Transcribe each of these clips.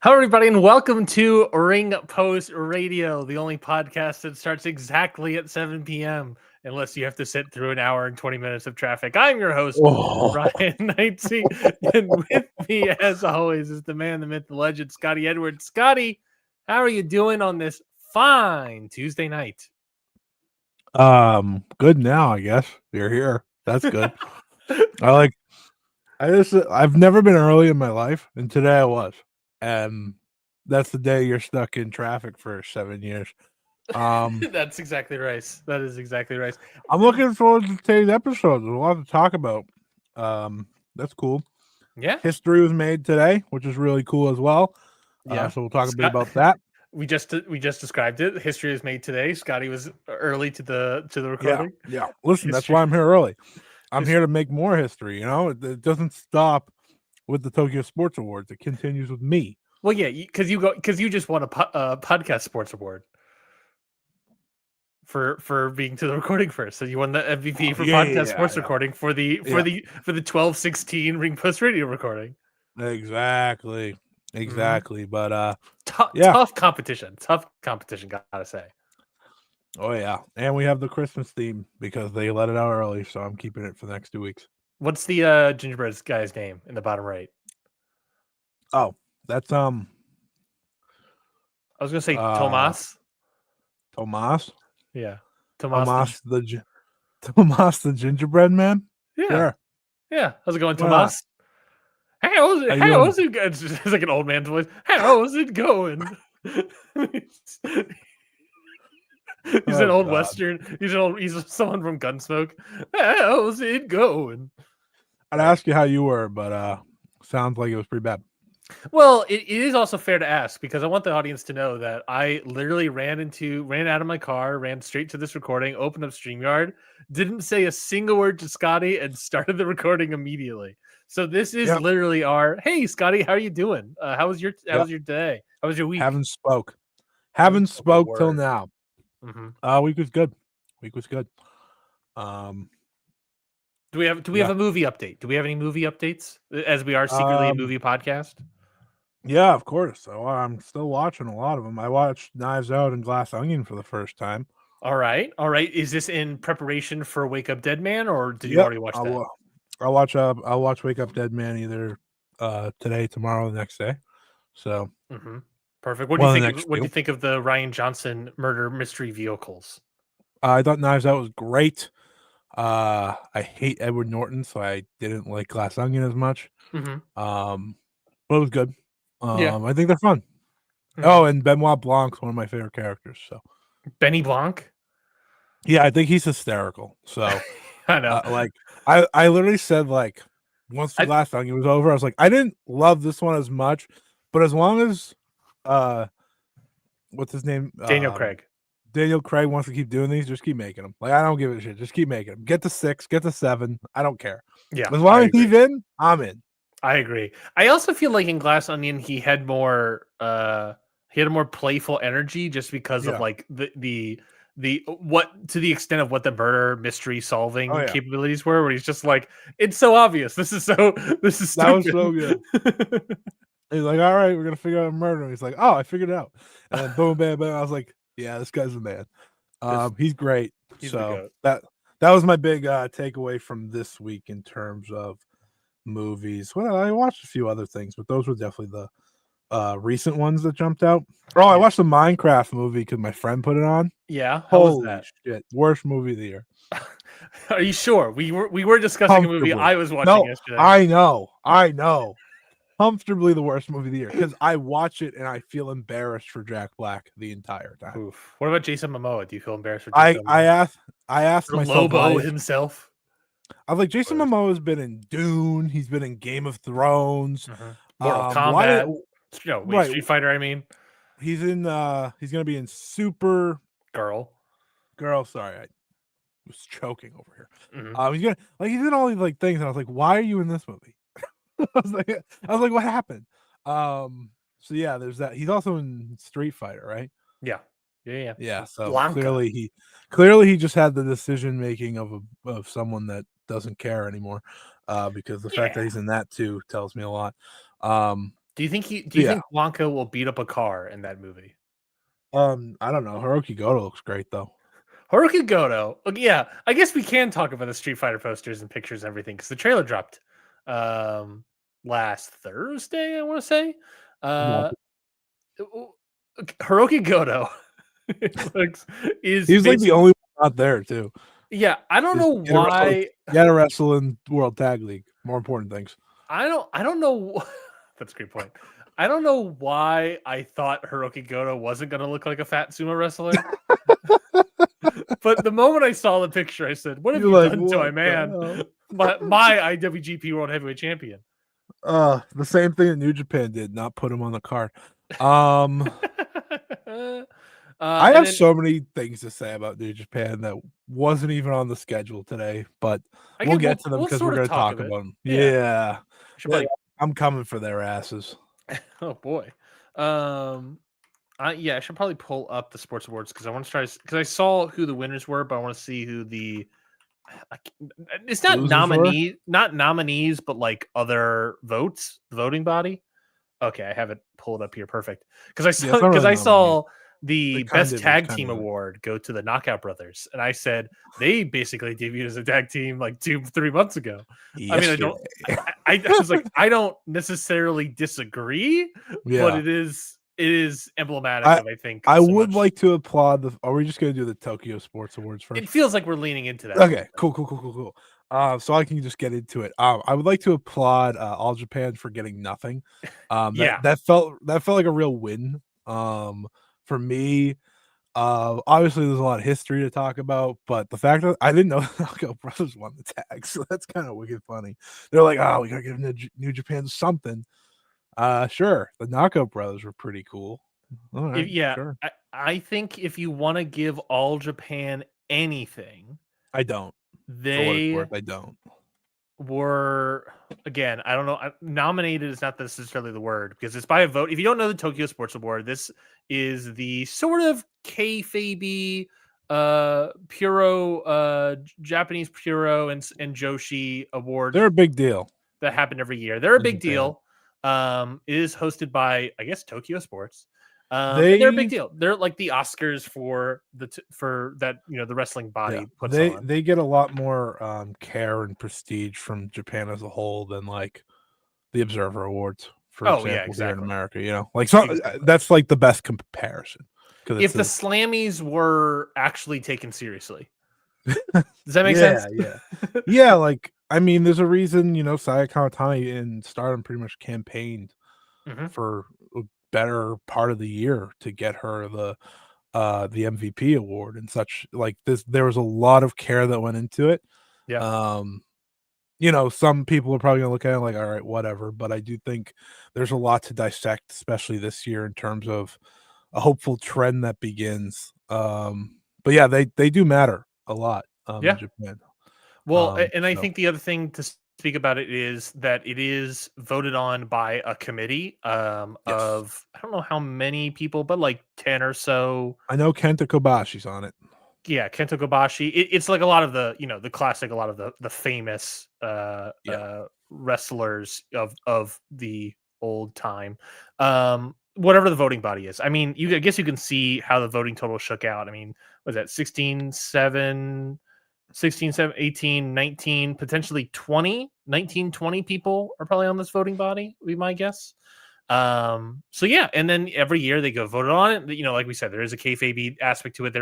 Hello, everybody, and welcome to Ring Post Radio, the only podcast that starts exactly at 7 p.m. unless you have to sit through an hour and 20 minutes of traffic. I'm your host, Ryan Knightsey, and with me, as always, is the man, the myth, the legend, Scotty Edwards. Scotty, how are you doing on this fine Tuesday night? Good now, I guess. You're here. That's good. I've never been early in my life, and today I was. And that's the day you're stuck in traffic for 7 years. That's exactly right. That is exactly right. I'm looking forward to today's episode. There's a lot to talk about. That's cool. Yeah. History was made today, which is really cool as well. Yeah. So we'll talk a bit about that. We just described it. History is made today. Scotty was early to the recording. Yeah. Listen, that's why I'm here early. I'm here to make more history. It doesn't stop with the Tokyo Sports Awards. It continues with me. Well, yeah, because you just won a podcast sports award for being to the recording first. So you won the MVP for podcast sports recording for the 12/16 Ring Post Radio recording. Exactly. But tough competition. Gotta say. Oh yeah, and we have the Christmas theme because they let it out early, so I'm keeping it for the next 2 weeks. What's the gingerbread guy's name in the bottom right? Oh, that's I was gonna say Tomas. Tomas? Yeah. Tomas the gingerbread man? Yeah. Sure. Yeah. How's it going, Tomas? How's it going? It's like an old man's voice. How's it going? He's an old Western. He's someone from Gunsmoke. How's it going? I'd ask you how you were, but sounds like it was pretty bad. Well, it is also fair to ask because I want the audience to know that I literally ran out of my car, ran straight to this recording, opened up StreamYard, didn't say a single word to Scotty, and started the recording immediately. So this is literally our, hey Scotty, how are you doing? How was your day? How was your week? Haven't spoke till now. Mm-hmm. Week was good. Do we have a movie update? Do we have any movie updates as we are secretly a movie podcast? Yeah, of course. I'm still watching a lot of them. I watched Knives Out and Glass Onion for the first time. All right. Is this in preparation for Wake Up Dead Man, or did you already watch that? I'll watch Wake Up Dead Man either today, tomorrow, the next day. So perfect. What do you think of the Rian Johnson murder mystery vehicles? I thought Knives Out was great. I hate Edward Norton, so I didn't like Glass Onion as much. But it was good. I think they're fun. Oh, and Benoit Blanc's one of my favorite characters. So Benny Blanc? Yeah, I think he's hysterical. So I know. I literally said once the Glass Onion was over, I was like, I didn't love this one as much, but as long as what's his name? Daniel Craig. Daniel Craig wants to keep doing these, just keep making them. I don't give a shit. Just keep making them. Get to 6, get to 7. I don't care. Yeah. As long as he's in, I'm in. I agree. I also feel like in Glass Onion he had more playful energy just because of the what to the extent of what the murder mystery solving capabilities were, where he's just like, it's so obvious. This is stupid. That was so good. He's like, all right, we're gonna figure out a murder. And he's like, oh, I figured it out. And then boom, bam, bam. I was like, yeah, this guy's the man. He's great. So that was my big takeaway from this week in terms of movies. Well, I watched a few other things, but those were definitely the recent ones that jumped out. I watched the Minecraft movie because my friend put it on. Yeah, how was that? Shit, worst movie of the year. Are you sure? We were discussing a movie I was watching yesterday. I know. Comfortably the worst movie of the year because I watch it and I feel embarrassed for Jack Black the entire time. Oof. What about Jason Momoa? Do you feel embarrassed for Jason Momoa? I asked myself, Lobo himself. I was like, Jason Momoa has been in Dune. He's been in Game of Thrones. Mortal Kombat. Street Fighter. I mean, he's in. He's gonna be in Super Girl. Sorry, I was choking over here. He's in all these things, and I was like, why are you in this movie? I was like, what happened? So yeah, there's that. He's also in Street Fighter, right? Yeah. So Blanca. clearly he just had the decision making of someone that doesn't care anymore. Because the fact that he's in that too tells me a lot. Do you think Blanca will beat up a car in that movie? I don't know. Hiroki Goto looks great though. Hiroki Goto. Okay, yeah, I guess we can talk about the Street Fighter posters and pictures and everything because the trailer dropped last Thursday, I want to say. Hiroki Goto He's like the only one not there too. Yeah, I don't know why. You gotta wrestle in World Tag League. More important things. I don't know. That's a great point. I don't know why I thought Hiroki Goto wasn't going to look like a fat sumo wrestler. But the moment I saw the picture, I said, "What have you done to my man, my IWGP World Heavyweight Champion?" The same thing that New Japan did, not put him on the card. I have so many things to say about New Japan that wasn't even on the schedule today, but we'll get to them because we're going to talk about them. Yeah. I'm coming for their asses. Oh boy. I should probably pull up the sports awards because I want to try because I saw who the winners were, but I want to see who it's not nominees, but like other votes, the voting body. Okay, I have it pulled up here. Perfect. Because I saw the best tag team award go to the Knockout Brothers, and I said they basically debuted as a tag team like 2-3 months ago. Yesterday. I was like, I don't necessarily disagree, but it is emblematic of, I think. I would like to applaud are we just going to do the Tokyo Sports Awards first? It feels like we're leaning into that. Okay, cool. So I can just get into it. I would like to applaud All Japan for getting nothing. That felt like a real win. For me, obviously there's a lot of history to talk about, but the fact that I didn't know the Knockout Brothers won the tag, so that's kind of wicked funny. They're like, oh, we gotta give New Japan something. Sure, the Knockout Brothers were pretty cool. All right, sure. I think if you want to give All Japan anything, I don't. They I don't. Were, again, I don't know. Nominated is not necessarily the word because it's by a vote. If you don't know the Tokyo Sports Award, this is the sort of kayfabe, Puro, Japanese Puro and Joshi awards. They're a big deal. That happen every year. They're a big deal. It is hosted by, I guess, Tokyo Sports. They're a big deal. They're like the Oscars for that, the wrestling body puts on. They get a lot more care and prestige from Japan as a whole than like the Observer Awards, for example, here in America. That's like the best comparison. If the Slammies were actually taken seriously, does that make sense? Yeah. Like, I mean, there's a reason Saya Kamitani in Stardom pretty much campaigned for better part of the year to get her the MVP award and such. Like this, there was a lot of care that went into it. Some people are probably gonna look at it like, all right, whatever, but I do think there's a lot to dissect, especially this year, in terms of a hopeful trend that begins. But yeah, they do matter a lot in Japan. Well, I think the other thing to speak about it is that it is voted on by a committee of, I don't know how many people, but like 10 or so. I know Kenta Kobashi's on it. Yeah, Kenta Kobashi. It's like a lot of the, the classic, a lot of the famous wrestlers of the old time. Whatever the voting body is. I mean, I guess you can see how the voting total shook out. I mean, was that 16, 7, 18, 19, potentially 20, 19, 20 people are probably on this voting body, would be my guess. So yeah, and then every year they go vote on it. Like we said, there is a kayfabe aspect to it.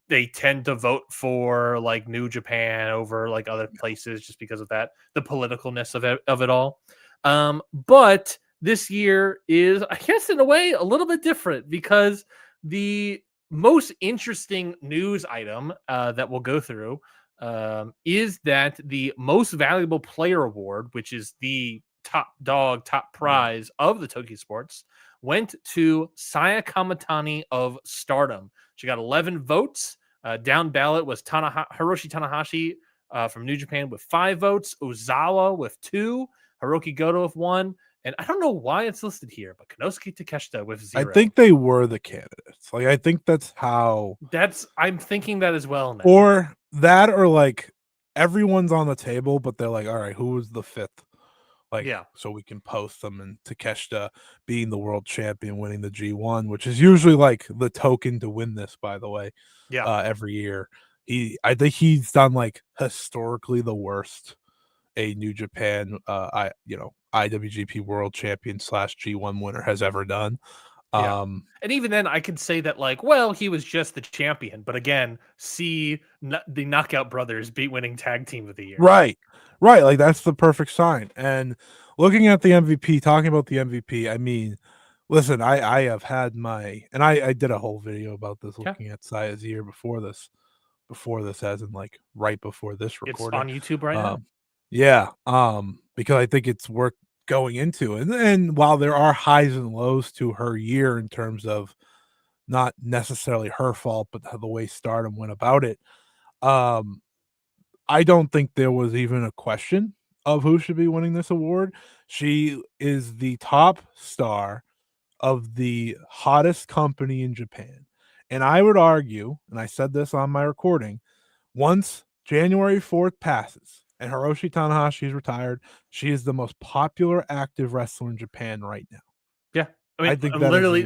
They tend to vote for like New Japan over like other places just because of that, the politicalness of it all. But this year is, I guess, in a way, a little bit different because the most interesting news item that we'll go through is that the most valuable player award, which is the top prize of the Tokyo Sports, went to Saya Kamitani of Stardom. She got 11 votes. Down ballot was Hiroshi Tanahashi from New Japan with 5 votes, Ozawa with 2, Hiroki Goto with 1. And I don't know why it's listed here, but Konosuke Takeshita with 0. I think they were the candidates. Like, I think that's how. I'm thinking that as well now. Or like everyone's on the table, but they're like, all right, who was the 5th like so we can post them, and Takeshita being the world champion, winning the G1, which is usually like the token to win this, by the way. Every year. I think he's done like historically the worst a New Japan IWGP World Champion / G1 winner has ever done. And even then, I could say that like, well, he was just the champion, but again, see the Knockout Brothers beat winning tag team of the year. Right. Like that's the perfect sign. And looking at the MVP, talking about the MVP, I mean, listen, I have had I did a whole video about this looking at Saya's year before this as in like right before this recording. It's on YouTube right now. Yeah, because I think it's worth going into. And while there are highs and lows to her year in terms of not necessarily her fault, but the way Stardom went about it, I don't think there was even a question of who should be winning this award. She is the top star of the hottest company in Japan. And I would argue, and I said this on my recording, once January 4th passes and Hiroshi Tanahashi is retired, she is the most popular active wrestler in Japan right now. Yeah. I think literally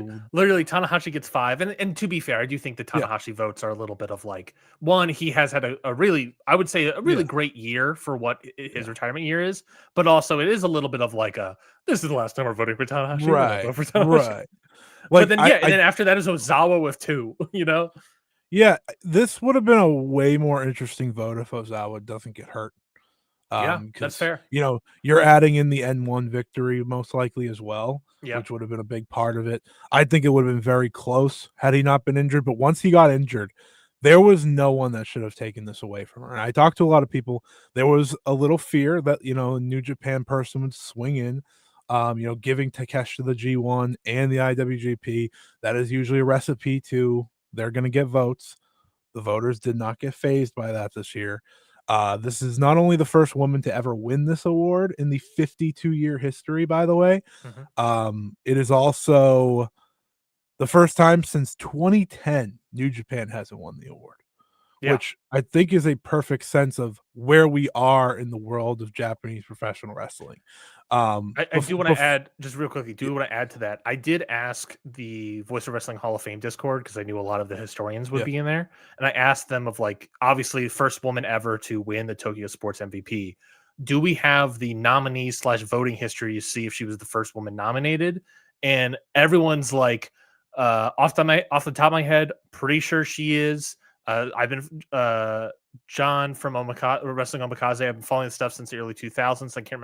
Tanahashi gets 5. And to be fair, I do think the Tanahashi votes are a little bit of like, one, he has had a really, I would say a really great year for what his retirement year is, but also it is a little bit of like this is the last time we're voting for Tanahashi. Right. Like, but then and then after that is Ozawa with 2, Yeah, this would have been a way more interesting vote if Ozawa doesn't get hurt. That's fair. You're adding in the N1 victory most likely as well, which would have been a big part of it. I think it would have been very close had he not been injured. But once he got injured, there was no one that should have taken this away from her. And I talked to a lot of people. There was a little fear that, a New Japan person would swing in, giving Takeshita the G1 and the IWGP. That is usually a recipe to they're going to get votes. The voters did not get fazed by that this year. This is not only the first woman to ever win this award in the 52-year history, by the way. It is also the first time since 2010 New Japan hasn't won the award, which I think is a perfect sense of where we are in the world of Japanese professional wrestling. I do want to add, just real quickly, want to add to that. I did ask the Voice of Wrestling Hall of Fame Discord because I knew a lot of the historians would be in there. And I asked them of like, obviously, first woman ever to win the Tokyo Sports MVP. Do we have the nominees / voting history to see if she was the first woman nominated? And everyone's like, off the top of my head, pretty sure she is. I've been John from Wrestling Omikaze. I've been following this stuff since the early 2000s. I can't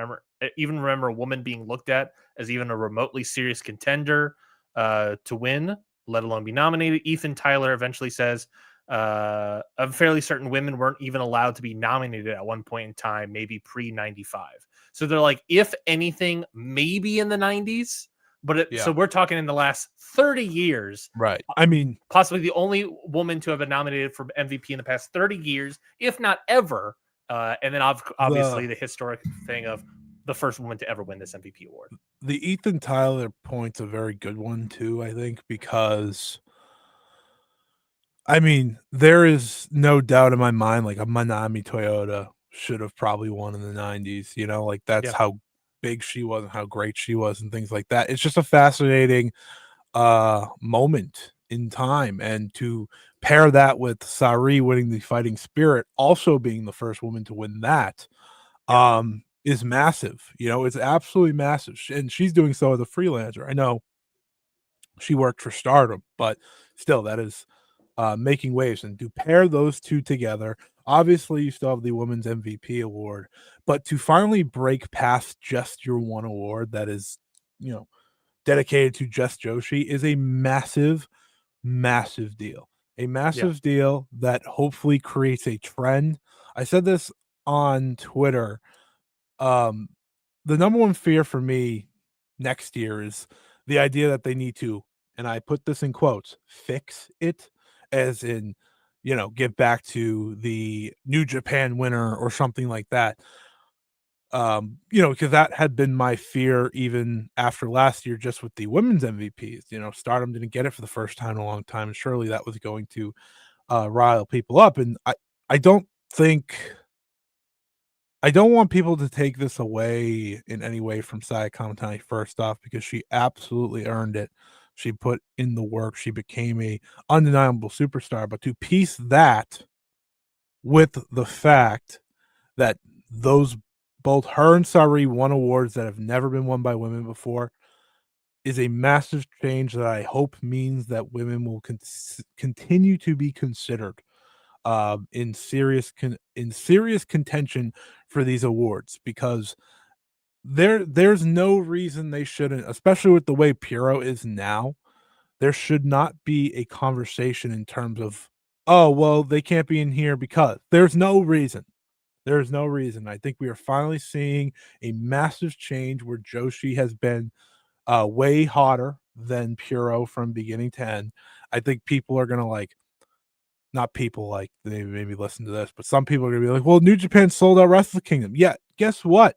remember a woman being looked at as even a remotely serious contender to win, let alone be nominated. Ethan Tyler eventually says I'm fairly certain women weren't even allowed to be nominated at one point in time, maybe pre-95. So they're like, if anything, maybe in the 90s. But so we're talking in the last 30 years. Right. I mean, possibly the only woman to have been nominated for MVP in the past 30 years, if not ever. And then obviously the historic thing of the first woman to ever win this MVP award. The Ethan Tyler point's a very good one too, I think, because I mean, there is no doubt in my mind, like a Manami Toyota should have probably won in the 90s, like that's how big she was and how great she was and things like that. It's just a fascinating moment in time, and to pair that with Sari winning the Fighting Spirit, also being the first woman to win that, is massive. It's absolutely massive, and she's doing so as a freelancer. I know she worked for Stardom, but still, that is making waves. And to pair those two together, obviously you still have the Women's MVP award, but to finally break past just your one award that is, dedicated to just Joshi is a massive, massive deal. A massive deal that hopefully creates a trend. I said this on Twitter. The number one fear for me next year is the idea that they need to, and I put this in quotes, fix it, as in, get back to the New Japan winner or something like that. Because that had been my fear even after last year, just with the women's MVPs. Stardom didn't get it for the first time in a long time, and surely that was going to rile people up. And I don't think I don't want people to take this away in any way from Saya Kamitani, first off, because she absolutely earned it. She put in the work. She became a undeniable superstar. But to piece that with the fact that those both her and Sari won awards that have never been won by women before is a massive change that I hope means that women will continue to be considered in serious contention for these awards, because there's no reason they shouldn't, especially with the way Puro is now. There should not be a conversation in terms of, oh well, they can't be in here because there's no reason. There's no reason. I think we are finally seeing a massive change where Joshi has been way hotter than Puro from beginning to end. I think people are gonna like, not people like they maybe listen to this, but some people are gonna be like, well, New Japan sold out Wrestle Kingdom. Yeah, guess what,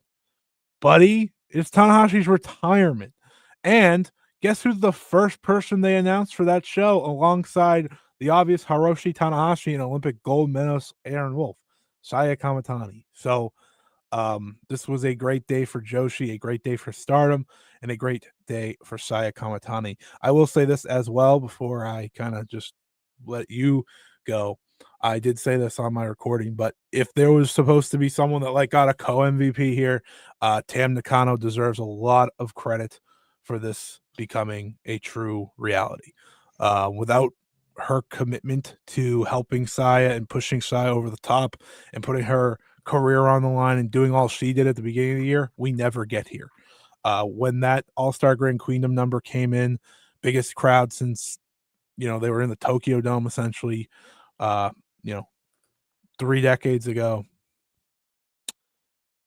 buddy? It's Tanahashi's retirement. And guess who's the first person they announced for that show alongside the obvious Hiroshi Tanahashi and Olympic gold medalist Aaron Wolf? Saya Kamitani. So this was a great day for Joshi, a great day for Stardom, and a great day for Saya Kamitani. I will say this as well before I kind of just let you go. I did say this on my recording, but if there was supposed to be someone that like got a co-MVP here, Tam Nakano deserves a lot of credit for this becoming a true reality. Without her commitment to helping Saya and pushing Saya over the top and putting her career on the line and doing all she did at the beginning of the year, we never get here. When that All-Star Grand Queendom number came in, biggest crowd since, they were in the Tokyo Dome essentially, 3 decades ago.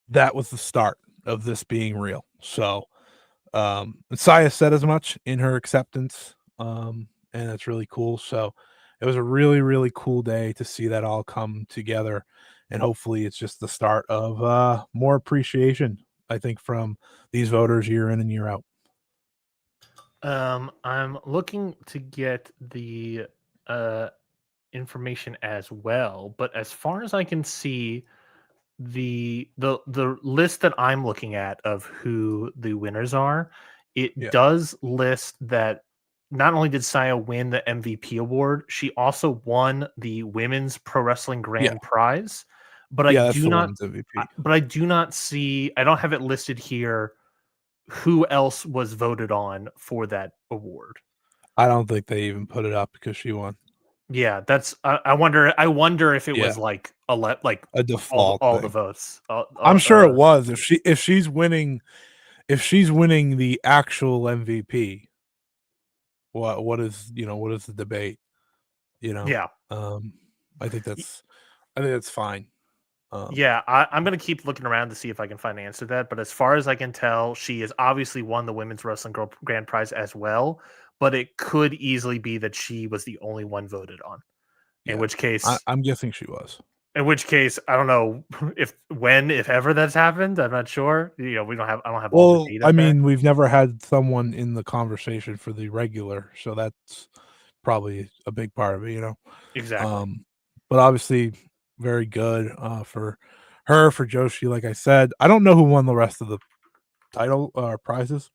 That was the start of this being real. So, Saya said as much in her acceptance, and that's really cool. So it was a really, really cool day to see that all come together, and hopefully it's just the start of more appreciation, I think, from these voters year in and year out. I'm looking to get the information as well, but as far as I can see, the list that I'm looking at of who the winners are, it does list that not only did Saya win the MVP award, she also won the Women's Pro Wrestling Grand Prize. But that's the women's MVP. But I do not see. I don't have it listed here. Who else was voted on for that award? I don't think they even put it up because she won. Yeah, that's. I wonder. I wonder if it was like a default all the votes. I'm sure it was. If she's winning the actual MVP, what is the debate? Yeah. I think that's fine. Yeah, I'm gonna keep looking around to see if I can find an answer to that. But as far as I can tell, she has obviously won the Women's Wrestling Grand Prize as well. But it could easily be that she was the only one voted on. In which case, I'm guessing she was. In which case, I don't know if ever that's happened. I'm not sure. I don't have all the data. I mean, we've never had someone in the conversation for the regular, so that's probably a big part of it. Exactly. But obviously, very good for her, for Joshi. Like I said, I don't know who won the rest of the title prizes.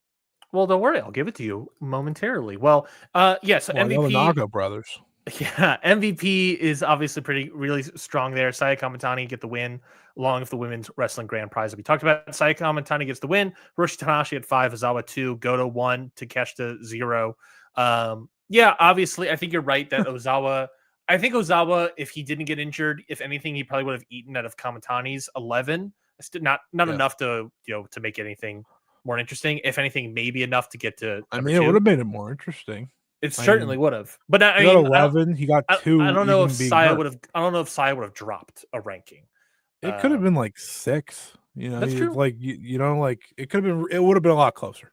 Well, don't worry, I'll give it to you momentarily. Well, yes, MVP. The Naga brothers. Yeah, MVP is obviously really strong there. Saya Kamitani get the win, along with the Women's Wrestling Grand Prize that we talked about. Saya Kamitani gets the win. Hiroshi Tanahashi at 5, Ozawa 2, Goto 1, Takeshita 0. Yeah, obviously, I think you're right that Ozawa. I think Ozawa, if he didn't get injured, if anything, he probably would have eaten out of Kamitani's 11. Not enough to to make anything more interesting. If anything, maybe enough to get to. I mean, it would have made it more interesting. It certainly would have, but I mean, 11. He got 2. I don't know if Saya would have. I don't know if Saya would have dropped a ranking. It could have been like 6. That's true. Like it could have been. It would have been a lot closer.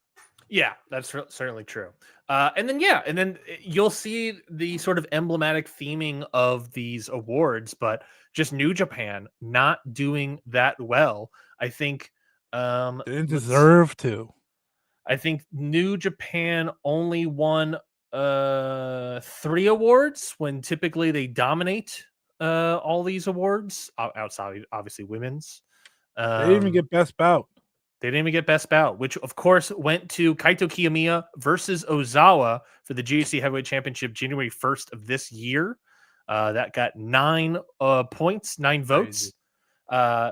Yeah, that's certainly true. And then you'll see the sort of emblematic theming of these awards, but just New Japan not doing that well. I think they didn't deserve to. I think New Japan only won 3 awards when typically they dominate all these awards outside obviously women's. They didn't even get best bout. They didn't even get best bout, which of course went to Kaito Kiyomiya versus Ozawa for the GHC Heavyweight Championship January 1st of this year. That got 9 points, 9 votes.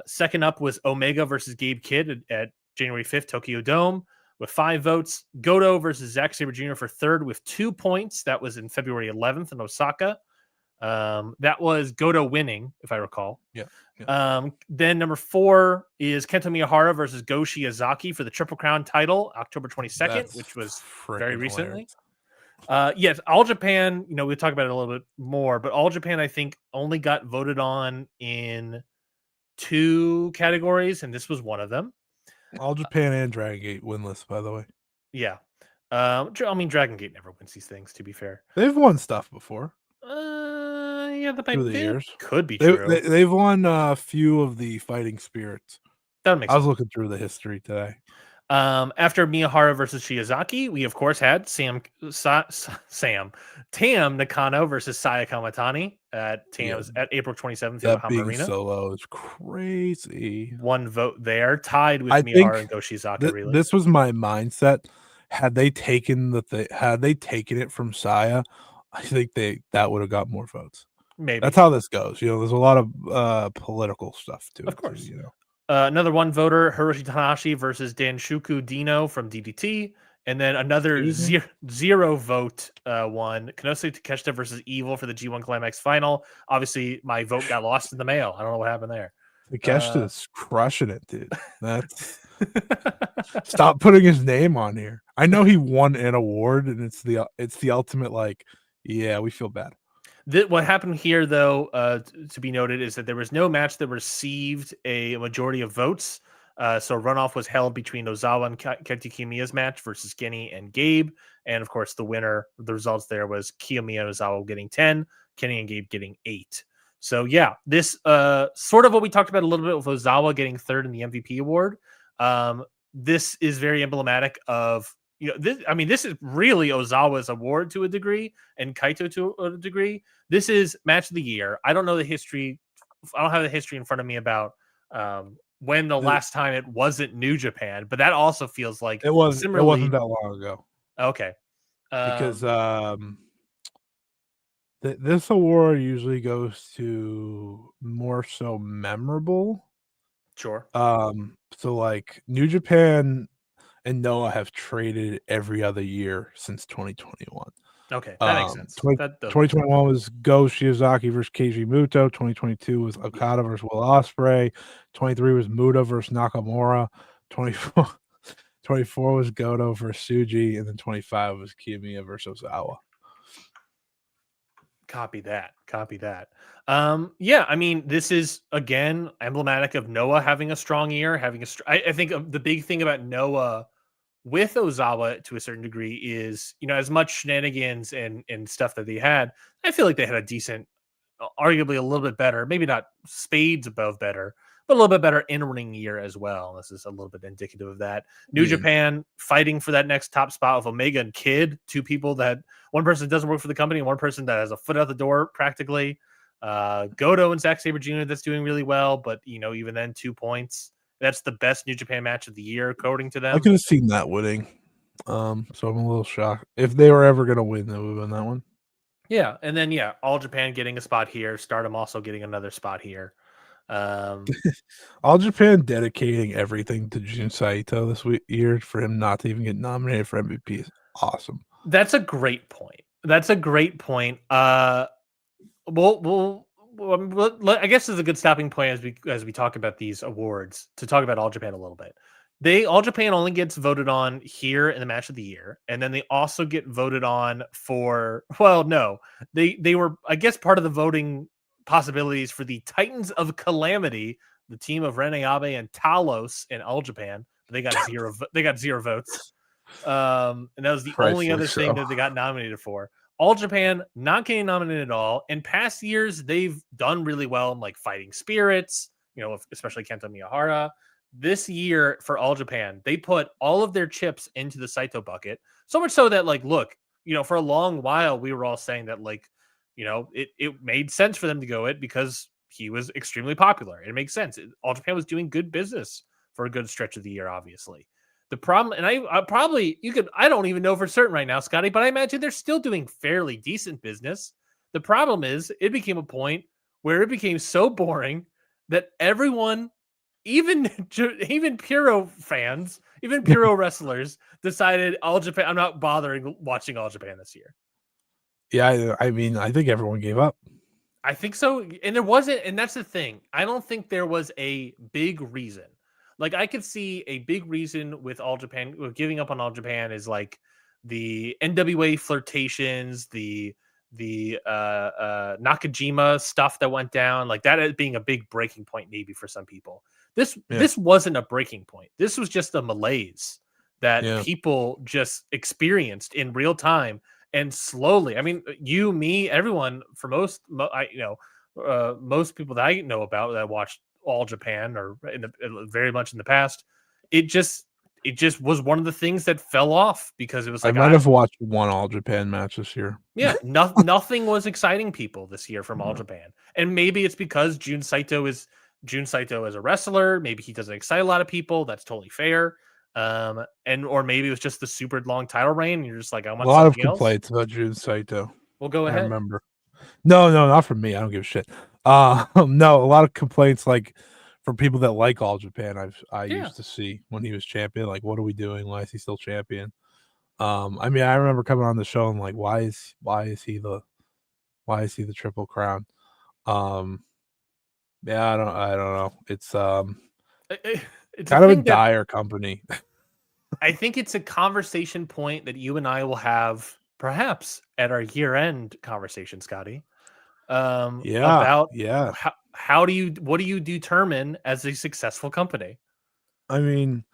Second up was Omega versus Gabe Kidd at January 5th, Tokyo Dome with 5 votes. Goto versus Zack Sabre Jr. for third with 2 points. That was in February 11th in Osaka. That was Goto winning, if I recall. Yeah. Then number 4 is Kento Miyahara versus Go Shiozaki for the Triple Crown title, October 22nd, which was very recently. Yes, All Japan, we'll talk about it a little bit more, but All Japan, I think, only got voted on in 2 categories, and this was one of them. All Japan and Dragon Gate winless, by the way. Yeah. I mean, Dragon Gate never wins these things, to be fair. They've won stuff before. Yeah, through the years. Could be true. They've won a few of the fighting spirits. That makes sense. I was looking through the history today. After Miyahara versus Shiozaki, we of course had Tam Nakano versus Saya Kamitani at April 27th. That being Arena. Solo is crazy. 1 vote there, tied with Miyahara and Go Shiozaki. Really, this was my mindset. Had they taken it from Saya, I think that would have got more votes. Maybe that's how this goes. There's a lot of political stuff too. Of course, another 1 voter, Hiroshi Tanahashi versus Danshuku Dino from DDT, and then another 0 vote one, Konosuke Takeshita versus Evil for the G1 Climax final. Obviously, my vote got lost in the mail. I don't know what happened there. Takeshita's crushing it, dude. That's stop putting his name on here. I know he won an award, and it's the ultimate we feel bad. What happened here, though, to be noted, is that there was no match that received a majority of votes. So runoff was held between Ozawa and Kento Kiyomiya's match versus Kenny and Gabe. And, of course, the results there was Kiyomiya and Ozawa getting 10, Kenny and Gabe getting 8. So, yeah, this sort of what we talked about a little bit with Ozawa getting 3rd in the MVP award. This is very emblematic of this is really Ozawa's award to a degree and Kaito to a degree. This is match of the year. I don't know the history. I don't have the history in front of me about when the last time it wasn't New Japan, but that also feels like it wasn't that long ago. Okay. Because this award usually goes to more so memorable. Sure. So New Japan and Noah have traded every other year since 2021. Okay, that makes sense. 2021 was Go Shiozaki versus Keiji Muto. 2022 was Okada versus Will Ospreay. 23 was Muta versus Nakamura. 24 was Goto versus Suji, and then 25 was Kiyomiya versus Ozawa. Copy that. Yeah, I mean, this is again emblematic of Noah having a strong year. I think the big thing about Noah with Ozawa to a certain degree is, as much shenanigans and stuff that they had, I feel like they had a decent, arguably a little bit better, maybe not spades above better, but a little bit better in-ring year as well. This is a little bit indicative of that. New Japan fighting for that next top spot with Omega and Kid, 2 people that one person doesn't work for the company and one person that has a foot out the door practically. Goto and Zack Sabre Jr. that's doing really well, but even then 2 points. That's the best New Japan match of the year, according to them. I could have seen that winning. So I'm a little shocked. If they were ever going to win, they would win that one. Yeah, and then All Japan getting a spot here, Stardom also getting another spot here. All Japan dedicating everything to Jun Saito this year for him not to even get nominated for MVP is awesome. That's a great point. Well, I guess is a good stopping point as we talk about these awards to talk about All Japan a little bit. All Japan only gets voted on here in the match of the year, and then they also get voted on for. Well, no, they were, I guess, part of the voting possibilities for the Titans of Calamity, the team of Rene Abe and Talos in All Japan. But they got 0. They got 0 votes, and that was the only other thing that they got nominated for. All Japan not getting nominated at all. In past years, they've done really well in fighting spirits, especially Kento Miyahara. This year for All Japan, they put all of their chips into the Saito bucket. So much so that look, for a long while we were all saying that it made sense for them to go it because he was extremely popular. It makes sense. All Japan was doing good business for a good stretch of the year, obviously. The problem, and I probably, I don't even know for certain right now, Scotty, but I imagine they're still doing fairly decent business. The problem is it became a point where it became so boring that everyone, even Puro fans, even Puro wrestlers, decided All Japan. I'm not bothering watching All Japan this year. Yeah, I mean, I think everyone gave up. I think so, and there wasn't, and that's the thing. I don't think there was a big reason. Like I could see a big reason with All Japan, with giving up on All Japan, is like the NWA flirtations, the Nakajima stuff that went down, like that as being a big breaking point maybe for some people. This wasn't a breaking point. This was just a malaise that people just experienced in real time and slowly. I mean, you, me, everyone, for most people that I know about that watched All Japan or very much in the past, it just was one of the things that fell off because it was like I might have watched one All Japan match this year. Yeah, nothing was exciting people this year from All Japan, and maybe it's because Jun Saito as a wrestler. Maybe he doesn't excite a lot of people. That's totally fair. Or maybe it was just the super long title reign. And you're just like, I want a lot of something complaints about Jun Saito. Well, go ahead. I remember. No, not from me. I don't give a shit. No, a lot of complaints like from people that like All Japan. I used to see when he was champion. Like, what are we doing? Why is he still champion? I mean, I remember coming on the show and like, why is he the Triple Crown? Yeah, I don't know. It's kind of a dire company. I think it's a conversation point that you and I will have perhaps at our year-end conversation, Scotty. About what do you determine as a successful company? I mean,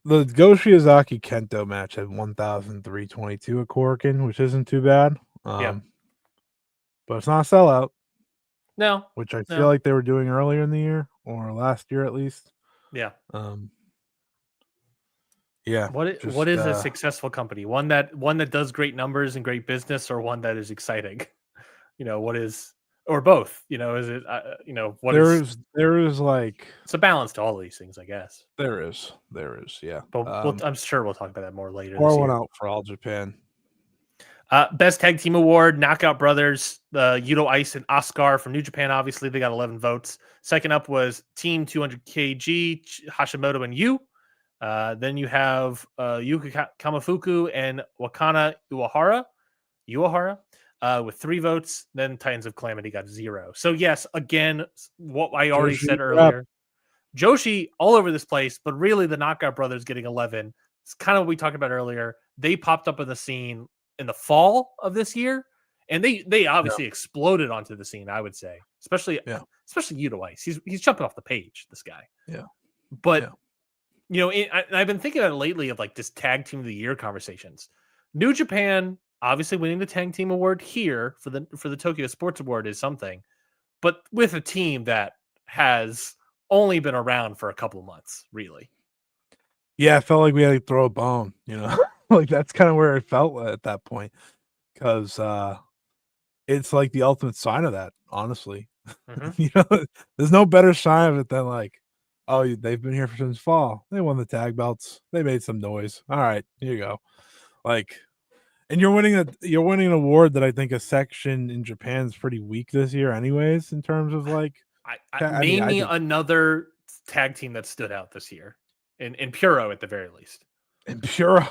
the Go Shiozaki Kento match had 1,322 at Korakuen, which isn't too bad. But it's not a sellout. No, which I feel like they were doing earlier in the year or last year at least. Yeah. Yeah. What is a successful company? One that does great numbers and great business, or one that is exciting? What is, or both? Is it? What there is like it's a balance to all of these things, I guess. There is, yeah. But I'm sure we'll talk about that more later. Pour one out for All Japan. Best Tag Team Award, Knockout Brothers, Yuto Ice and Oscar from New Japan. Obviously, they got 11 votes. Second up was Team 200 kg, Hashimoto and Yu. Then you have Yuka Kamafuku and Wakana Uehara with 3 votes. Then Titans of Calamity got 0. So yes, again, what I already said earlier. Joshi all over this place, but really the Knockout Brothers getting 11. It's kind of what we talked about earlier. They popped up in the scene in the fall of this year, and they obviously exploded onto the scene, I would say, especially Yuto Ice. He's jumping off the page, this guy. But I've been thinking about it lately of like this Tag Team of the Year conversations. New Japan obviously winning the Tag Team Award here for the Tokyo Sports Award is something, but with a team that has only been around for a couple of months, really. Yeah, I felt like we had to throw a bone, like that's kind of where it felt at that point, because it's like the ultimate sign of that, honestly. There's no better sign of it than like, oh, they've been here since fall. They won the tag belts. They made some noise. All right, here you go. Like, and you're winning an award that I think a section in Japan is pretty weak this year, anyways, in terms of like. Name me another tag team that stood out this year, in Puro at the very least. In Puro,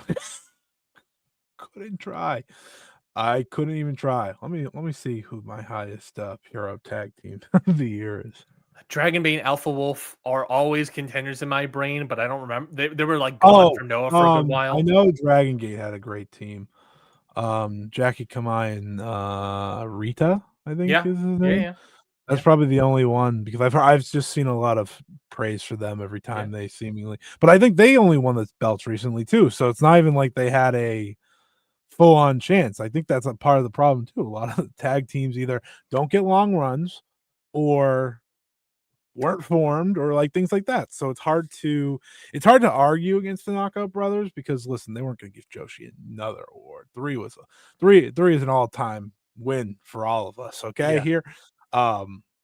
couldn't try. I couldn't even try. Let me see who my highest Puro tag team of the year is. Dragonbane, Alpha Wolf are always contenders in my brain, but I don't remember. They were like gone from Noah for a good while. I know Dragon Gate had a great team. Jackie Kamai and Rita, I think is his name. Yeah. That's probably the only one, because I've just seen a lot of praise for them every time they seemingly. But I think they only won the belts recently too, so it's not even like they had a full-on chance. I think that's a part of the problem too. A lot of the tag teams either don't get long runs or weren't formed or like things like that. So it's hard to argue against the Knockout Brothers, because listen, they weren't going to give Joshi another award. 3 is an all-time win for all of us. Okay, here.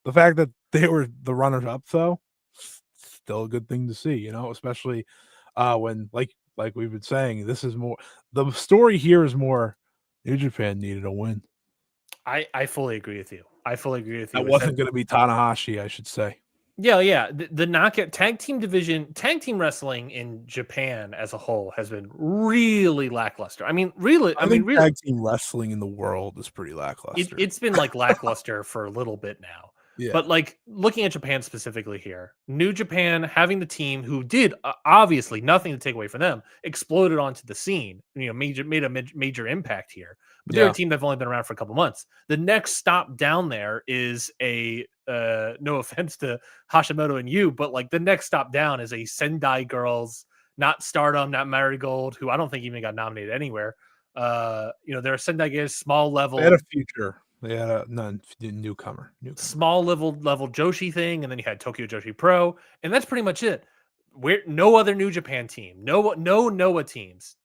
the fact that they were the runners up, though, still a good thing to see, especially when like we've been saying, this is more the story here is more New Japan needed a win. I fully agree with you. That wasn't going to be Tanahashi, I should say. Yeah. The knockout tag team wrestling in Japan as a whole has been really lackluster. I mean, really, tag team wrestling in the world is pretty lackluster. It's been like lackluster for a little bit now. Yeah. But like looking at Japan specifically here, New Japan having the team who did obviously nothing to take away from them, exploded onto the scene, made a major impact here. But they're a team that's only been around for a couple months. The next stop down there is a no offense to Hashimoto and you, but like the next stop down is a Sendai Girls, not Stardom, not Marigold, who I don't think even got nominated anywhere. They're a Sendai Girls, small level. They had a future. They had a newcomer. Small level Joshi thing, and then you had Tokyo Joshi Pro, and that's pretty much it. No other New Japan team, no Noah teams.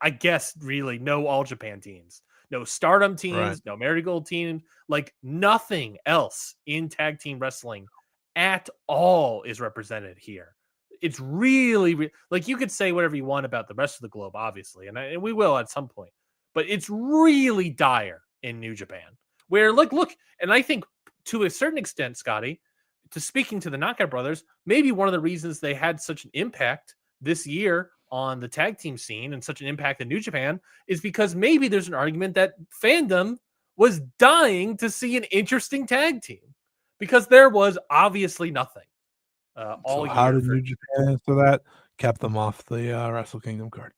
I guess really no All Japan teams, no Stardom teams, right. No Marigold team, like nothing else in tag team wrestling at all is represented here. It's really like you could say whatever you want about the rest of the globe, obviously, and we will at some point, but it's really dire in New Japan, where look, and I think to a certain extent, Scotty, to speaking to the Knockout Brothers, maybe one of the reasons they had such an impact this year on the tag team scene and such an impact in New Japan is because maybe there's an argument that fandom was dying to see an interesting tag team because there was obviously nothing. All year. How did New Japan answer that? Kept them off the Wrestle Kingdom card.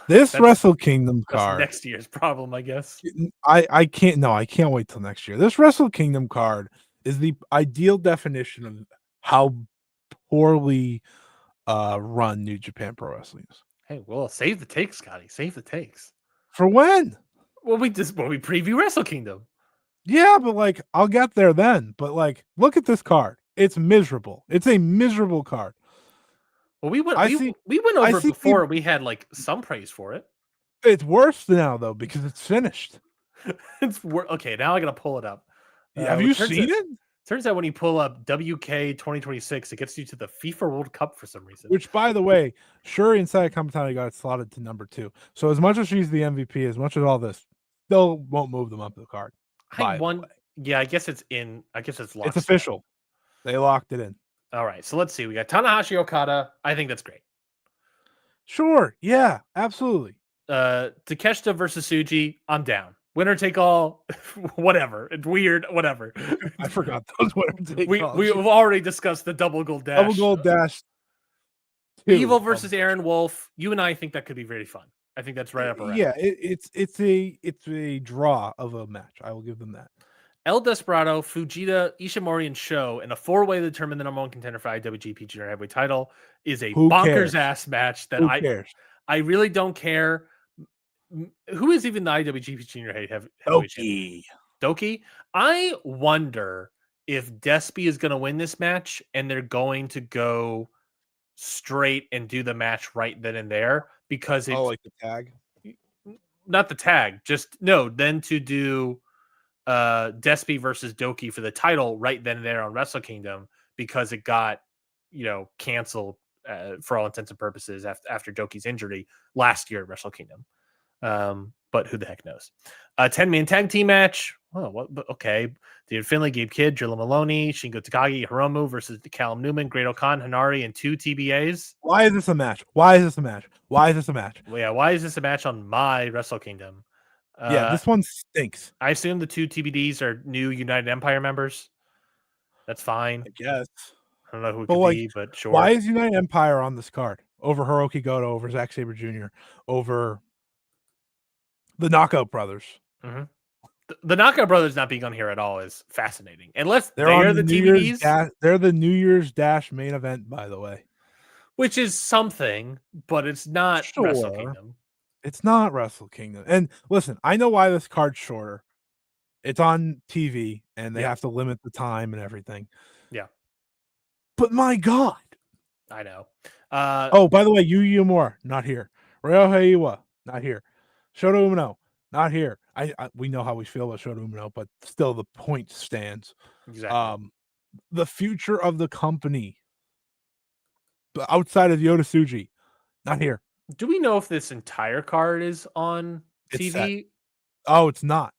This Wrestle Kingdom card, next year's problem, I guess. I can't wait till next year. This Wrestle Kingdom card is the ideal definition of how poorly run New Japan Pro Wrestling is. Hey, well, save the takes, Scotty. Save the takes. For when? Well, we preview Wrestle Kingdom. Yeah, but like I'll get there then. But like, look at this card. It's miserable. It's a miserable card. Well, we went over it before. We had like some praise for it. It's worse now though because it's finished. Okay. Now I gotta pull it up. Have you seen it? Turns out when you pull up WK 2026, it gets you to the FIFA World Cup for some reason. Which, by the way, Shuri and Saya Kamitani got slotted to number 2. So as much as she's the MVP, as much as all this, still won't move them up the card. Yeah, I guess it's in. I guess it's locked. It's official. They locked it in. All right, so let's see. We got Tanahashi Okada. I think that's great. Sure. Yeah, absolutely. Takeshita versus Tsuji. I'm down. Winner take all. Whatever. It's weird. Whatever. I forgot those winner take all. We've already discussed the double gold dash. Double gold dash. Evil versus Aaron Wolf. You and I think that could be very fun. I think that's right up around. Yeah, it's a draw of a match. I will give them that. El Desperado, Fujita, Ishimori, and Sho in a 4-way to determine the number 1 contender for IWGP Junior Heavyweight title is a bonkers ass match that I really don't care. Who is even the IWGP Junior Heavyweight champion? Doki. I wonder if Despy is going to win this match and they're going to go straight and do the match right then and there because it's like the tag, not the tag, then to do Despy versus Doki for the title right then and there on Wrestle Kingdom because it got canceled for all intents and purposes after Doki's injury last year at Wrestle Kingdom. But who the heck knows? 10-man tag team match. Oh, what? Okay. David Finlay, Gabe Kidd, Drilla Maloney, Shingo Takagi, Hiromu versus Callum Newman, Great Khan, Hanari, and 2 TBAs. Why is this a match? Well, yeah, why is this a match on my Wrestle Kingdom? This one stinks. I assume the 2 TBDs are new United Empire members. That's fine. I guess. I don't know who it could be, but sure. Why is United Empire on this card over Hiroki Goto, over Zack Sabre Jr., over the Knockout Brothers? Mm-hmm. The Knockout Brothers not being on here at all is fascinating. Unless they're the TBDs. They're the New Year's Dash main event, by the way. Which is something, but it's not Wrestle Kingdom. It's not Wrestle Kingdom. And listen, I know why this card's shorter. It's on TV, and they have to limit the time and everything. Yeah. But my God. I know. By the way, Yu Uemura, not here. Ryo Heiwa, not here. Shota Umino, not here. we know how we feel about Shota Umino, but still the point stands. Exactly. The future of the company outside of Yota Tsuji, not here. Do we know if this entire card is on It's TV? set. Oh, it's not.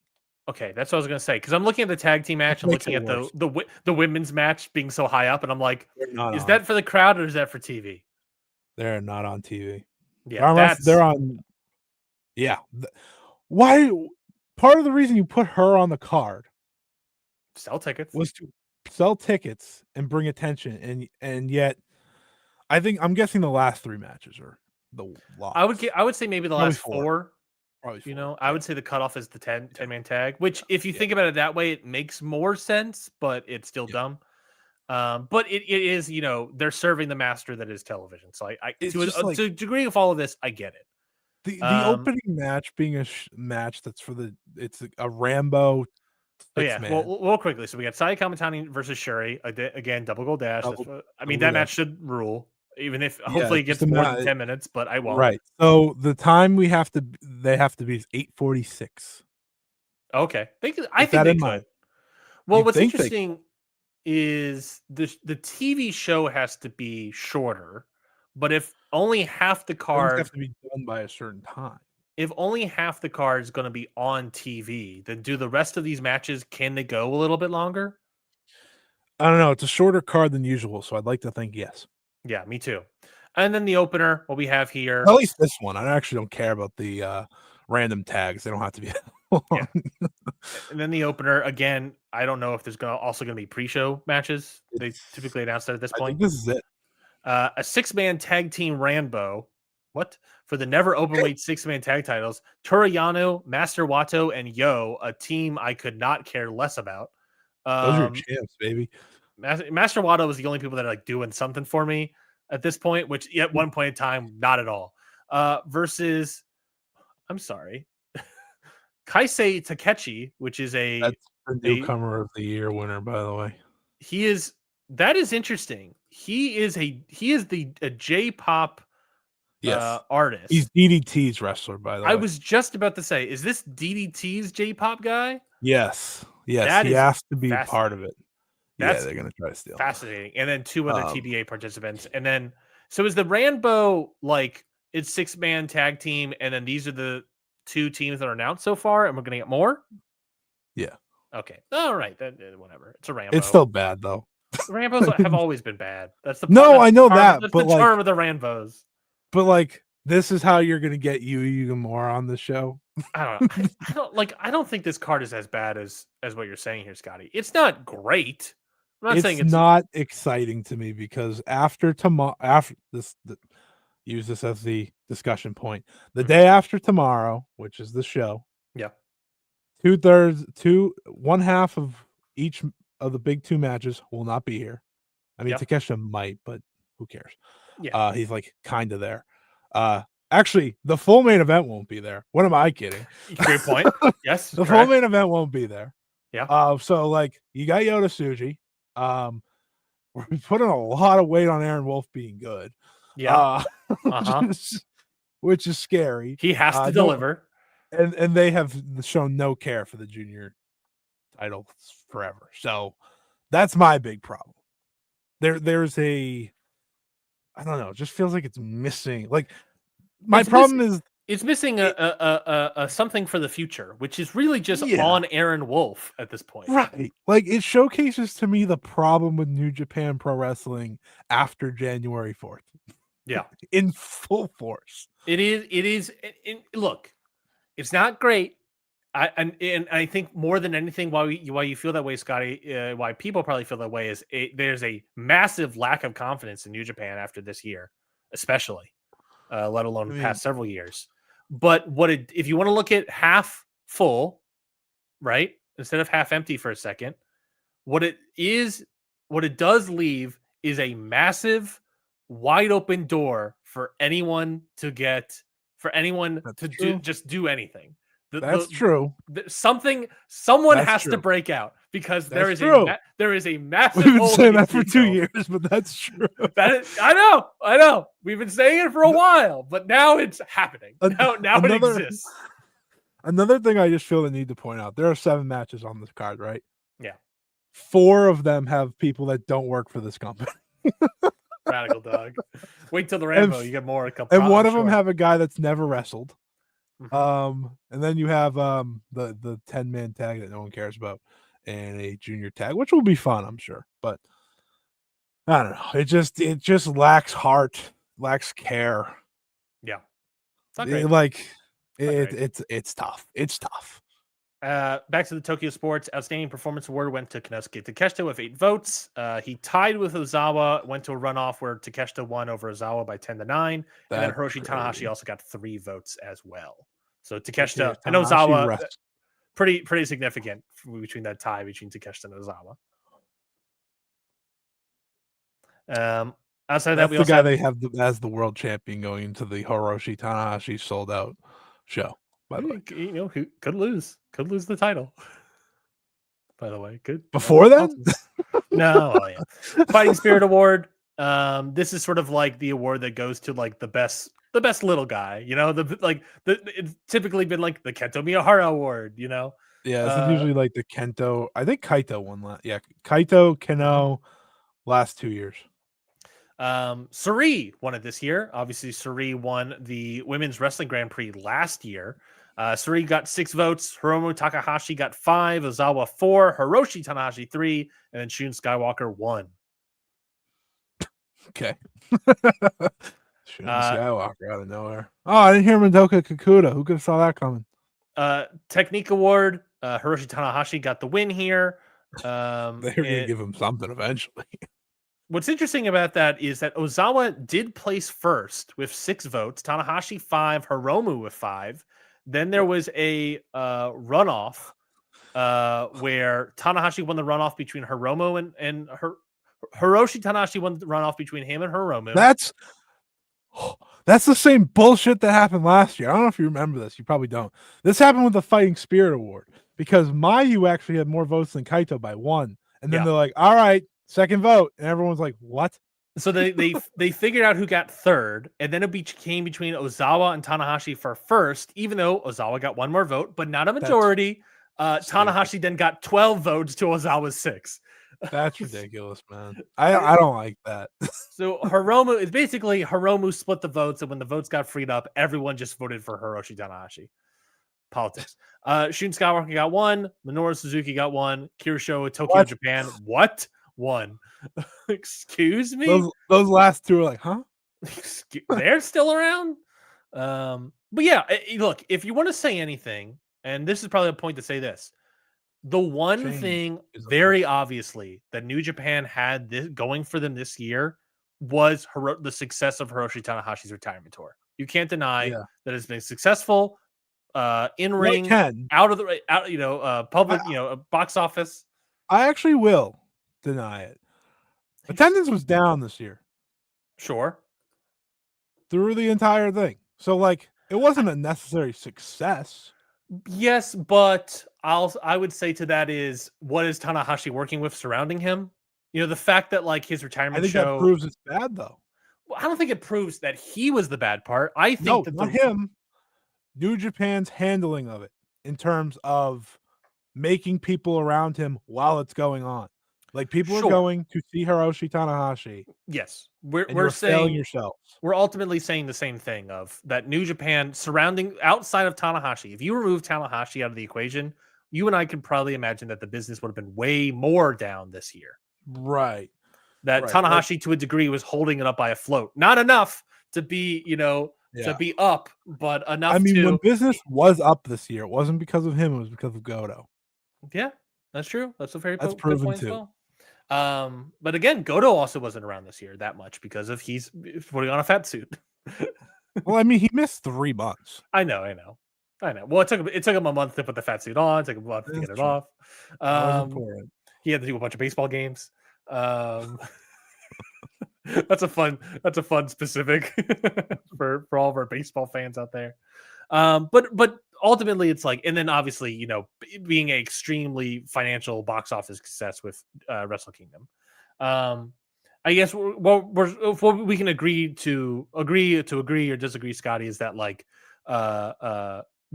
Okay, that's what I was gonna say. Because I'm looking at the tag team match and looking at the women's match being so high up, and I'm like, is that for the crowd or is that for TV? They're not on TV. Yeah, they're on. Yeah. Why? Part of the reason you put her on the card sell tickets was to sell tickets and bring attention, and yet, I'm guessing the last 3 matches are the loss. I would say maybe the last 4. Probably 4. You know, I would say the cutoff is the 10-man tag, which if you think about it that way, it makes more sense, but it's still dumb. But it is, you know, they're serving the master that is television. So to a degree of all of this, I get it. The opening match being a match that's it's a Rambo. Oh yeah, well, quickly. So we got Saya Kamitani versus Shuri again, double gold dash. That match should rule, even if hopefully it gets more than 10 minutes, but I won't. Right. So the time they have to be is 8:46. Okay, I think they could. Well, what's interesting is the TV show has to be shorter, but if only half the card have to be done by a certain time. If only half the card is going to be on TV, then do the rest of these matches, can they go a little bit longer? I don't know. It's a shorter card than usual, so I'd like to think yes. Yeah, me too. And then the opener, what we have here. At least this one. I actually don't care about the random tags. They don't have to be yeah. And then the opener, again, I don't know if there's also going to be pre-show matches. They typically announce that at this point. I think this is it. A 6-man tag team Rambo. What? For the never openweight 6-man tag titles, Toriyano, Master Wato, and Yo, a team I could not care less about. Those are your champs, baby. Master Wato was the only people that are like doing something for me at this point, which at one point in time, not at all. Versus, I'm sorry, Kaisei Takechi, which is that's the newcomer of the year winner, by the way. That is interesting. He is a J-pop artist. He's DDT's wrestler, by the way. I was just about to say, is this DDT's J-pop guy? Yes. He has to be part of it. They're gonna try to steal. Fascinating. And then 2 other TBA participants. And then so is the Rambo like it's 6-man tag team, and then these are the 2 teams that are announced so far, and we're gonna get more? Yeah. Okay. All right. Then whatever. It's a Rambo. It's still bad though. Rambos have always been bad. That's the I know that. That's the charm of the Rambos. But like, this is how you're gonna get Yuya Uemura on the show. I don't know. I don't think this card is as bad as what you're saying here, Scotty. It's not great. I'm not saying it's not exciting to me because after this, use this as the discussion point. The day after tomorrow, which is the show, yeah, 1 half of each of the big 2 matches will not be here. I mean, Takeshita might, but who cares? Yeah, he's like kind of there. Actually, the full main event won't be there. What am I kidding? Great point. Yes, the full main event won't be there. Yeah. So like you got Yota Tsuji. We're putting a lot of weight on Aaron Wolf being good. Yeah. Which is scary. He has to deliver. And they have shown no care for the junior title forever. So that's my big problem. There's I don't know, it just feels like it's missing. Like my problem is it's missing a something for the future, which is really just on Aaron Wolf at this point. Right. Like it showcases to me the problem with New Japan Pro Wrestling after January 4th. Yeah. In full force. It is. Look, it's not great. I think more than anything, why you feel that way, Scotty, why people probably feel that way is there's a massive lack of confidence in New Japan after this year, especially, let alone the past several years. But if you want to look at half full, right, instead of half empty for a second, what it does leave is a massive, wide open door for anyone to do anything. That's true. Someone has to break out because there is a massive. We've been saying that for 2 years, but that's true. I know. We've been saying it for a while, but now it's happening. Now it exists. Another thing I just feel the need to point out: there are 7 matches on this card, right? Yeah. 4 of them have people that don't work for this company. Radical dog. Wait till the Rambo. You get more. And one of them have a guy that's never wrestled. Mm-hmm. And then you have the 10-man tag that no one cares about, and a junior tag, which will be fun, I'm sure. But I don't know. It just lacks heart, lacks care. Yeah. It's tough. It's tough. Back to the Tokyo Sports Outstanding Performance Award went to Konosuke Takeshita with 8 votes. He tied with Ozawa, went to a runoff where Takeshita won over Ozawa by 10-9. And then Hiroshi Tanahashi also got 3 votes as well. So Takeshita and Ozawa, pretty significant between that tie between Takeshita and Ozawa. Outside of that, we the also guy they have as the world champion going into the Hiroshi Tanahashi sold out show. By the way, who could lose the title. By the way, good before then. No, yeah. Fighting Spirit Award. This is sort of like the award that goes to like the best little guy. It's typically been like the Kento Miyahara Award. Yeah, it's usually like the Kento. I think Kaito won last. Yeah, Kaito, Keno, last 2 years. Suri won it this year. Obviously, Suri won the Women's Wrestling Grand Prix last year. Suri got 6 votes. Hiromu Takahashi got 5. Ozawa 4. Hiroshi Tanahashi 3. And then Shun Skywalker 1. Okay. Shun Skywalker out of nowhere. Oh, I didn't hear Madoka Kakuta. Who could have saw that coming? Technique Award. Hiroshi Tanahashi got the win here. They're going to give him something eventually. What's interesting about that is that Ozawa did place first with 6 votes. Tanahashi 5. Hiromu with 5. Then there was a runoff where Tanahashi won the runoff between Hiromu and Hiroshi Tanahashi won the runoff between him and Hiromu. That's the same bullshit that happened last year. I don't know if you remember this. You probably don't. This happened with the Fighting Spirit Award because Mayu actually had more votes than Kaito by 1. And then they're like, all right, second vote. And everyone's like, what? So they figured out who got third, and then it became between Ozawa and Tanahashi for first, even though Ozawa got 1 more vote, but not a majority. Tanahashi then got 12 votes to Ozawa's 6. That's ridiculous, man. I don't like that. So Hiromu is basically Hiromu split the votes, and when the votes got freed up, everyone just voted for Hiroshi Tanahashi. Politics. Shun Skywalker got 1. Minoru Suzuki got 1. Kirishio Tokyo Japan. What? 1. Excuse me? Those last 2 are like, huh? They're still around? But yeah, look, if you want to say anything, and this is probably a point to say this, the one thing very obviously that New Japan had this going for them this year was the success of Hiroshi Tanahashi's retirement tour. You can't deny that it's been successful in ring, out of the public, box office. I actually will deny it. Attendance was down this year. Sure. Through the entire thing. So like it wasn't a necessary success. Yes, but I would say to that is, what is Tanahashi working with surrounding him? The fact that like his retirement that proves it's bad though. Well, I don't think it proves that he was the bad part. I think that not him. New Japan's handling of it in terms of making people around him while it's going on. Like people are going to see Hiroshi Tanahashi. Yes, we're saying yourselves. We're ultimately saying the same thing of that New Japan surrounding outside of Tanahashi. If you remove Tanahashi out of the equation, you and I could probably imagine that the business would have been way more down this year. Right. That Tanahashi to a degree was holding it up by a float. Not enough to be, to be up, but enough. I mean, when business was up this year, it wasn't because of him; it was because of Goto. Yeah, that's true. That's a very good point too. As well. But again, Goto also wasn't around this year that much because of he's putting on a fat suit. Well, I mean, he missed 3 months. I know. Well, it took him a month to put the fat suit on. It took him a month to get it off. He had to do a bunch of baseball games. That's a fun specific for all of our baseball fans out there. But ultimately it's like, and then obviously, being an extremely financial box office success with Wrestle Kingdom. I guess what we can agree or disagree, Scotty, is that like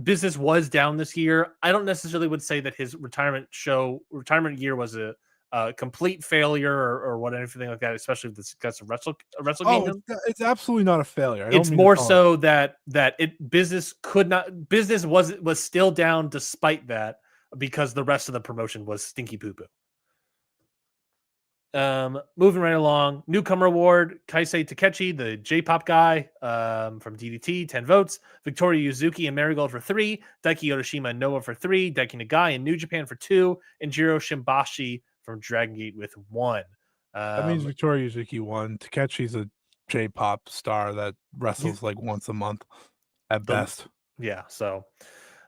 business was down this year. I don't necessarily would say that his retirement year was a complete failure or what anything like that, especially with the success of Wrestle Kingdom. It's absolutely not a failure. It's more so that business was still down despite that, because the rest of the promotion was stinky poo poo. Moving right along, newcomer award, Kaisei Takechi, the J-pop guy from DDT, 10 votes. Victoria Yuzuki and Marigold for 3. Daiki Yoshima and Noah for 3. Daiki Nagai and New Japan for 2. And Jiro Shimbashi from Dragon Gate with 1. That means Victoria Yuzuki won. Takechi's a J-pop star that wrestles like once a month at best. Yeah, so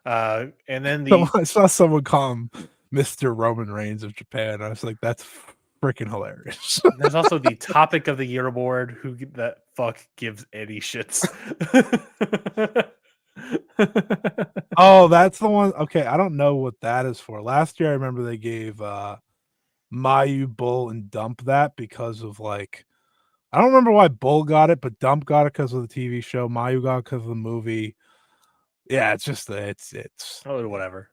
and then I saw someone call him Mr. Roman Reigns of Japan. I was like, that's freaking hilarious. There's also the Topic of the Year award. Who that fuck gives any shits? Oh, that's the one. Okay, I don't know what that is for. Last year, I remember they gave Mayu, Bull, and Dump that because of like, I don't remember why Bull got it, but Dump got it because of the TV show. Mayu got it because of the movie. Yeah, it's just it's whatever.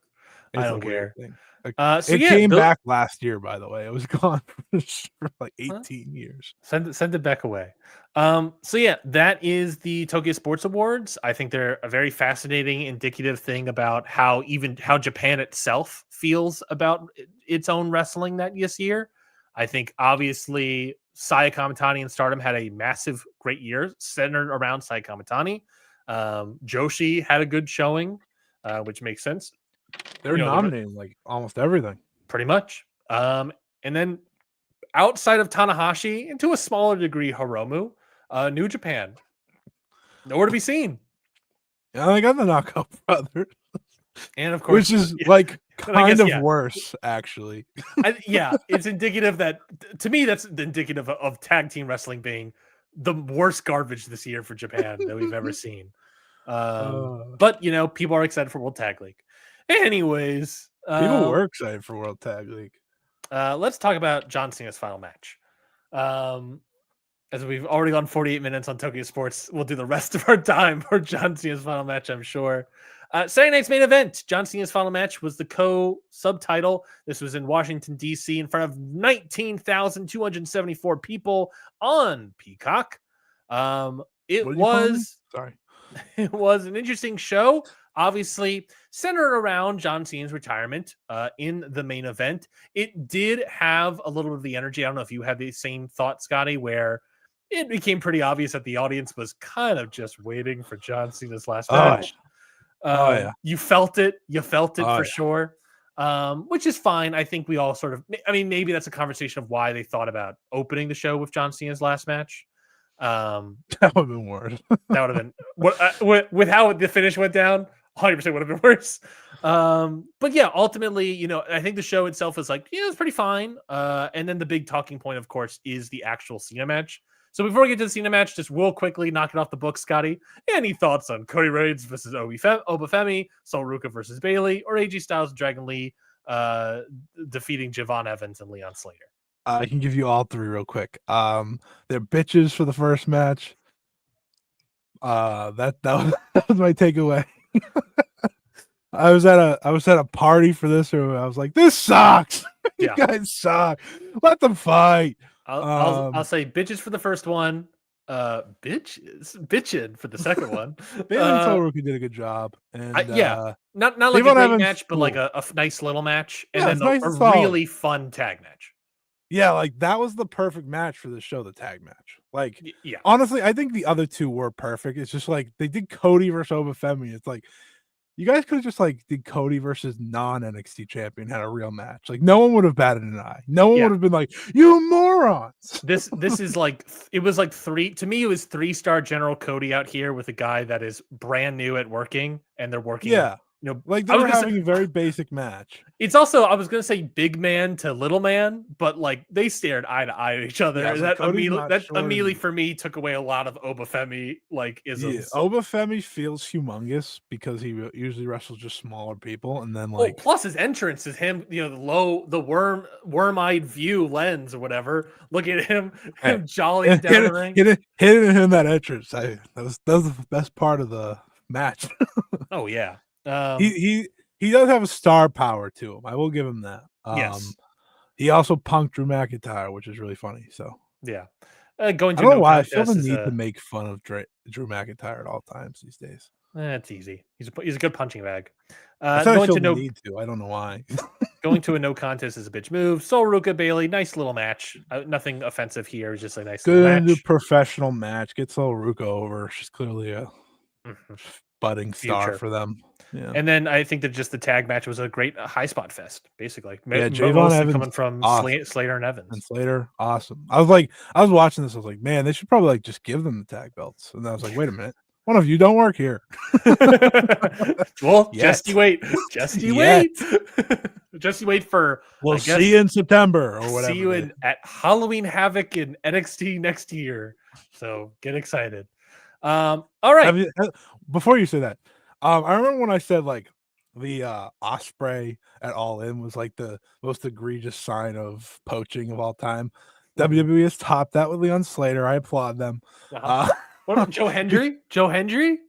I don't care. Thing. It came back last year, by the way. It was gone for like 18 years. Send it back away. So yeah, that is the Tokyo Sports Awards. I think they're a very fascinating, indicative thing about how Japan itself feels about its own wrestling this year. I think obviously Saya Kamitani and Stardom had a massive, great year centered around Saya Kamitani. Joshi had a good showing, which makes sense. They're nominating like almost everything. Pretty much. And then outside of Tanahashi, and to a smaller degree, Hiromu, New Japan, nowhere to be seen. Yeah, they got the Knockout Brothers. And of course, which is like kind of worse, actually. It's indicative that, to me, that's indicative of tag team wrestling being the worst garbage this year for Japan that we've ever seen. But, people are excited for World Tag League. Anyways, people were excited for World Tag League. Let's talk about John Cena's final match. As we've already gone 48 minutes on Tokyo Sports, we'll do the rest of our time for John Cena's final match, I'm sure. Saturday night's main event, John Cena's final match, was the co-subtitle. This was in Washington, D.C., in front of 19,274 people on Peacock. It was an interesting show. Obviously, centered around John Cena's retirement in the main event. It did have a little bit of the energy. I don't know if you had the same thought, Scotty, where it became pretty obvious that the audience was kind of just waiting for John Cena's last match. You felt it. For sure, which is fine. I think we all sort of, maybe that's a conversation of why they thought about opening the show with John Cena's last match. That would have been worse. That would have been with how the finish went down. 100% would have been worse. But yeah, ultimately, I think the show itself is like, it's pretty fine. And then the big talking point, of course, is the actual Cena match. So before we get to the Cena match, just real quickly, knock it off the book, Scotty. Any thoughts on Cody Rhodes versus Obafemi, Sol Ruka versus Bayley, or AJ Styles and Dragon Lee defeating Javon Evans and Leon Slater? I can give you all three real quick. They're bitches for the first match. That was my takeaway. I was at a party for this, or I was like, this sucks. You guys suck. Let them fight. I'll say bitches for the first one. Bitching for the second one. Bayley and Sol Ruka did a good job. And not like a great match, but like a nice little match, and then a really fun tag match. Yeah, like that was the perfect match for the show, the tag match. Like, honestly, I think the other two were perfect. It's just like they did Cody versus Obafemi. It's like, you guys could have just like did Cody versus non-NXT champion, had a real match. Like, no one would have batted an eye. No one would have been like, you morons. This is like, it was like to me, it was 3-star General Cody out here with a guy that is brand new at working, and they're working. Yeah. Like they were having a very basic match. It's also, I was going to say big man to little man, but like they stared eye to eye at each other. That immediately for me took away a lot of Obafemi isms. Yeah. Obafemi feels humongous because he usually wrestles just smaller people, and then like plus his entrance is him, the worm-eyed view lens or whatever. Look at him jollying down the ring. Hitting him that entrance. That was the best part of the match. Oh yeah. He does have a star power to him. I will give him that. Yes. He also punked Drew McIntyre, which is really funny. So yeah, going I to don't know no why I feel contest the is need to make fun of Drew McIntyre at all times these days. It's easy. He's a good punching bag. I said I Going feel to the no need to. I don't know why. going to a no contest is a bitch move. Sol Ruka Bailey, nice little match. Nothing offensive here. It's just a nice little match. Good professional match. Get Sol Ruka over. She's clearly a budding star for them. Yeah. And then I think that just the tag match was a great high spot fest, basically. Yeah, Javon Evans coming from awesome. Slater and Evans. And Slater, awesome. I was watching this. I was like, man, they should probably just give them the tag belts. And I was like, wait a minute, one of you don't work here. Well, just you wait. Just you wait. Just you wait for. We'll see you in September or whatever. See you at Halloween Havoc in NXT next year. So get excited. All right. Before you say that, I remember when I said like the Ospreay at All In was like the most egregious sign of poaching of all time. WWE has topped that with Leon Slater. I applaud them. What about Joe Hendry? Joe Hendry?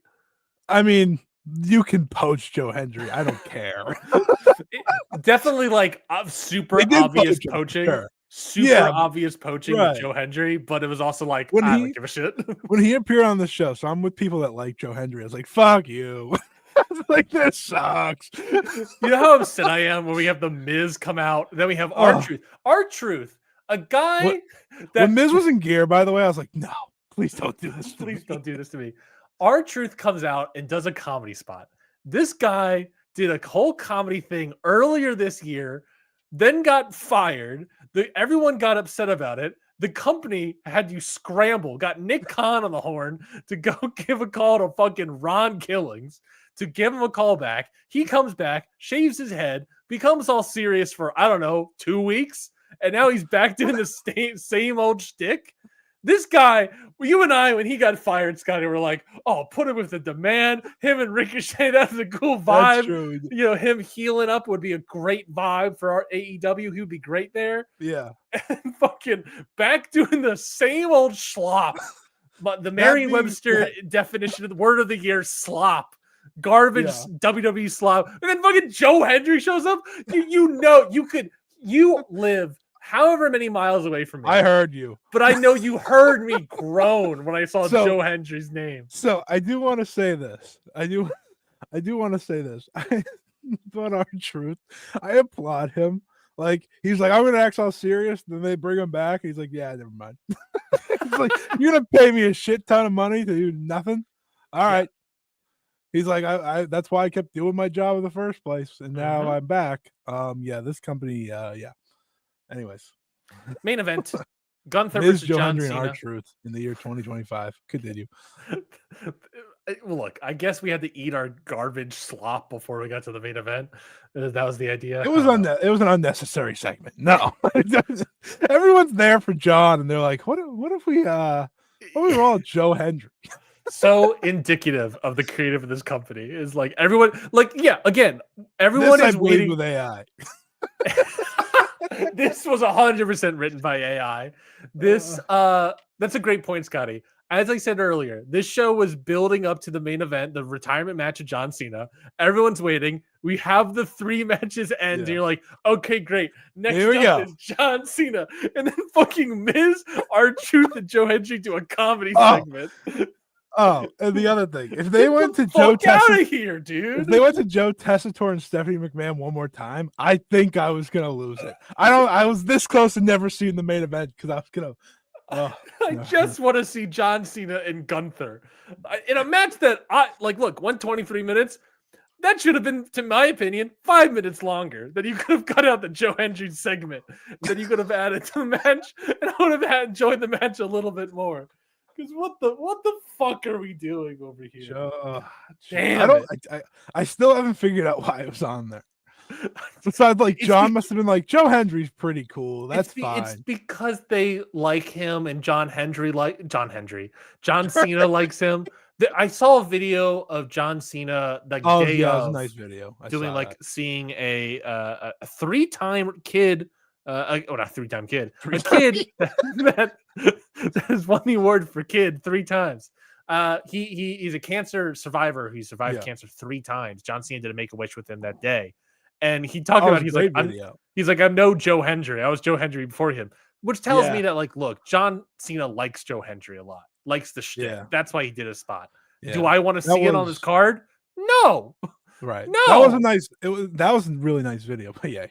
I mean, you can poach Joe Hendry. I don't care. Definitely like super obvious poaching. Sure. Super obvious poaching with Joe Hendry, but it was also like, I don't give a shit. When he appeared on the show, so I'm with people that like Joe Hendry. I was like, fuck you. I was like, this sucks. You know how upset I am when we have The Miz come out, then we have R-Truth. R-Truth, a guy when Miz was in gear, by the way, I was like, no, please don't do this. Please don't do this to me. R-Truth comes out and does a comedy spot. This guy did a whole comedy thing earlier this year, then got fired. Everyone got upset about it. The company had you scramble, got Nick Khan on the horn to go give a call to fucking Ron Killings to give him a call back. He comes back, shaves his head, becomes all serious for, I don't know, 2 weeks. And now he's back doing the same old shtick. This guy, you and I, when he got fired, Scotty, were like, oh, put him with the demand. Him and Ricochet, that's a cool vibe. That's true. You know, him healing up would be a great vibe for our AEW. He would be great there. Yeah. And fucking back doing the same old slop. But the Merriam-Webster definition of the word of the year, slop. Garbage WWE slop. And then fucking Joe Hendry shows up. You live however many miles away from me. I heard you. But I know you heard me groan when I saw Joe Hendry's name. So I do want to say this. I do want to say this. But R-Truth, I applaud him. Like, he's like, I'm going to act all serious. Then they bring him back. He's like, yeah, never mind. He's like, you're going to pay me a shit ton of money to do nothing? All right. He's like, I that's why I kept doing my job in the first place. And now I'm back. This company, Anyways, main event: Gunther Miz, versus Joe John Hendry Cena. and R-Truth in the year 2025. Continue. Look, I guess we had to eat our garbage slop before we got to the main event. That was the idea. It was an unnecessary segment. No, everyone's there for John, and they're like, "What if we roll Joe Hendry?" So indicative of the creative of this company is like everyone, again, everyone is waiting with AI. This was 100% written by AI. That's a great point, Scotty. As I said earlier, this show was building up to the main event, the retirement match of John Cena. Everyone's waiting. We have the 3 matches end. And you're like, okay, great. Next up is John Cena. And then fucking Miz, R-Truth, and Joe Hendry do a comedy segment. Oh, and the other thing, if they went to Joe here, dude. If they went to Joe Tessitore and Stephanie McMahon one more time, I think I was gonna lose it. I was this close to never seeing the main event because I was gonna. I just want to see John Cena and Gunther in a match that look, 123 minutes. That should have been, to my opinion, 5 minutes longer. That you could have cut out the Joe Hendry segment. That you could have added to the match, and I would have enjoyed the match a little bit more. Because what the fuck are we doing over here? Damn, I still haven't figured out why it was on there. Besides, John must have been like, Joe Hendry's pretty cool. That's fine. It's because they like him, and John Cena likes him. I saw a video of John Cena it was a nice video. Seeing a 3-time kid. Not 3-time kid. A kid that has won the award for kid 3 times. He's a cancer survivor. He survived cancer 3 times. John Cena did a Make-A-Wish with him that day, and he talked about he's like I'm no Joe Hendry. I was Joe Hendry before him, which tells me that like look, John Cena likes Joe Hendry a lot, likes the shtick. That's why he did a spot. Do I want to see it on his card? No. Right. No. That was a nice. That was a really nice video. But yeah,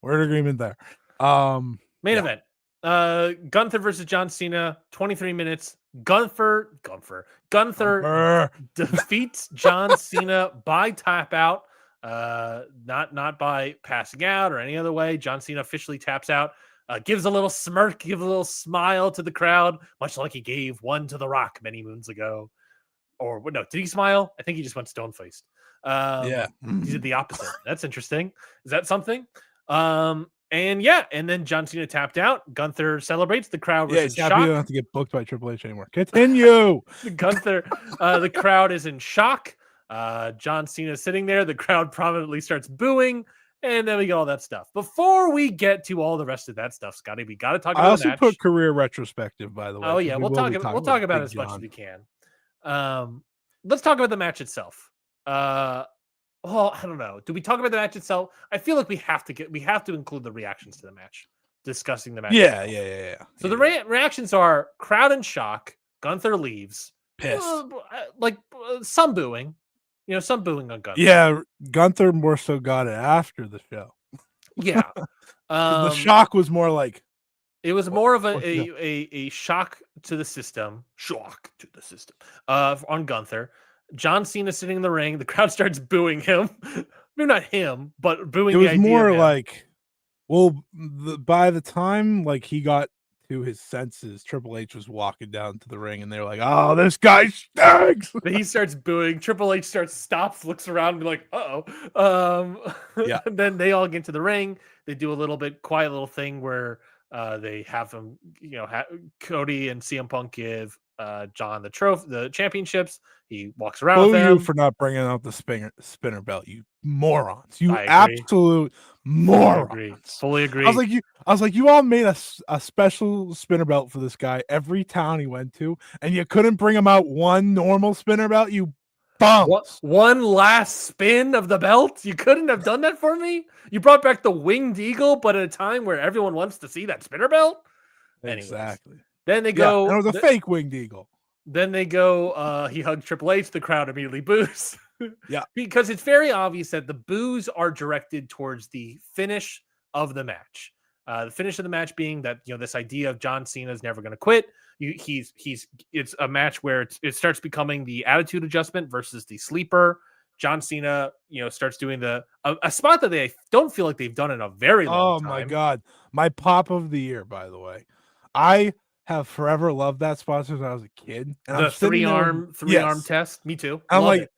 we're in agreement there. Main event. Gunther versus John Cena, 23 minutes. Gunther defeats John Cena by tap out. Not by passing out or any other way. John Cena officially taps out. Gives a little smirk, gives a little smile to the crowd, much like he gave one to The Rock many moons ago. Or no, did he smile? I think he just went stone faced. He did the opposite. That's interesting. Is that something? And then John Cena tapped out. Gunther celebrates. The crowd was in shock. You don't have to get booked by Triple H anymore. Continue. Gunther, the crowd is in shock. John Cena sitting there. The crowd prominently starts booing. And then we get all that stuff. Before we get to all the rest of that stuff, Scotty, we got to talk about I also the match. put career retrospective, by the way. Oh, yeah. We'll talk about it as much as we can. Let's talk about the match itself. Well, I don't know. Do we talk about the match itself? I feel like we have to include the reactions to the match, discussing the match. Yeah. So the reactions are crowd in shock. Gunther leaves. Pissed. Some booing. Some booing on Gunther. Yeah, Gunther more so got it after the show. Yeah. The shock was more like it was more of a shock to the system. On Gunther. John Cena sitting in the ring. The crowd starts booing him. Maybe not him, but booing. It was more like, by the time like he got to his senses, Triple H was walking down to the ring, and they're like, "Oh, this guy stinks." He starts booing. Triple H stops, looks around, and be like, "Uh-oh." And then they all get into the ring. They do a little bit quiet little thing where they have them, Cody and CM Punk give John the championships. He walks around with them. You for not bringing out the spinner belt, you morons! You absolute morons! Fully agree. I was like, you all made a special spinner belt for this guy every town he went to, and you couldn't bring him out one normal spinner belt. You bums! One last spin of the belt. You couldn't have done that for me. You brought back the winged eagle, but at a time where everyone wants to see that spinner belt. Exactly. Anyways, then they go. And it was a fake winged eagle. Then they go. He hugged Triple H. The crowd immediately boos. Yeah, because it's very obvious that the boos are directed towards the finish of the match. The finish of the match being that this idea of John Cena is never going to quit. It's a match where it starts becoming the attitude adjustment versus the sleeper. John Cena, starts doing a spot that they don't feel like they've done in a very long time. Oh my God, my pop of the year, by the way. I have forever loved that spot since I was a kid. And the three arm test. Me too. I'm like,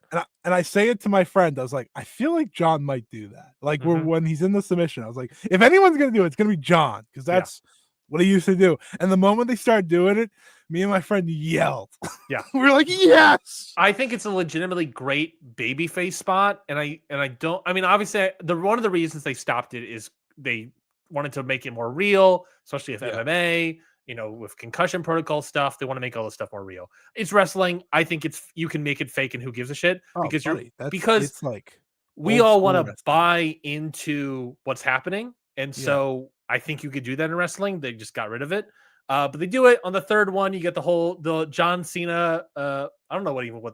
and I say it to my friend. I was like, I feel like John might do that. Like when he's in the submission, I was like, if anyone's gonna do it, it's gonna be John, because that's what he used to do. And the moment they started doing it, me and my friend yelled. Yeah, we were like, yes. I think it's a legitimately great babyface spot, and I don't. I mean, obviously, one of the reasons they stopped it is they wanted to make it more real, especially with MMA. With concussion protocol stuff, they want to make all this stuff more real. It's wrestling. I think you can make it fake, and who gives a shit? Because it's like we all want to buy into what's happening, and so I think you could do that in wrestling. They just got rid of it, but they do it on the third one. You get the John Cena. I don't know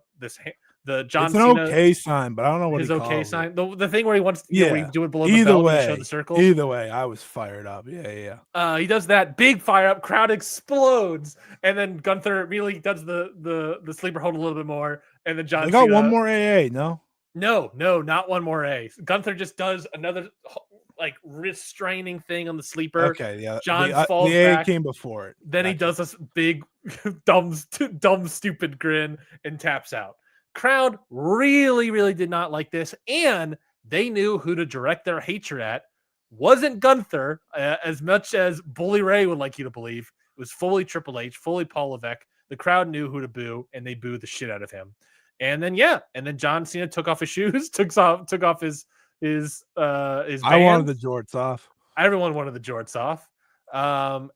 the John it's an Cena okay sign, but I don't know what his he okay sign. The thing where he wants where you do it below the belt and show the circles. Either way, I was fired up. He does that big fire up, crowd explodes, and then Gunther really does the sleeper hold a little bit more, and then John got Cena, one more AA. No, not one more A. Gunther just does another like restraining thing on the sleeper. Okay, yeah. John falls the AA back. came before it. Then he does this big dumb stupid grin and taps out. Crowd really did not like this, and they knew who to direct their hatred at. Wasn't Gunther as much as Bully Ray would like you to believe. It was fully Triple H, fully Paul Levesque. The crowd knew who to boo, and they booed the shit out of him. And then John Cena took off his shoes, took off his bands. I wanted the jorts off. Everyone wanted the jorts off.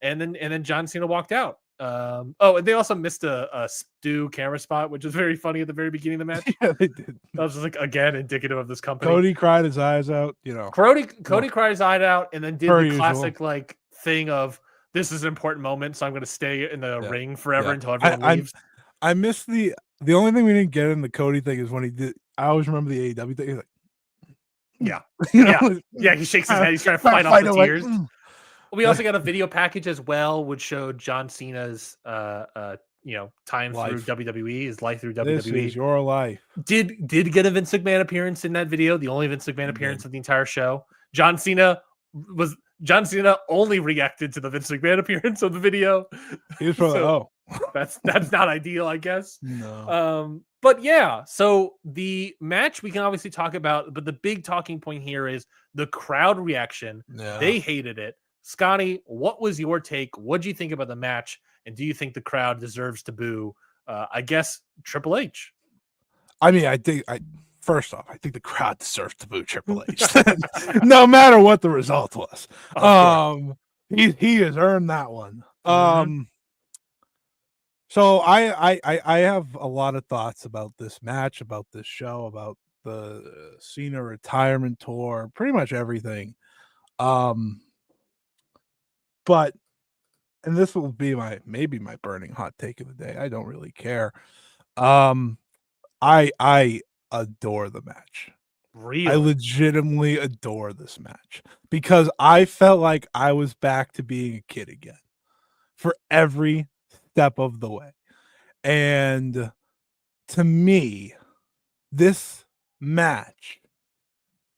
And then John Cena walked out. And they also missed a Stu camera spot, which was very funny at the very beginning of the match. Yeah, they did. That was just like, again, indicative of this company. Cody cried his eyes out, Cody cried his eyes out and then did the classic like thing of, this is an important moment, so I'm going to stay in the ring forever until everyone leaves. I missed the only thing we didn't get in the Cody thing is when he did. I always remember the AEW thing. He's like, yeah. He shakes his head. He's trying to fight off the tears. We also got a video package as well, which showed John Cena's time through WWE, his life through WWE. This is your life. Did get a Vince McMahon appearance in that video, the only Vince McMahon appearance of the entire show. John Cena only reacted to the Vince McMahon appearance of the video. He was probably that's not ideal, I guess. No. But yeah, so the match we can obviously talk about, but the big talking point here is the crowd reaction. Yeah. They hated it. Scotty, what was your take? What do you think about the match? And do you think the crowd deserves to boo, I guess, Triple H? I mean, first off, I think the crowd deserves to boo Triple H, no matter what the result was. He has earned that one. So I have a lot of thoughts about this match, about this show, about the Cena retirement tour, pretty much everything. But, and this will be maybe my burning hot take of the day. I don't really care. I adore the match. Really? I legitimately adore this match because I felt like I was back to being a kid again for every step of the way. And to me, this match,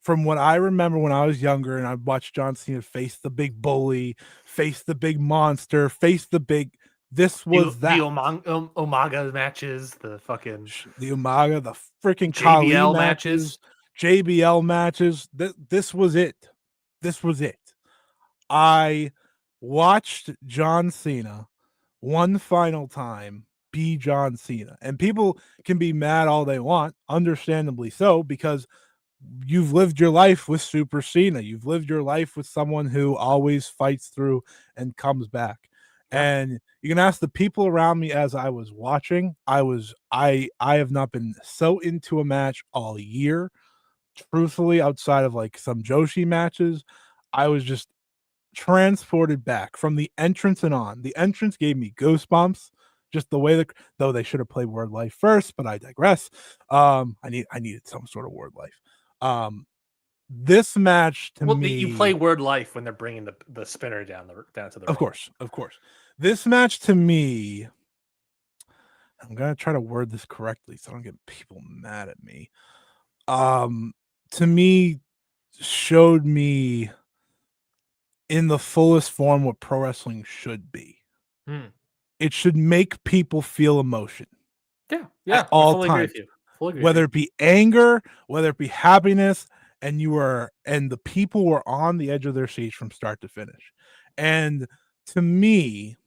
from what I remember when I was younger and I watched John Cena face the big bully, face the big monster, this was the Umaga matches, the Umaga, the freaking JBL matches, JBL matches. This was it. This was it. I watched John Cena one final time be John Cena, and people can be mad all they want, understandably so, because you've lived your life with Super Cena. You've lived your life with someone who always fights through and comes back. And you can ask the people around me as I was watching. I have not been so into a match all year. Truthfully, outside of like some Joshi matches, I was just transported back from the entrance and on. The entrance gave me goosebumps. Just the way though they should have played Word Life first, but I digress. I needed some sort of Word Life. This match to me, you play Word Life when they're bringing the spinner down to the ring. Of course. This match to me, I'm gonna try to word this correctly so I don't get people mad at me. To me, showed me in the fullest form what pro wrestling should be. It should make people feel emotion. Yeah, at all times. Whether it be anger, whether it be happiness, and the people were on the edge of their seats from start to finish. And to me,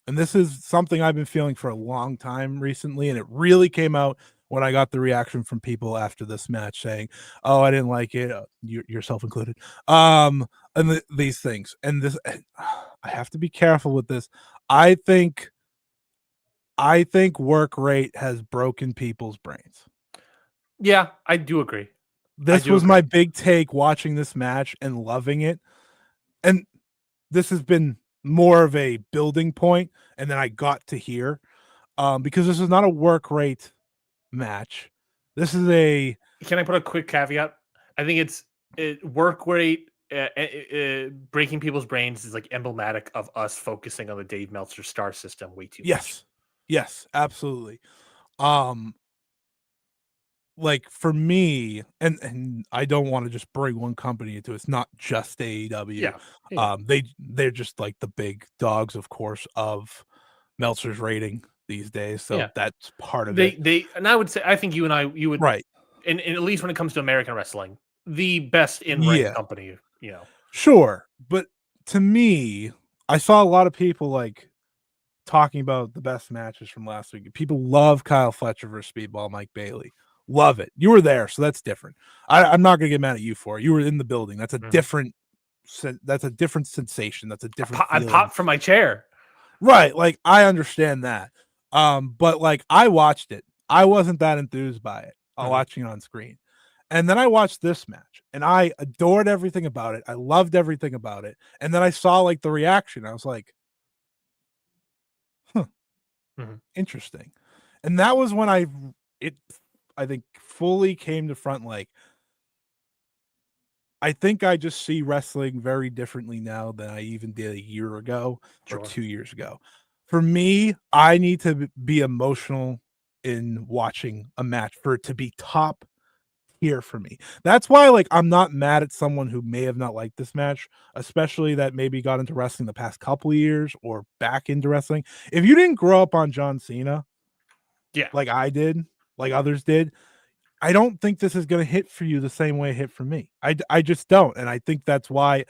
and this is something I've been feeling for a long time recently, and it really came out when I got the reaction from people after this match saying, "Oh, I didn't like it," yourself included. And these things, and this, I have to be careful with this. I think work rate has broken people's brains. Yeah, I do agree. This was my big take watching this match and loving it. And this has been more of a building point, and then I got to here because this is not a work rate match. This is a... Can I put a quick caveat? I think it's work rate breaking people's brains is like emblematic of us focusing on the Dave Meltzer star system way too much. Yes, absolutely. Like for me, and I don't want to just bring one company into it. It's not just AEW. Yeah. They're just like the big dogs, of course, of Meltzer's rating these days. So that's part of it. And I would say, I think you would right. And at least when it comes to American wrestling, the best in-ring company, Sure. But to me, I saw a lot of people like talking about the best matches from last week. People love Kyle Fletcher versus Speedball Mike Bailey. Love it. You were there, so that's different. I'm not gonna get mad at you for it. You were in the building. That's a different. That's a different sensation. That's a different. I popped from my chair. Right, like I understand that. But like I watched it. I wasn't that enthused by it. Watching it on screen. And then I watched this match and I adored everything about it. I loved everything about it. And then I saw like the reaction. I was like, huh, interesting. And that was when I think fully came to front. Like, I think I just see wrestling very differently now than I even did a year ago or 2 years ago. For me, I need to be emotional in watching a match for it to be top tier for me. That's why, like, I'm not mad at someone who may have not liked this match, especially that maybe got into wrestling the past couple of years or back into wrestling. If you didn't grow up on John Cena, like I did, like others did, I don't think this is going to hit for you the same way it hit for me. I just don't. And I think that's why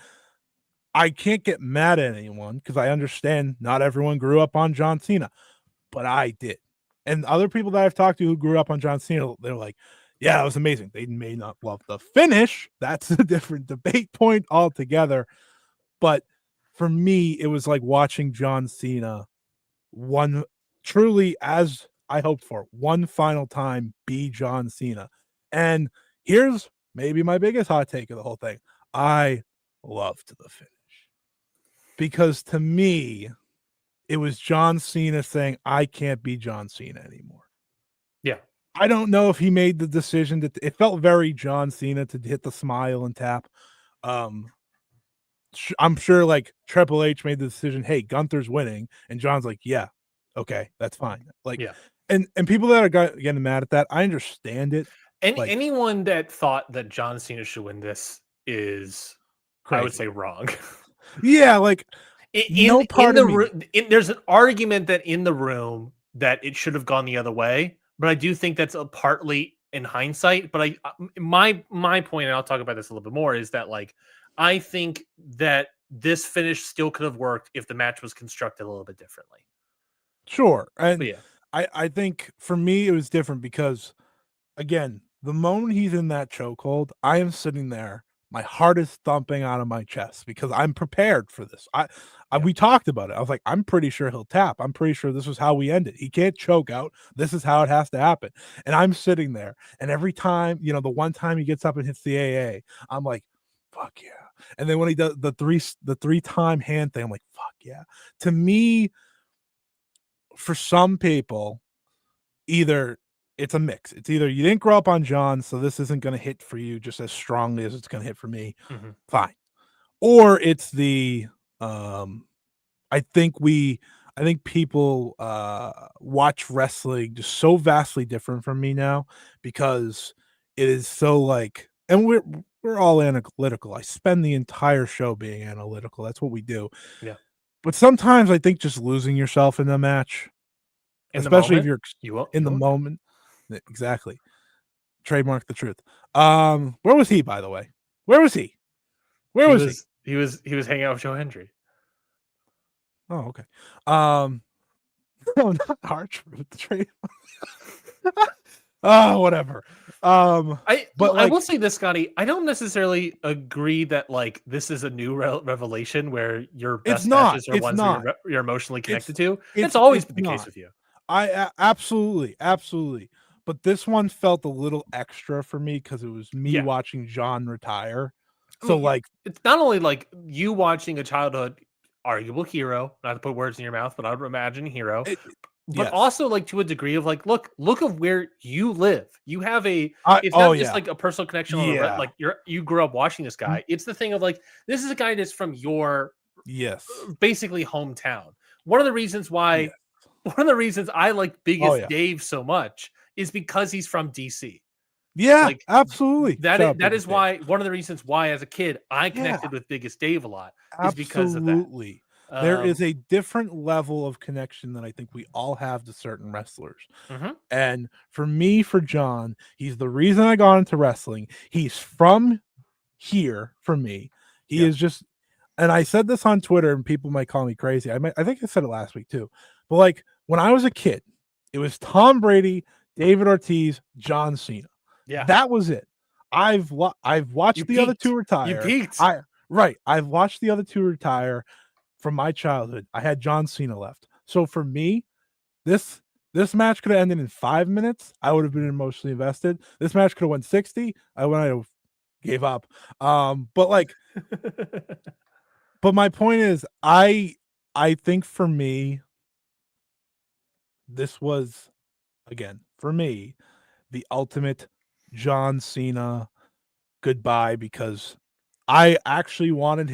I can't get mad at anyone because I understand not everyone grew up on John Cena, but I did. And other people that I've talked to who grew up on John Cena, they're like, yeah, it was amazing. They may not love the finish. That's a different debate point altogether. But for me, it was like watching John Cena truly, as I hoped for, one final time be John Cena. And here's maybe my biggest hot take of the whole thing. I loved the finish because to me, it was John Cena saying, I can't be John Cena anymore. Yeah. I don't know if he made the decision that it felt very John Cena to hit the smile and tap. I'm sure like Triple H made the decision, hey, Gunther's winning. And John's like, yeah, okay, that's fine. Like, and people that are getting mad at that, I understand it. And like, anyone that thought that John Cena should win this is crazy. I would say wrong. Yeah, like there's an argument that in the room that it should have gone the other way, but I do think that's partly in hindsight. But my point, and I'll talk about this a little bit more, is that like I think that this finish still could have worked if the match was constructed a little bit differently. Sure, and I think for me it was different because, again, the moment he's in that chokehold, I am sitting there. My heart is thumping out of my chest because I'm prepared for this. We talked about it. I was like, I'm pretty sure he'll tap. I'm pretty sure this is how we end it. He can't choke out. This is how it has to happen. And I'm sitting there, and every time, the one time he gets up and hits the AA, I'm like, fuck yeah. And then when he does the 3-time hand thing, I'm like, fuck yeah. To me, for some people, either it's a mix. It's either you didn't grow up on John, so this isn't going to hit for you just as strongly as it's going to hit for me. Fine. Or it's the I think people watch wrestling just so vastly different from me now because it is so like, and we're all analytical. I spend the entire show being analytical. That's what we do. Yeah. But sometimes I think just losing yourself in a match, especially if you're in the moment. Exactly. Trademark the truth. Where was he, by the way? Where was he? He was hanging out with Joe Hendry. Oh, okay. No, not our truth. Oh, whatever. I will say this, Scotty. I don't necessarily agree that like this is a new revelation where your best matches are ones where you're emotionally connected to. It's always been the case with you. I absolutely. But this one felt a little extra for me because it was me watching John retire. So like, it's not only like you watching a childhood arguable hero, not to put words in your mouth, but I would imagine hero. But also like to a degree of like, look of where you live. You have it's not just like a personal connection on like you grew up watching this guy. It's the thing of like, this is a guy that's from your basically hometown. One of the reasons I like Biggest Dave so much is because he's from DC. Yeah, like, absolutely. That is why one of the reasons why as a kid I connected with Biggest Dave a lot is because of that. There is a different level of connection that I think we all have to certain wrestlers. And for me, for John, he's the reason I got into wrestling. He's from here for me. He is just, and I said this on Twitter and people might call me crazy. I think I said it last week too. But like when I was a kid, it was Tom Brady, David Ortiz, John Cena. Yeah, that was it. I've watched the other two retire. You peaked. I've watched the other two retire from my childhood. I had John Cena left. So for me, this match could have ended in 5 minutes. I would have been emotionally invested. This match could have went 60. I would have gave up. But like, but my point is, I think for me, this was again for me the ultimate John Cena goodbye, because I actually wanted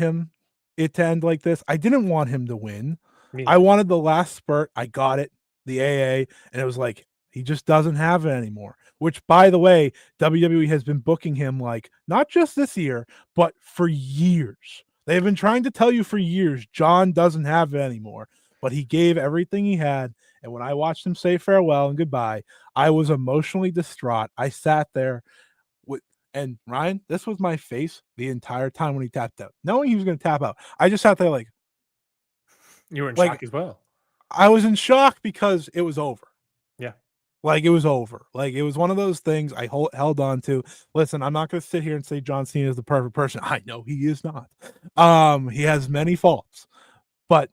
it to end like this. I didn't want him to win. I wanted the last spurt. I got it, the AA, and it was like, he just doesn't have it anymore. Which, by the way, WWE has been booking him like not just this year, but for years. They've been trying to tell you for years, John doesn't have it anymore. But he gave everything he had. And when I watched him say farewell and goodbye, I was emotionally distraught. I sat there and Ryan, this was my face the entire time when he tapped out, knowing he was going to tap out. I just sat there like, you were in shock as well. I was in shock because it was over. Yeah. Like, it was over. Like, it was one of those things I held on to. Listen, I'm not going to sit here and say John Cena is the perfect person. I know he is not. He has many faults, but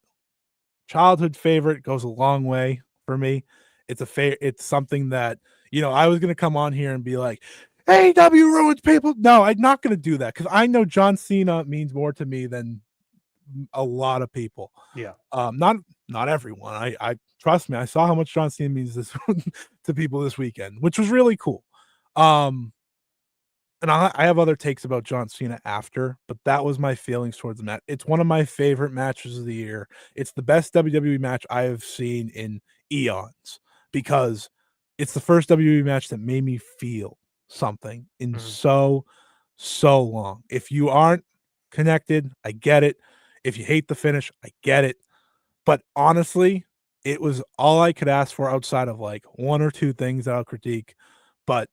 childhood favorite goes a long way for me. It's something that, I was going to come on here and be like, AEW ruins people. No, I'm not going to do that, because I know John Cena means more to me than a lot of people. Yeah. Not everyone. I trust me. I saw how much John Cena means this to people this weekend, which was really cool. And I have other takes about John Cena after, but that was my feelings towards the match. It's one of my favorite matches of the year. It's the best WWE match I have seen in eons, because it's the first WWE match that made me feel something in so long. If you aren't connected, I get it. If you hate the finish, I get it. But honestly, it was all I could ask for outside of like one or two things that I'll critique. But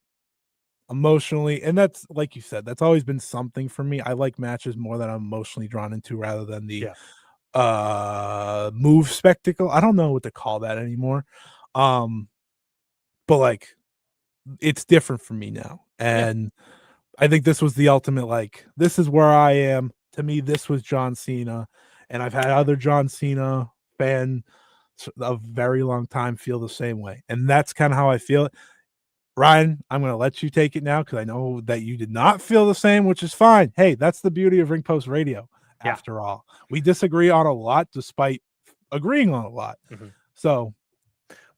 emotionally, and that's, like you said, that's always been something for me. I like matches more that I'm emotionally drawn into rather than the move spectacle. I don't know what to call that anymore. But like, it's different for me now. And I think this was the ultimate, like, this is where I am. To me, this was John Cena. And I've had other John Cena fan a very long time feel the same way. And that's kind of how I feel it. Ryan, I'm going to let you take it now, because I know that you did not feel the same, which is fine. Hey, that's the beauty of Ring Post Radio. After all, we disagree on a lot despite agreeing on a lot. So,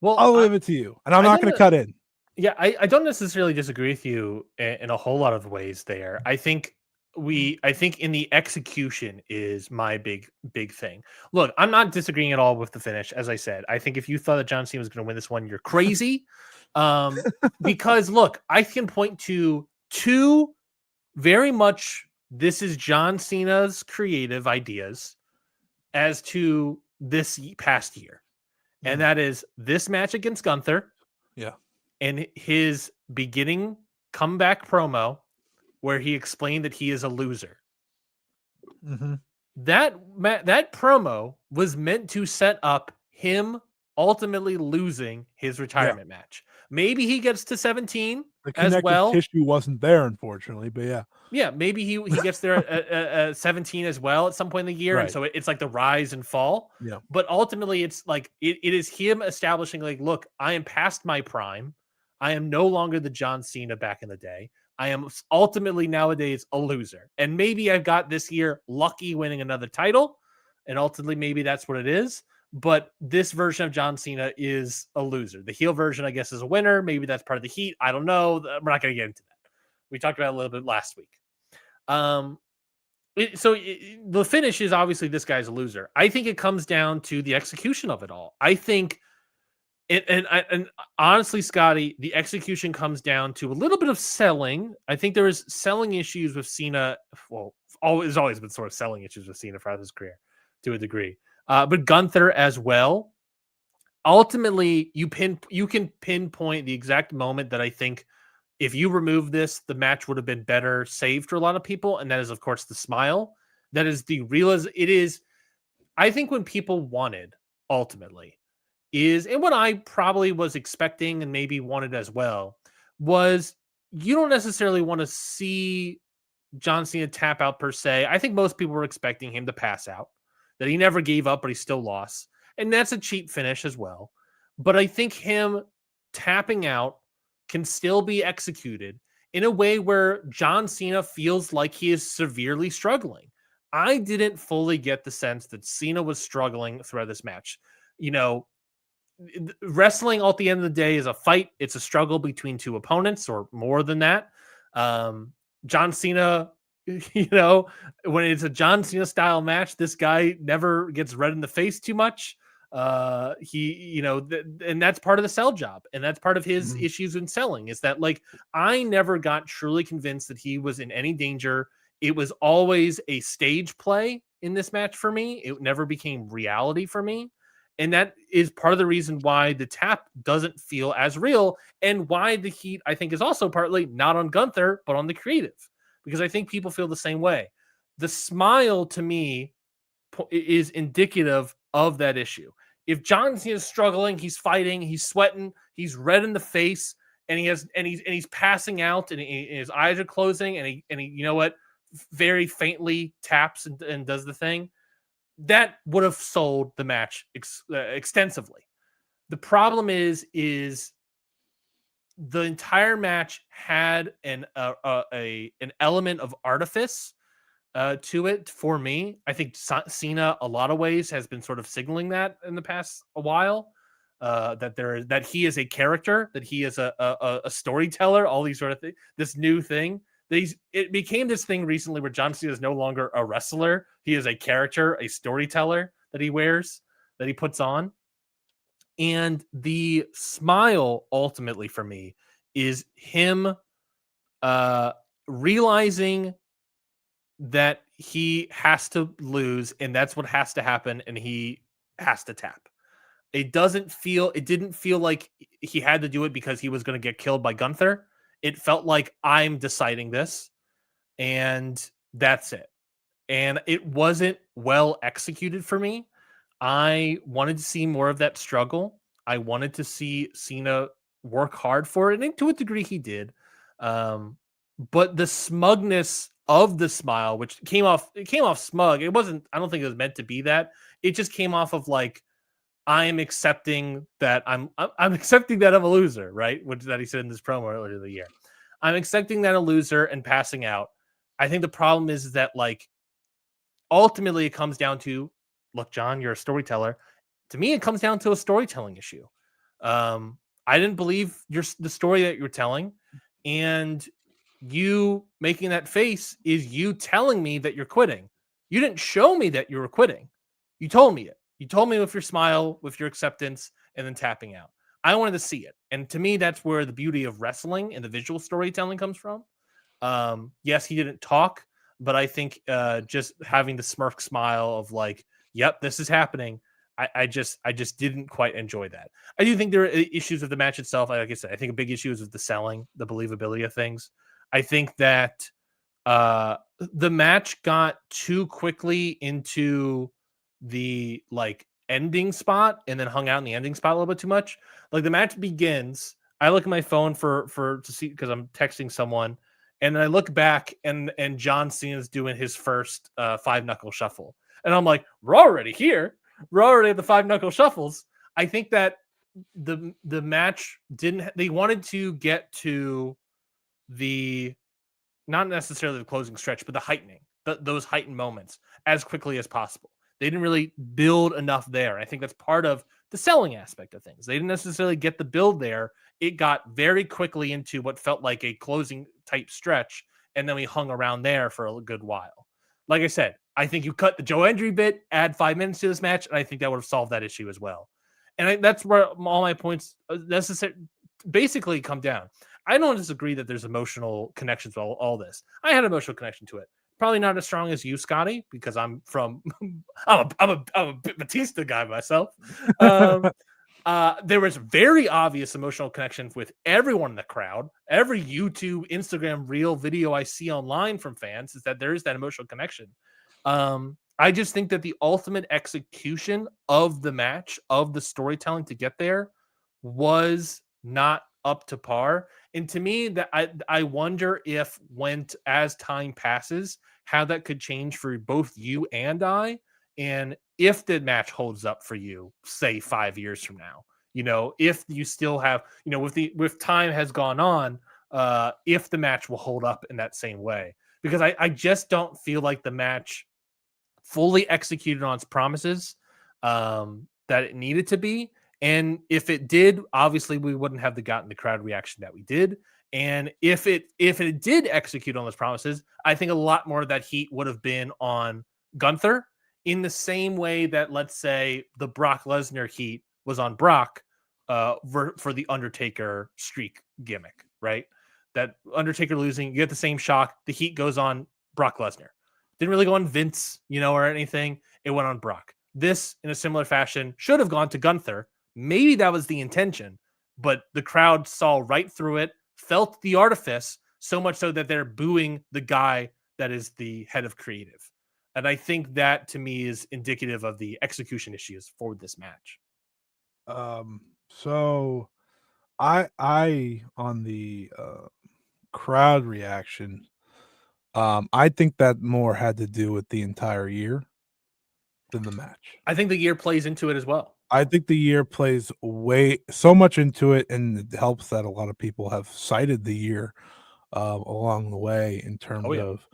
well, I'll leave it to you, and I'm not going to cut in. Yeah, I don't necessarily disagree with you in a whole lot of ways there. I think in the execution is my big thing. Look, I'm not disagreeing at all with the finish. As I said, I think if you thought that John Cena was going to win this one, you're crazy. Because look, I can point to two very much, this is John Cena's creative ideas as to this past year. And that is this match against Gunther. Yeah. And his beginning comeback promo where he explained that he is a loser. That promo was meant to set up him ultimately losing his retirement match. Maybe he gets to 17 as well. The tissue wasn't there, unfortunately, but yeah, maybe he gets there at 17 as well at some point in the year, and so it's like the rise and fall. Yeah, but ultimately, it's like it is him establishing, like, look, I am past my prime. I am no longer the John Cena back in the day. I am ultimately nowadays a loser, and maybe I've got this year lucky winning another title, and ultimately maybe that's what it is. But this version of John Cena is a loser. The heel version, I guess, is a winner. Maybe that's part of the heat. I don't know. We're not going to get into that. We talked about it a little bit last week. The finish is obviously this guy's a loser. I think it comes down to the execution of it all. I think, and honestly, Scotty, the execution comes down to a little bit of selling. I think there is selling issues with Cena. Well, there's always been sort of selling issues with Cena throughout his career to a degree. But Gunther as well. Ultimately, you can pinpoint the exact moment that I think, if you remove this, the match would have been better saved for a lot of people, and that is, of course, the smile. That is the it is. I think when people wanted, ultimately, and what I probably was expecting and maybe wanted as well, was you don't necessarily want to see John Cena tap out per se. I think most people were expecting him to pass out. that he never gave up, but he still lost. And that's a cheap finish as well. But I think him tapping out can still be executed in a way where John Cena feels like he is severely struggling. I didn't fully get the sense that Cena was struggling throughout this match. You know, wrestling at the end of the day is a fight. It's a struggle between two opponents or more than that. John Cena, you know, when it's a John Cena style match, this guy never gets red in the face too much. And that's part of the sell job, and that's part of his issues in selling, is that, like, I never got truly convinced that he was in any danger. It was always a stage play in this match for me. It never became reality for me. And that is part of the reason why the tap doesn't feel as real, and why the heat, I think, is also partly not on Gunther, but on the creative, because I think people feel the same way. The smile to me is indicative of that issue. If John Cena is struggling, he's fighting, he's sweating, he's red in the face, and he's passing out, and his eyes are closing, and he you know what, very faintly taps and does the thing, that would have sold the match extensively. The problem is the entire match had an element of artifice to it for me. I think Cena, a lot of ways, has been sort of signaling that in the past a while, that he is a character, that he is a storyteller, all these sort of things. This new thing. It became this thing recently where John Cena is no longer a wrestler. He is a character, a storyteller that he wears, that he puts on. And the smile ultimately for me is him realizing that he has to lose, and that's what has to happen, and he has to tap. It didn't feel like he had to do it because he was going to get killed by Gunther. It felt like, I'm deciding this, and that's it. And it wasn't well executed for me. I wanted to see more of that struggle. I wanted to see Cena work hard for it, and to a degree he did. But the smugness of the smile, which came off smug. It wasn't, I don't think it was meant to be that. It just came off of like, I am accepting that I'm accepting that I'm a loser, right? Which that he said in this promo earlier in the year. I'm accepting that I'm a loser and passing out. I think the problem is that, like, ultimately it comes down to, look, John, you're a storyteller. To me, it comes down to a storytelling issue. I didn't believe the story that you're telling, and you making that face is you telling me that you're quitting. You didn't show me that you were quitting. You told me it. You told me with your smile, with your acceptance, and then tapping out. I wanted to see it. And to me, that's where the beauty of wrestling and the visual storytelling comes from. Yes, he didn't talk, but I think just having the smirk smile of like, yep, this is happening. I just didn't quite enjoy that. I do think there are issues with the match itself. Like I said, I think a big issue is with the selling, the believability of things. I think that the match got too quickly into the like ending spot and then hung out in the ending spot a little bit too much. Like, the match begins, I look at my phone to see, because I'm texting someone, and then I look back and John Cena's doing his first 5-knuckle shuffle, and I'm like, we're already here. We're already at the 5-knuckle shuffles. I think that the match they wanted to get to the, not necessarily the closing stretch, but the heightening, those heightened moments as quickly as possible. They didn't really build enough there. I think that's part of the selling aspect of things. They didn't necessarily get the build there. It got very quickly into what felt like a closing type stretch, and then we hung around there for a good while. Like I said, I think you cut the Joe Hendry bit, add 5 minutes to this match, and I think that would have solved that issue as well. And that's where all my points basically come down. I don't disagree that there's emotional connections to all this. I had an emotional connection to it. Probably not as strong as you, Scotty, because I'm a Batista guy myself. There was very obvious emotional connections with everyone in the crowd. Every YouTube, Instagram reel video I see online from fans is that there is that emotional connection. I just think that the ultimate execution of the match, of the storytelling to get there, was not up to par. And to me, that I wonder if, as time passes, how that could change for both you and I, And if the match holds up for you, say 5 years from now, if you still have, with time has gone on, if the match will hold up in that same way, because I just don't feel like the match fully executed on its promises that it needed to be. And if it did, obviously we wouldn't have gotten the crowd reaction that we did. And if it did execute on those promises, I think a lot more of that heat would have been on Gunther, in the same way that, let's say, the Brock Lesnar heat was on Brock for the Undertaker streak gimmick, right? That Undertaker losing, you get the same shock. The heat goes on Brock Lesnar. Didn't really go on Vince, or anything. It went on Brock. This, in a similar fashion, should have gone to Gunther. Maybe that was the intention, but the crowd saw right through it, felt the artifice, so much so that they're booing the guy that is the head of creative. And I think that, to me, is indicative of the execution issues for this match. So I on the crowd reaction, I think that more had to do with the entire year than the match. I think the year plays into it as well. I think the year plays so much into it, and it helps that a lot of people have cited the year along the way in terms of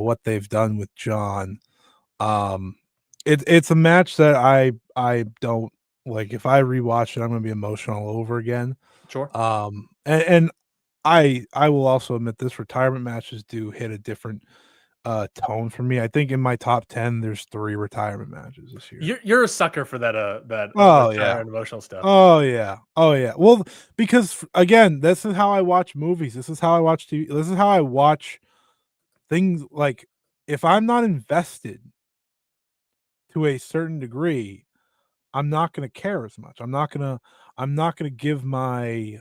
what they've done with John. It's a match that I don't like. If I rewatch it, I'm gonna be emotional all over again. Sure. And I will also admit this retirement matches do hit a different tone for me. I think in my top 10, there's 3 retirement matches this year. You're a sucker for that emotional stuff. Oh yeah. Well, because again, this is how I watch movies. This is how I watch TV. This is how I watch things. Like, if I'm not invested to a certain degree, I'm not going to care as much. I'm not going to give my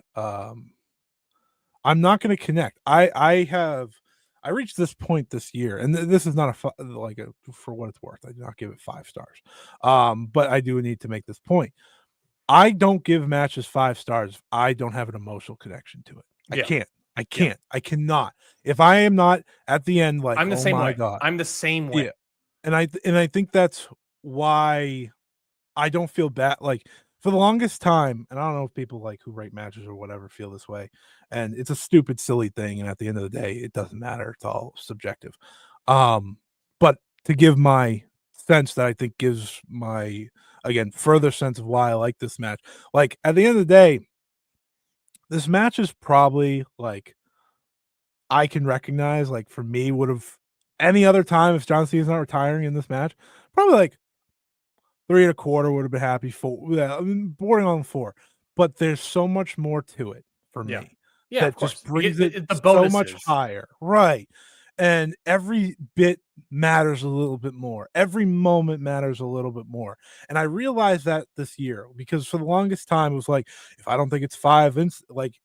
I'm not going to connect. I reached this point this year, and this is not for what it's worth. I do not give it 5 stars. But I do need to make this point. I don't give matches 5 stars if I don't have an emotional connection to it. I can't. I cannot. If I am not at the end, like, I'm the same way. God. I'm the same way. Yeah. And I think that's why I don't feel bad. Like, for the longest time, and I don't know if people like who rate matches or whatever feel this way, and it's a stupid, silly thing, and at the end of the day, it doesn't matter. It's all subjective. But to give my sense that I think gives my, again, further sense of why I like this match. Like, at the end of the day, this match is probably, like, I can recognize, like, for me, would have any other time, if John Cena's not retiring in this match, probably like 3 1/4 would have been happy. 4, bordering on 4, but there's so much more to it for me. Yeah, that just brings it the so much higher, right? And every bit matters a little bit more. Every moment matters a little bit more. And I realized that this year, because for the longest time it was like, if I don't think it's 5, like,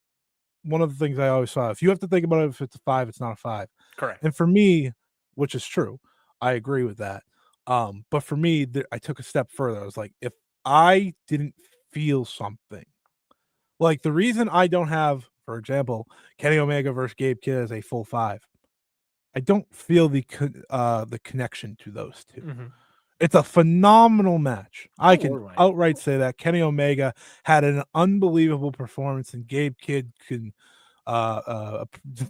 one of the things I always saw, if you have to think about it, if it's a 5, it's not a 5. Correct. And for me, which is true, I agree with that. But for me, I took a step further. I was like, if I didn't feel something, like, the reason I don't have, for example, Kenny Omega versus Gabe Kidd as a full 5, I don't feel the connection to those 2. Mm-hmm. It's a phenomenal match. I can outright say that Kenny Omega had an unbelievable performance, and Gabe Kidd can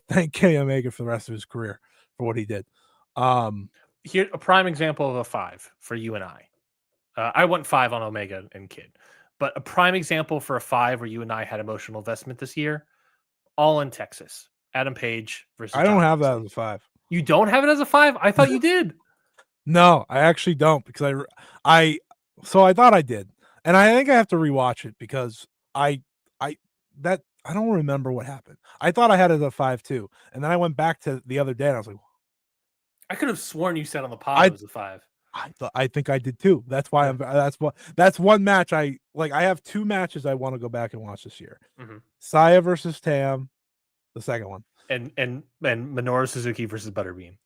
thank Kenny Omega for the rest of his career for what he did. Here, a prime example of a 5 for you and I. I went 5 on Omega and Kidd, but a prime example for a 5 where you and I had emotional investment this year, All in Texas. Adam Page versus. I don't have that as a 5. You don't have it as a 5? I thought you did. No, I actually don't, because I thought I did, and I think I have to rewatch it because I don't remember what happened. I thought I had it as a 5 too, and then I went back to the other day and I was like, I could have sworn you said on the pod it was a 5. I think I did too. That's why that's one match I like. I have 2 matches I want to go back and watch this year. Mm-hmm. Saya versus Tam, the second one, and Minoru Suzuki versus Butterbean.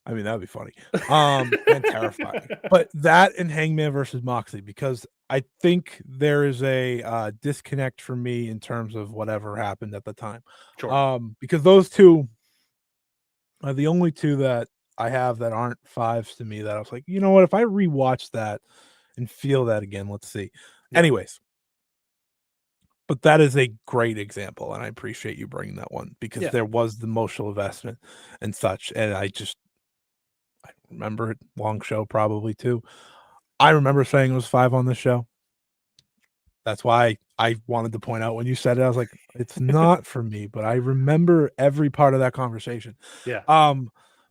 I mean, that'd be funny. And terrifying. But that and Hangman versus Moxley, because I think there is a disconnect for me in terms of whatever happened at the time. Sure. Because those 2 are the only 2 that I have that aren't 5s to me that I was like, you know what? If I rewatch that and feel that again, let's see. Yeah. Anyways, but that is a great example, and I appreciate you bringing that one because there was the emotional investment and such. And I remember it, long show probably too. I remember saying it was 5 on the show. That's why I wanted to point out when you said it, I was like, it's not for me, but I remember every part of that conversation. Yeah.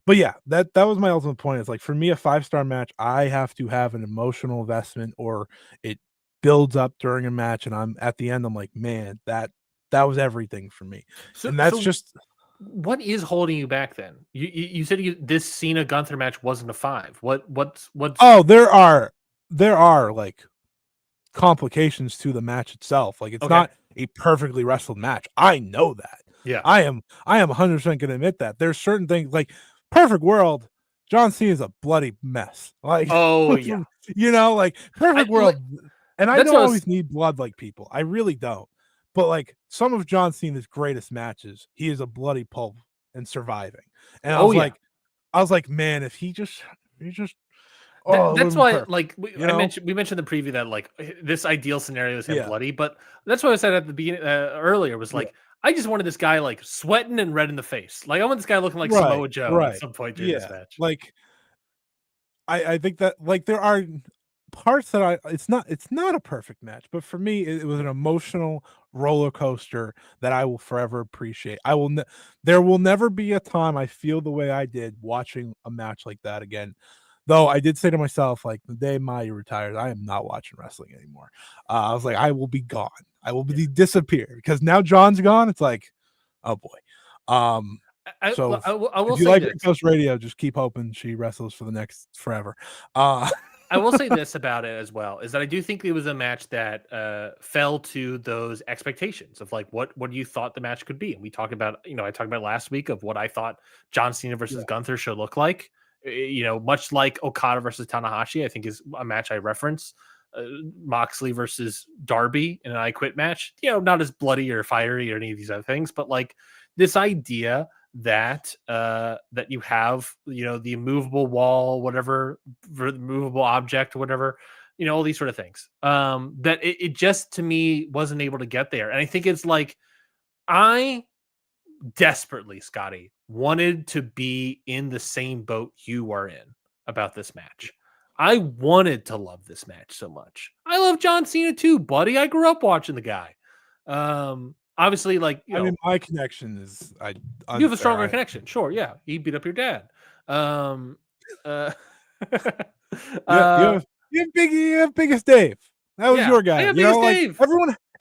But yeah, that was my ultimate point. It's like for me, a 5-star match, I have to have an emotional investment or it builds up during a match, and I'm at the end, I'm like, man, that was everything for me. And that's just what is holding you back then? You said this Cena Gunther match wasn't a 5. What's Oh, there are like complications to the match itself. Like it's not a perfectly wrestled match. I know that. Yeah. I am 100% going to admit that. There's certain things like Perfect World, John Cena is a bloody mess. Like, oh yeah. You know, like Perfect World. And I don't always need blood like people. I really don't. But like some of John Cena's greatest matches, he is a bloody pulp and surviving. And I was like, man, if he just that's why perfect. like we mentioned the preview that like this ideal scenario is him bloody, but that's what I said at the beginning earlier was like I just wanted this guy like sweating and red in the face. Like I want this guy looking like Samoa Joe at some point during this match. Like I think that like there are parts that it's not a perfect match, but for me it was an emotional roller coaster that I will forever appreciate. There will never be a time I feel the way I did watching a match like that again. Though I did say to myself, like the day Maya retires, I am not watching wrestling anymore. I was like, I will be gone. I will disappear because now John's gone. It's like, oh boy. I will if you say like this. Coast Radio, just keep hoping she wrestles for the next forever. I will say this about it as well is that I do think it was a match that fell to those expectations of like what you thought the match could be. And we talked about, I talked about last week of what I thought John Cena versus Gunther should look like. Much like Okada versus Tanahashi, I think is a match I reference. Moxley versus Darby in an I Quit match, not as bloody or fiery or any of these other things, but like this idea that that you have, the immovable wall, whatever, the movable object, whatever, all these sort of things. That it just to me wasn't able to get there. And I think it's like I desperately, Scotty, wanted to be in the same boat you are in about this match. I wanted to love this match so much. I love John Cena too, buddy. I grew up watching the guy. Obviously, like I mean, my connection is you have a stronger connection. Sure, yeah. He beat up your dad. You have Biggest Dave. That was your guy. Dave.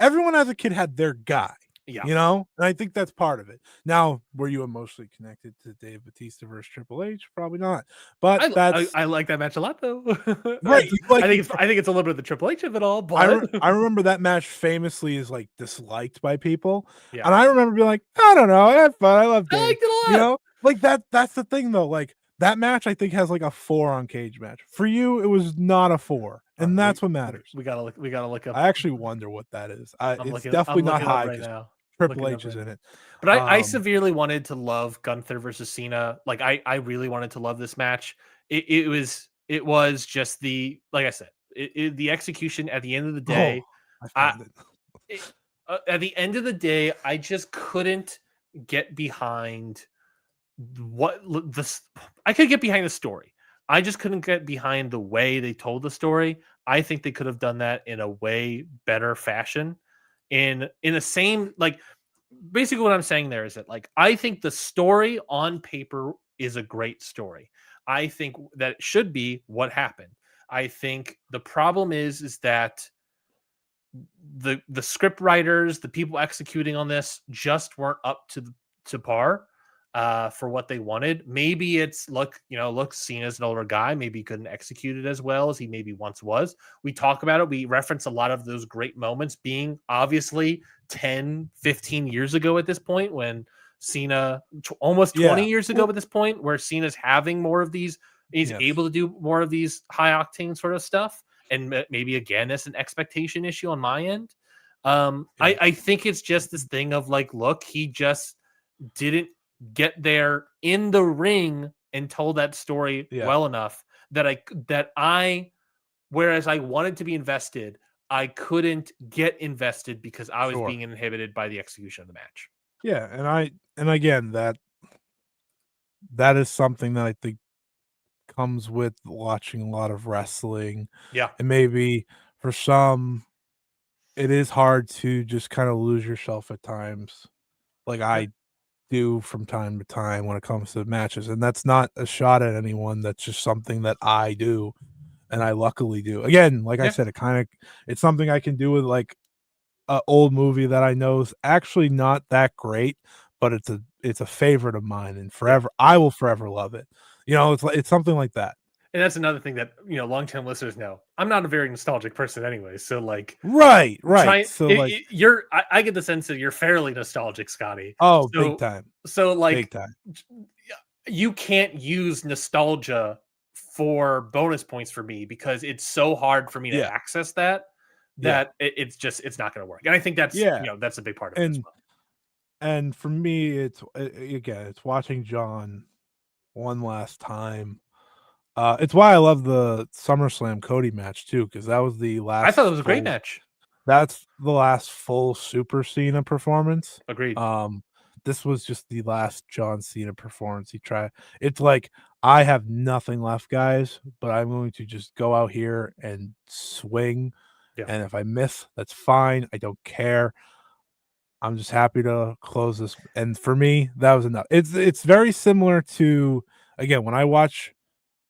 Everyone as a kid had their guy. Yeah. And I think that's part of it. Now, were you emotionally connected to Dave Bautista versus Triple H? Probably not. But I like that match a lot, though. Right. I think it's a little bit of the Triple H of it all. But I remember that match famously is like disliked by people. Yeah. And I remember being like, I don't know, I had fun. I love Dave. I liked it a lot. Like that's the thing though. Like that match, I think has like a 4 on Cage Match. For you, it was not a 4, and that's what matters. We gotta look up. I actually wonder what that is. It's definitely not high right now. Triple H is in it. But I severely wanted to love Gunther versus Cena. Like I really wanted to love this match. It was just the, like I said, the execution at the end of the day. At the end of the day, I just couldn't get behind I could get behind the story. I just couldn't get behind the way they told the story. I think they could have done that in a way better fashion. In the same, like, basically what I'm saying there is that, like, I think the story on paper is a great story. I think that it should be what happened. I think the problem is that the script writers, the people executing on this just weren't up to par for what they wanted. Maybe it's look, Cena's an older guy. Maybe he couldn't execute it as well as he maybe once was. We talk about it. We reference a lot of those great moments being obviously 10, 15 years ago at this point when Cena, almost 20 years ago at this point, where Cena's having more of these, he's able to do more of these high octane sort of stuff. And maybe again, it's an expectation issue on my end. I think it's just this thing of like, look, he just didn't get there in the ring and told that story well enough that I whereas I wanted to be invested, I couldn't get invested because I was being inhibited by the execution of the match. Yeah, and again that is something that I think comes with watching a lot of wrestling. Yeah. And maybe for some it is hard to just kind of lose yourself at times. Like I do from time to time when it comes to matches. And that's not a shot at anyone. That's just something that I do. And I luckily do. Again, like I said, it's something I can do with like a old movie that I know is actually not that great, but it's a favorite of mine, and forever I will forever love it. You know, it's something like that. And that's another thing that, long-time listeners know. I'm not a very nostalgic person anyway, so like Right. So I get the sense that you're fairly nostalgic, Scotty. Oh, big time. So like big time. You can't use nostalgia for bonus points for me because it's so hard for me to access that it's not going to work. And I think that's that's a big part of it as well. And for me, it's watching John one last time. It's why I love the SummerSlam Cody match too, because that was the last. I thought it was a great match. That's the last full Super Cena performance. Agreed. This was just the last John Cena performance. It's like I have nothing left, guys, but I'm going to just go out here and swing. Yeah. And if I miss, that's fine. I don't care. I'm just happy to close this. And for me, that was enough. It's very similar to, again, when I've watched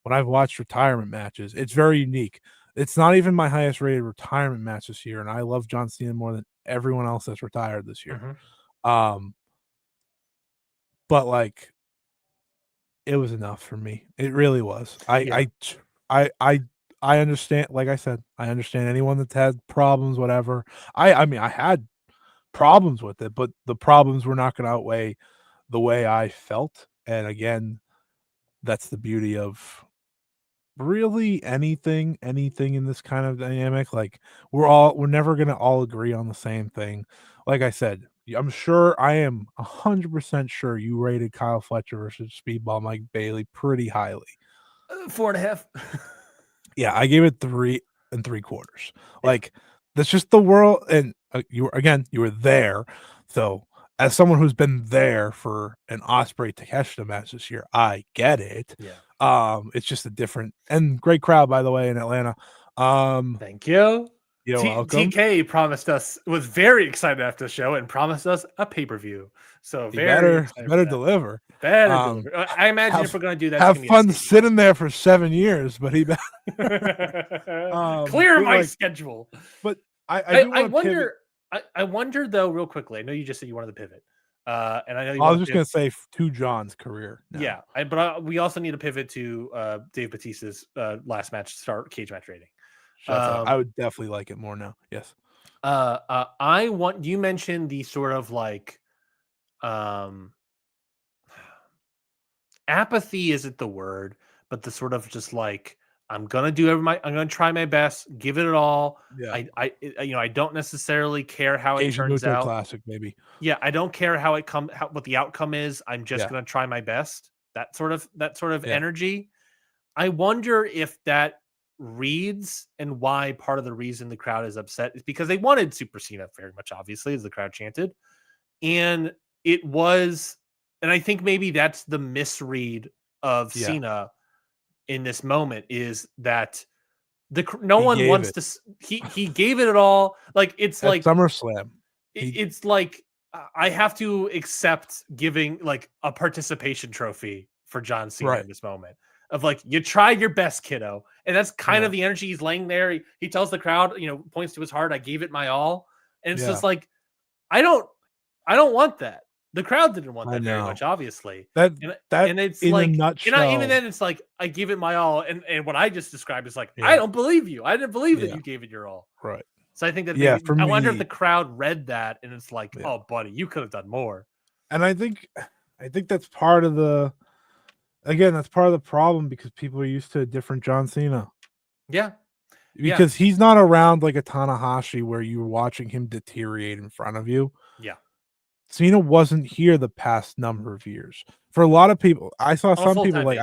retirement matches, it's very unique. It's not even my highest rated retirement match this year, and I love John Cena more than everyone else that's retired this year. Mm-hmm. But like, it was enough for me. It really was. I understand. Like I said, I understand anyone that's had problems, whatever. I mean, I had problems with it, but the problems were not going to outweigh the way I felt. And again, that's the beauty of really anything in this kind of dynamic. Like we're never going to all agree on the same thing. Like I said, I'm sure I am 100% sure you rated Kyle Fletcher versus Speedball Mike Bailey pretty highly. 4.5. Yeah, I gave it 3 3/4. Like that's just the world. And you were there. So as someone who's been there for an Ospreay Takeshita match this year, I get it. Yeah. It's just a different and great crowd, by the way, in Atlanta. Thank you. You're welcome. TK was very excited after the show and promised us a pay-per-view. So better deliver. Better deliver. I imagine if we're going to do that, have fun sitting there for 7 years, but he clear my schedule. But I wonder though, real quickly. I know you just said you wanted to pivot, and I know I was just going to say to John's career. Now. Yeah, but we also need to pivot to Dave Batista's last match start cage match rating. I would definitely like it more now. Yes. You mentioned the sort of like apathy isn't the word, but the sort of just like I'm gonna try my best, give it all. Yeah. I don't necessarily care how it turns out. Classic, maybe. Yeah, I don't care what the outcome is. I'm just gonna try my best. That sort of energy. I wonder if that reads and why part of the reason the crowd is upset is because they wanted Super Cena very much, obviously, as the crowd chanted. And it was, and I think maybe that's the misread of Cena in this moment is that no one wants to. He gave it all. Like it's like SummerSlam. It's like I have to accept giving like a participation trophy for John Cena in this moment. Of like, you tried your best, kiddo. And that's kind of the energy he's laying there. He tells the crowd, points to his heart, I gave it my all. And it's just like, I don't want that. The crowd didn't want that very much, obviously. And it's in like, a nutshell, even then it's like, I gave it my all. And what I just described is like, I don't believe you. I didn't believe that you gave it your all. Right. So I think that I wonder if the crowd read that and it's like, oh, buddy, you could have done more. And I think that's part of the. Again, that's part of the problem because people are used to a different John Cena. Yeah. Because he's not around like a Tanahashi where you're watching him deteriorate in front of you. Yeah. Cena wasn't here the past number of years. For a lot of people, I saw some people like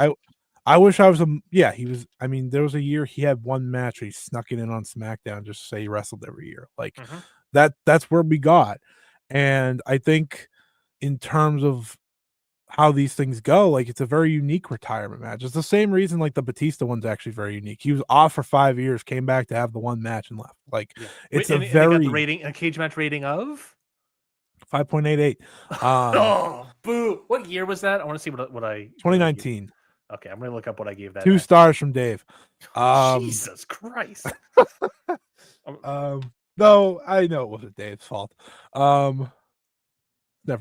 I wish I was he was. I mean, there was a year he had one match where he snuck it in on SmackDown just to say he wrestled every year. Like that's where we got. And I think in terms of how these things go, like it's a very unique retirement match. It's the same reason like the Batista one's actually very unique. He was off for 5 years, came back to have the one match and left. Like it's and they got the rating, a cage match rating of 5.88. Oh, boo! What year was that? I want to see what I 2019. Okay, I'm gonna look up what I gave that. 2 stars from Dave. Jesus Christ. No, I know it wasn't Dave's fault. Never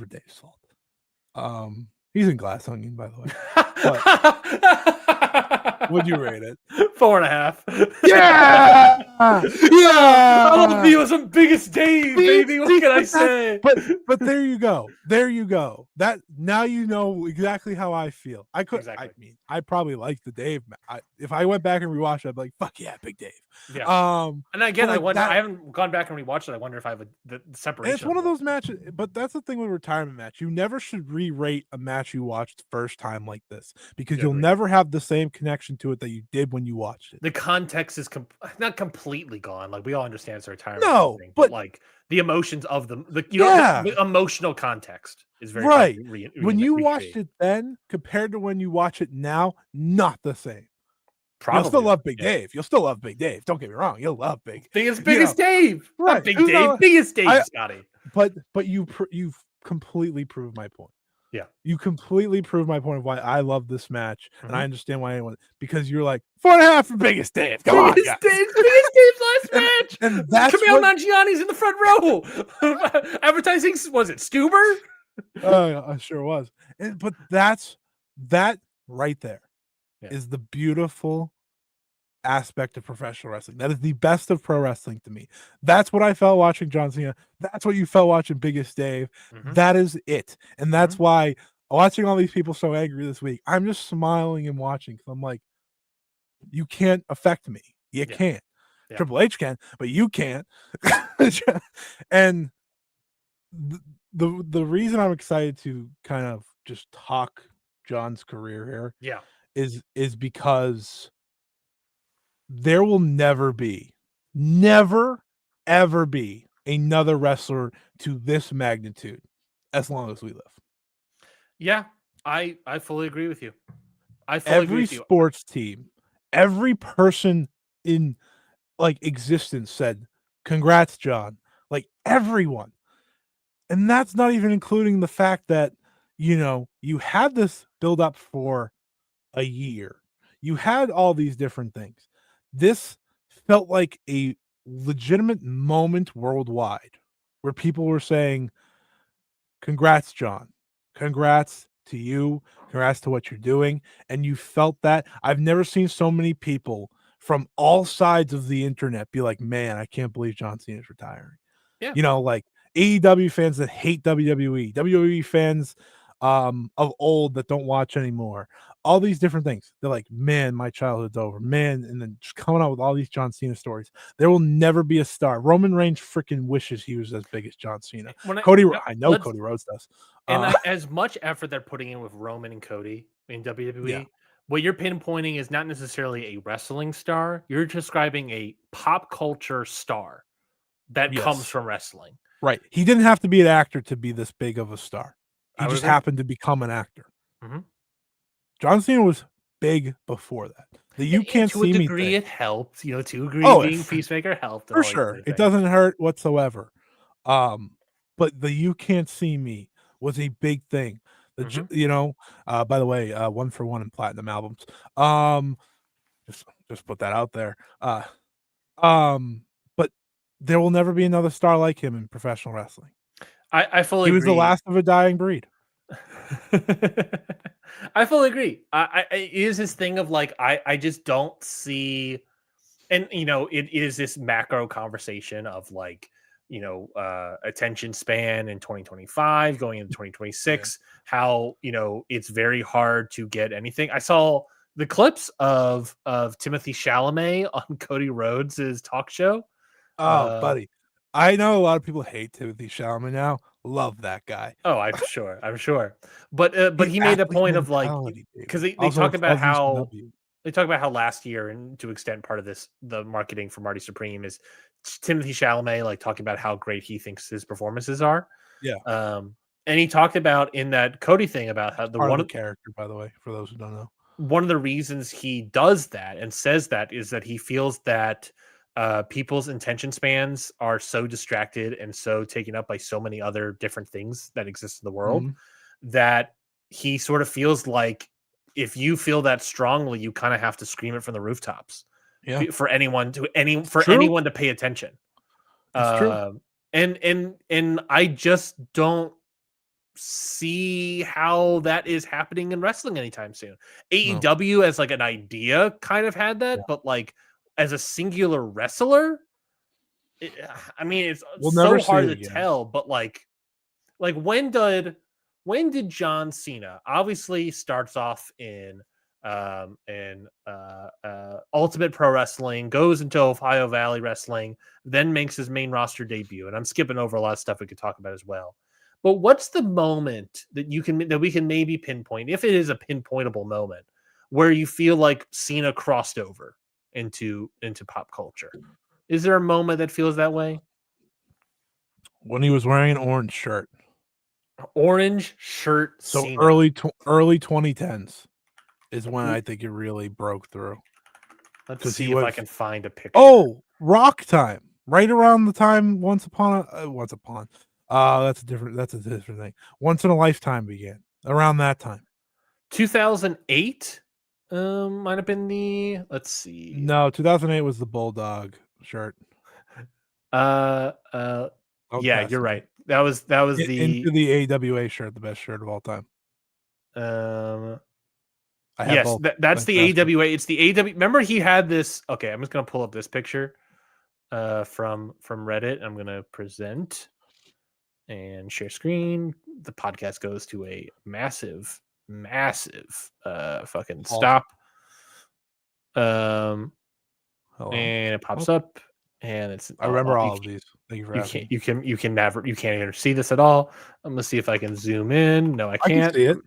Dave's fault. He's in Glass Onion, by the way. Would you rate it? 4.5. Yeah, yeah. I love you as some Biggest Dave, baby. What can I say? But there you go. There you go. That now you know exactly how I feel. I mean, I probably like the Dave. If I went back and rewatched it, I'd be like, "Fuck yeah, Big Dave." Yeah. And again, I wonder. I haven't gone back and rewatched it. I wonder if I have the separation. It's one of those matches, but that's the thing with retirement match. You never should re-rate a match you watched first time like this because you'll never have the same connection to it that you did when you watched it. The context is not completely gone. Like we all understand it's a retirement. No, thing, but like the emotions of the emotional context is very right. When you watched it then compared to when you watch it now, not the same. Probably. You'll still love Big Dave. You'll still love Big Dave. Don't get me wrong. You'll love Biggest Dave. Right. Not Big Dave. Biggest Dave, Scotty. But you've completely proved my point. Yeah. You completely proved my point of why I love this match. And I understand why anyone, because you're like 4.5 for Biggest Dave. Come on. Biggest Dave's last match. And that's Camille Nanjiani's in the front row. Advertising, was it Stuber? I sure was. But that right there is the beautiful aspect of professional wrestling. That is the best of pro wrestling to me. That's what I felt watching John Cena. That's what you felt watching Biggest Dave. That is it. And that's why watching all these people so angry this week, I'm just smiling and watching because I'm like, you can't affect me. You can't. Yeah. Triple H can, but you can't. And the reason I'm excited to kind of just talk John's career here is because there will never ever be another wrestler to this magnitude as long as we live. Yeah, I fully agree with you. Every sports team, every person in like existence said, "Congrats, John." Like everyone. And that's not even including the fact that, you had this build up for a year. You had all these different things. This felt like a legitimate moment worldwide where people were saying, "Congrats, John. Congrats to you. Congrats to what you're doing." And you felt that. I've never seen so many people from all sides of the internet be like, "Man, I can't believe John Cena's retiring." Yeah. Like AEW fans that hate WWE, WWE fans of old that don't watch anymore, all these different things. They're like, "Man, my childhood's over, man." And then just coming out with all these John Cena stories. There will never be a star. Roman Reigns freaking wishes he was as big as John Cena. I know Cody Rhodes does. And as much effort they're putting in with Roman and Cody in WWE, what you're pinpointing is not necessarily a wrestling star. You're describing a pop culture star that comes from wrestling. Right. He didn't have to be an actor to be this big of a star. He just happened to become an actor. John Cena was big before that. You can't see me. To a degree, it helped. To a degree, being Peacemaker helped. For sure. It doesn't hurt whatsoever. But the "you can't see me" was a big thing. By the way, 1 for 1 in platinum albums. Just put that out there. But there will never be another star like him in professional wrestling. I fully agree. He was the last of a dying breed. I fully agree. It is this thing of like, I just don't see, and it is this macro conversation of like, attention span in 2025 going into 2026, how, it's very hard to get anything. I saw the clips of Timothy Chalamet on Cody Rhodes' talk show. Oh, buddy. I know a lot of people hate Timothy Chalamet now. Love that guy. Oh, I'm sure. But he made a point of like, because they talk about how last year, and to extent part of this, the marketing for Marty Supreme is Timothy Chalamet, like talking about how great he thinks his performances are. Yeah. And he talked about in that Cody thing about how part of the character, by the way, for those who don't know. One of the reasons he does that and says that is that he feels that people's attention spans are so distracted and so taken up by so many other different things that exist in the world that he sort of feels like if you feel that strongly, you kind of have to scream it from the rooftops for anyone to pay attention. It's true. And I just don't see how that is happening in wrestling anytime soon. AEW as like an idea kind of had that, but like as a singular wrestler, I mean, it's so hard to tell. But like when did John Cena obviously starts off in Ultimate Pro Wrestling, goes into Ohio Valley Wrestling, then makes his main roster debut, and I'm skipping over a lot of stuff we could talk about as well. But what's the moment that we can maybe pinpoint, if it is a pinpointable moment, where you feel like Cena crossed over into pop culture? Is there a moment that feels that way? When he was wearing an orange shirt. Orange shirt. So Cena. early 2010s is when I think it really broke through. Let's see if I can find a picture. Oh, Rock time. Right around the time Once Upon. That's a different thing. Once in a Lifetime began around that time. 2008 might have been the. Let's see. No, 2008 was the Bulldog shirt. Yeah, you're right. That was the into the AWA shirt, the best shirt of all time. Yes, that's the AWA. It's the AW. Remember, he had this. Okay, I'm just gonna pull up this picture from Reddit. I'm gonna present and share screen. The podcast goes to a massive fucking stop. And it pops up, and it's. I remember all of these. Thank you for asking. You can't even see this at all. I'm gonna see if I can zoom in. No, I can't. I can see it.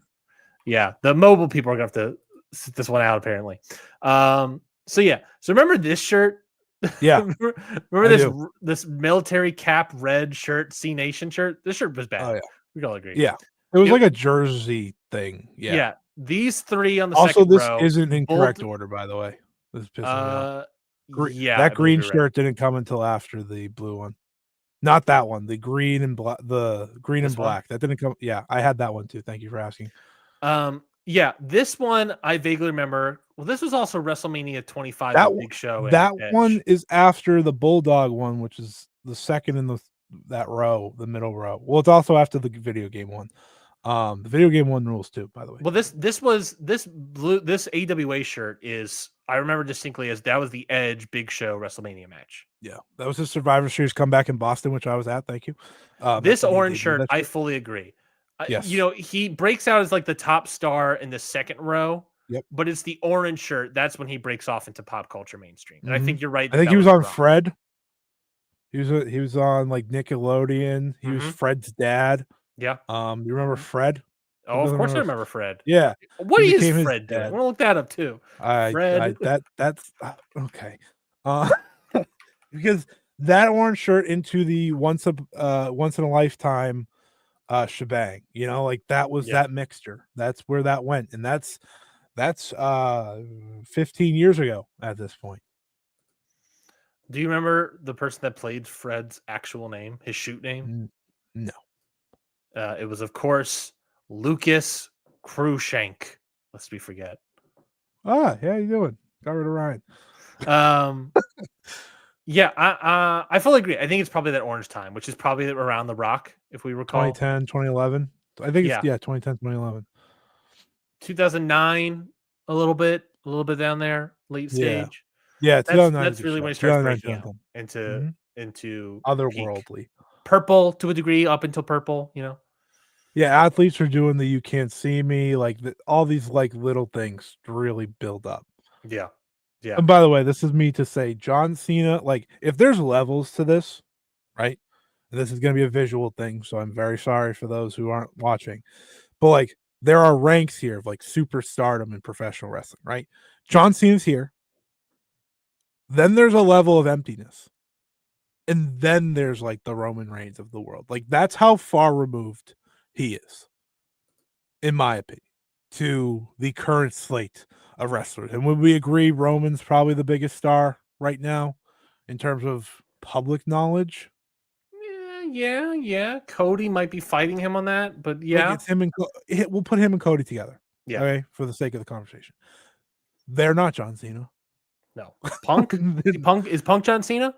Yeah, the mobile people are gonna have to sit this one out apparently. So remember this shirt? Yeah. remember this military cap red shirt, C Nation shirt? This shirt was bad. Oh yeah, we all agree. Yeah, it was like a jersey thing. Yeah. These three on the also second this row, isn't in correct order, by the way. This is pissing me off. That green shirt didn't come until after the blue one. Not that one. The green and black. The green and black. That didn't come. Yeah, I had that one too. Thank you for asking. Yeah, this one I vaguely remember. Well, this was also WrestleMania 25. Big Show. That one is after the Bulldog one, which is the second in that row, the middle row. Well, it's also after the video game one. The video game one rules too, by the way. Well, this AWA shirt is, I remember distinctly as that was the Edge Big Show WrestleMania match. Yeah, that was his Survivor Series comeback in Boston, which I was at. Thank you. This orange shirt, I fully agree. Yes. He breaks out as like the top star in the second row. Yep. But it's the orange shirt. That's when he breaks off into pop culture mainstream. And I think you're right. I think he was on Fred. He was on like Nickelodeon. He was Fred's dad. Yeah. You remember Fred? Oh, of course I remember Fred. Yeah. What is Fred doing? I'm gonna look that up too. Fred. That's okay. Because that orange shirt into the once in a lifetime shebang, like that was that mixture. That's where that went, and that's 15 years ago at this point. Do you remember the person that played Fred's actual name, his shoot name? No. It was, of course, Lucas Cruikshank. Lest we forget. How you doing? Got rid of Ryan. Yeah, I fully agree. I think it's probably that orange time, which is probably around The Rock, if we recall. 2010, 2011. I think it's 2010, 2011. 2009, a little bit down there, late stage. Yeah, that's really when he starts breaking out into otherworldly. Peak. Purple to a degree, up until Purple, Yeah, athletes are doing the "You Can't See Me," like all these like little things to really build up. Yeah. And by the way, this is me to say John Cena. Like, if there's levels to this, right? And this is going to be a visual thing, so I'm very sorry for those who aren't watching. But like, there are ranks here of like superstardom in professional wrestling, right? John Cena's here. Then there's a level of emptiness. And then there's like the Roman Reigns of the world. Like, that's how far removed he is, in my opinion, to the current slate of wrestlers. And would we agree Roman's probably the biggest star right now in terms of public knowledge? Yeah. Cody might be fighting him on that, but yeah, like, it's him and we'll put him and Cody together. Yeah. Okay, for the sake of the conversation. They're not John Cena. No. Punk? Is Punk John Cena?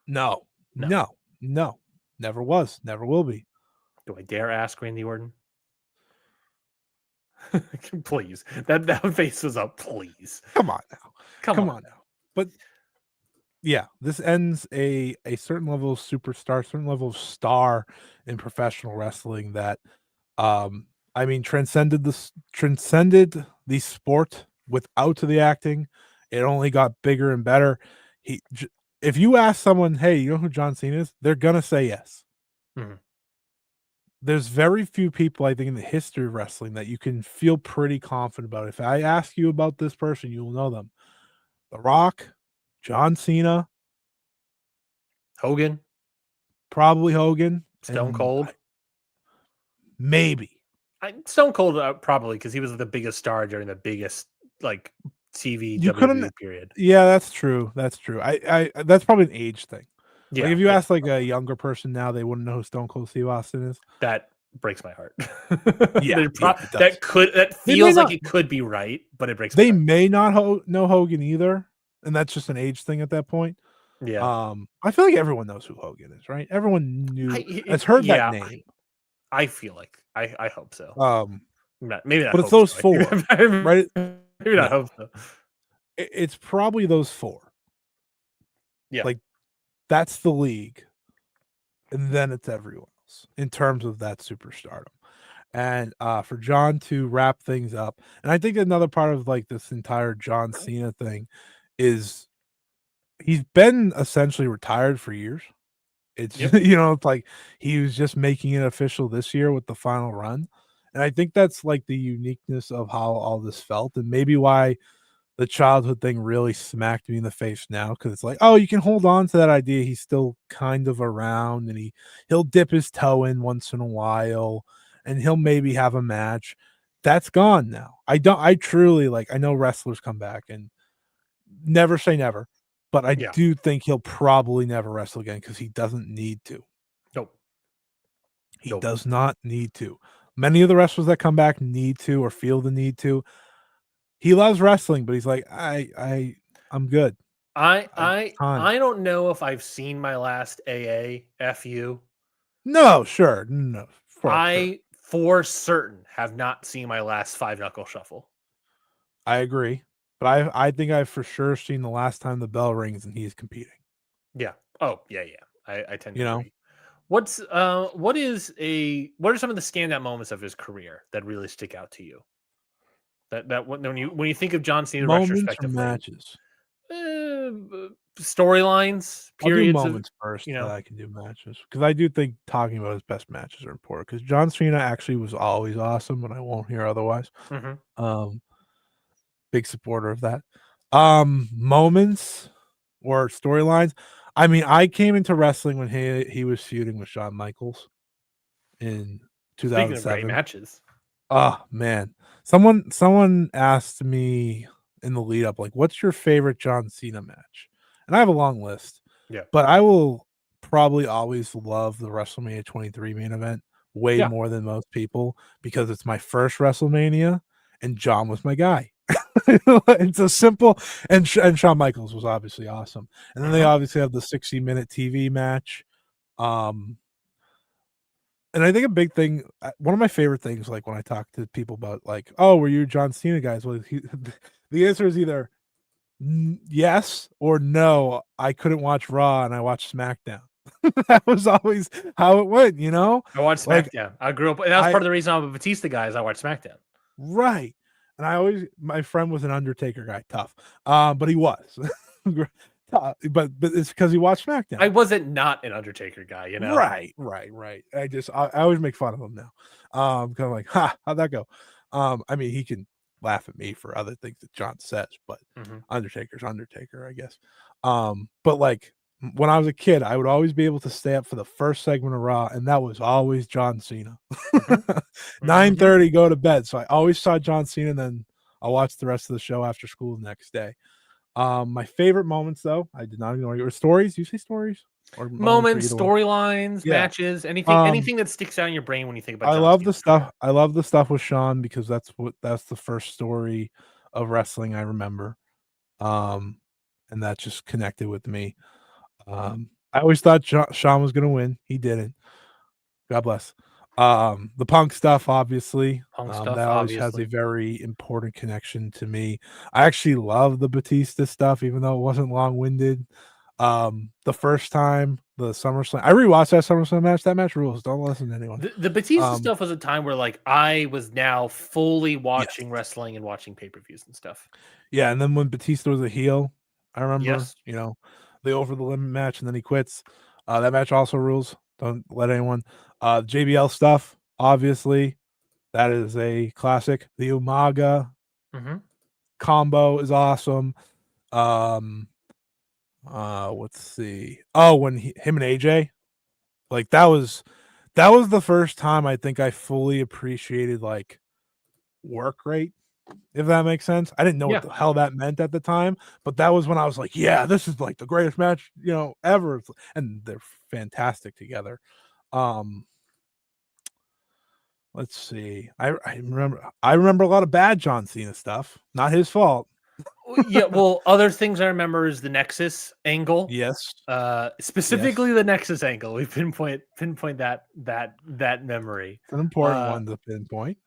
No. Never was. Never will be. Do I dare ask Randy Orton? Please. That face was up. Please. Come on now. Come on now. But yeah, this ends a certain level of superstar, certain level of star in professional wrestling that I mean transcended the sport without the acting. It only got bigger and better. If you ask someone, hey, you know who John Cena is? They're gonna say yes. Mm-hmm. There's very few people, I think, in the history of wrestling that you can feel pretty confident about. If I ask you about this person, you will know them. The Rock, John Cena, Hogan, probably Hogan, Stone Cold, maybe. Stone Cold probably because he was the biggest star during the biggest like TV WWE period. Yeah, that's true. That's true. I that's probably an age thing. Yeah, like if you ask like a younger person now, they wouldn't know who Stone Cold Steve Austin is. That breaks my heart. That feels like it could be right, but it breaks. They may not know Hogan either, and that's just an age thing at that point. Yeah. I feel like everyone knows who Hogan is, right? Everyone has heard that name. I feel like I hope so. Maybe not. But it's those four, right? Maybe not hope so. It's probably those four. Yeah. Like that's the league. And then it's everyone else in terms of that superstardom. And for John to wrap things up, and I think another part of like this entire John Cena thing is he's been essentially retired for years. It's it's like he was just making it official this year with the final run. And I think that's like the uniqueness of how all this felt, and maybe why the childhood thing really smacked me in the face now, because it's like, oh, you can hold on to that idea. He's still kind of around, and he'll dip his toe in once in a while, and he'll maybe have a match. That's gone now. I truly like. I know wrestlers come back, and never say never, but I do think he'll probably never wrestle again because he doesn't need to. Nope. He does not need to. Many of the wrestlers that come back need to or feel the need to. He loves wrestling, but he's like, I'm good. I don't know if I've seen my last AAFU. No, sure. No. For certain have not seen my last 5-knuckle shuffle. I agree. But I think I've for sure seen the last time the bell rings and he's competing. Yeah. Oh, yeah. I tend to agree. What are some of the standout moments of his career that really stick out to you? That when you think of John Cena retrospectively, matches, storylines, periods. I'll do moments first. That I can do matches because I do think talking about his best matches are important. Because John Cena actually was always awesome, and I won't hear otherwise. Mm-hmm. Big supporter of that. Moments or storylines. I mean, I came into wrestling when he was feuding with Shawn Michaels in 2007. Speaking of great matches. Oh man. Someone asked me in the lead up, like, what's your favorite John Cena match? And I have a long list. Yeah. But I will probably always love the WrestleMania 23 main event way more than most people because it's my first WrestleMania and John was my guy. It's a simple and Shawn Michaels was obviously awesome. And then they obviously have the 60-minute TV match. And I think a big thing, one of my favorite things, like when I talk to people about like, oh, were you John Cena guys? Well, the answer is either yes or no. I couldn't watch Raw and I watched SmackDown. That was always how it went, I watched SmackDown. I grew up, and that was part of the reason I'm a Batista guy is I watched SmackDown. Right. And my friend was an Undertaker guy, tough. But he was. but it's because he watched SmackDown. I wasn't not an Undertaker guy, you know. Right. I always make fun of him now. Kind of like, how'd that go? I mean, he can laugh at me for other things that John says, but Undertaker's Undertaker, I guess. But like when I was a kid, I would always be able to stay up for the first segment of Raw, and that was always John Cena. 9:30, go to bed. So I always saw John Cena, and then I'll watch the rest of the show after school the next day. My favorite moments, though, I did not ignore your stories. You say stories or moments, storylines, matches, anything that sticks out in your brain when you think about. I love the stuff. I love the stuff with Shawn because that's the first story of wrestling I remember, and that just connected with me. I always thought Shawn was going to win. He didn't. God bless. The Punk stuff, obviously, that always has a very important connection to me. I actually love the Batista stuff, even though it wasn't long-winded. The first time, the SummerSlam, I rewatched that SummerSlam match. That match rules. Don't listen to anyone. The Batista stuff was a time where like I was now fully watching wrestling and watching pay-per-views and stuff. Yeah, and then when Batista was a heel, I remember, the over the limit match, and then he quits. That match also rules. Don't let anyone. JBL stuff, obviously, that is a classic. The Umaga combo is awesome. Let's see. Oh, when him and AJ, like that was the first time I think I fully appreciated like work rate, if that makes sense. I didn't know what the hell that meant at the time, but that was when I was like, yeah, this is like the greatest match, ever. And they're fantastic together. Let's see. I remember a lot of bad John Cena stuff. Not his fault. Yeah, well, other things I remember is the Nexus angle. Yes. Specifically the Nexus angle. We pinpoint that memory. It's an important one to pinpoint.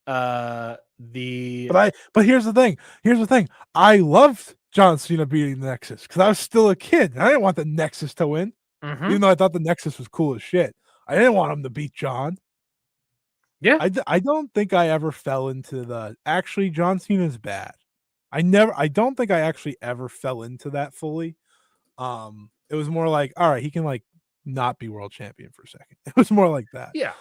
But here's the thing. I loved John Cena beating the Nexus because I was still a kid. And I didn't want the Nexus to win, even though I thought the Nexus was cool as shit. I didn't want him to beat John. Yeah, I don't think I ever fell into actually John Cena's bad. I don't think I actually ever fell into that fully. It was more like, all right, he can like not be world champion for a second. It was more like that. Yeah.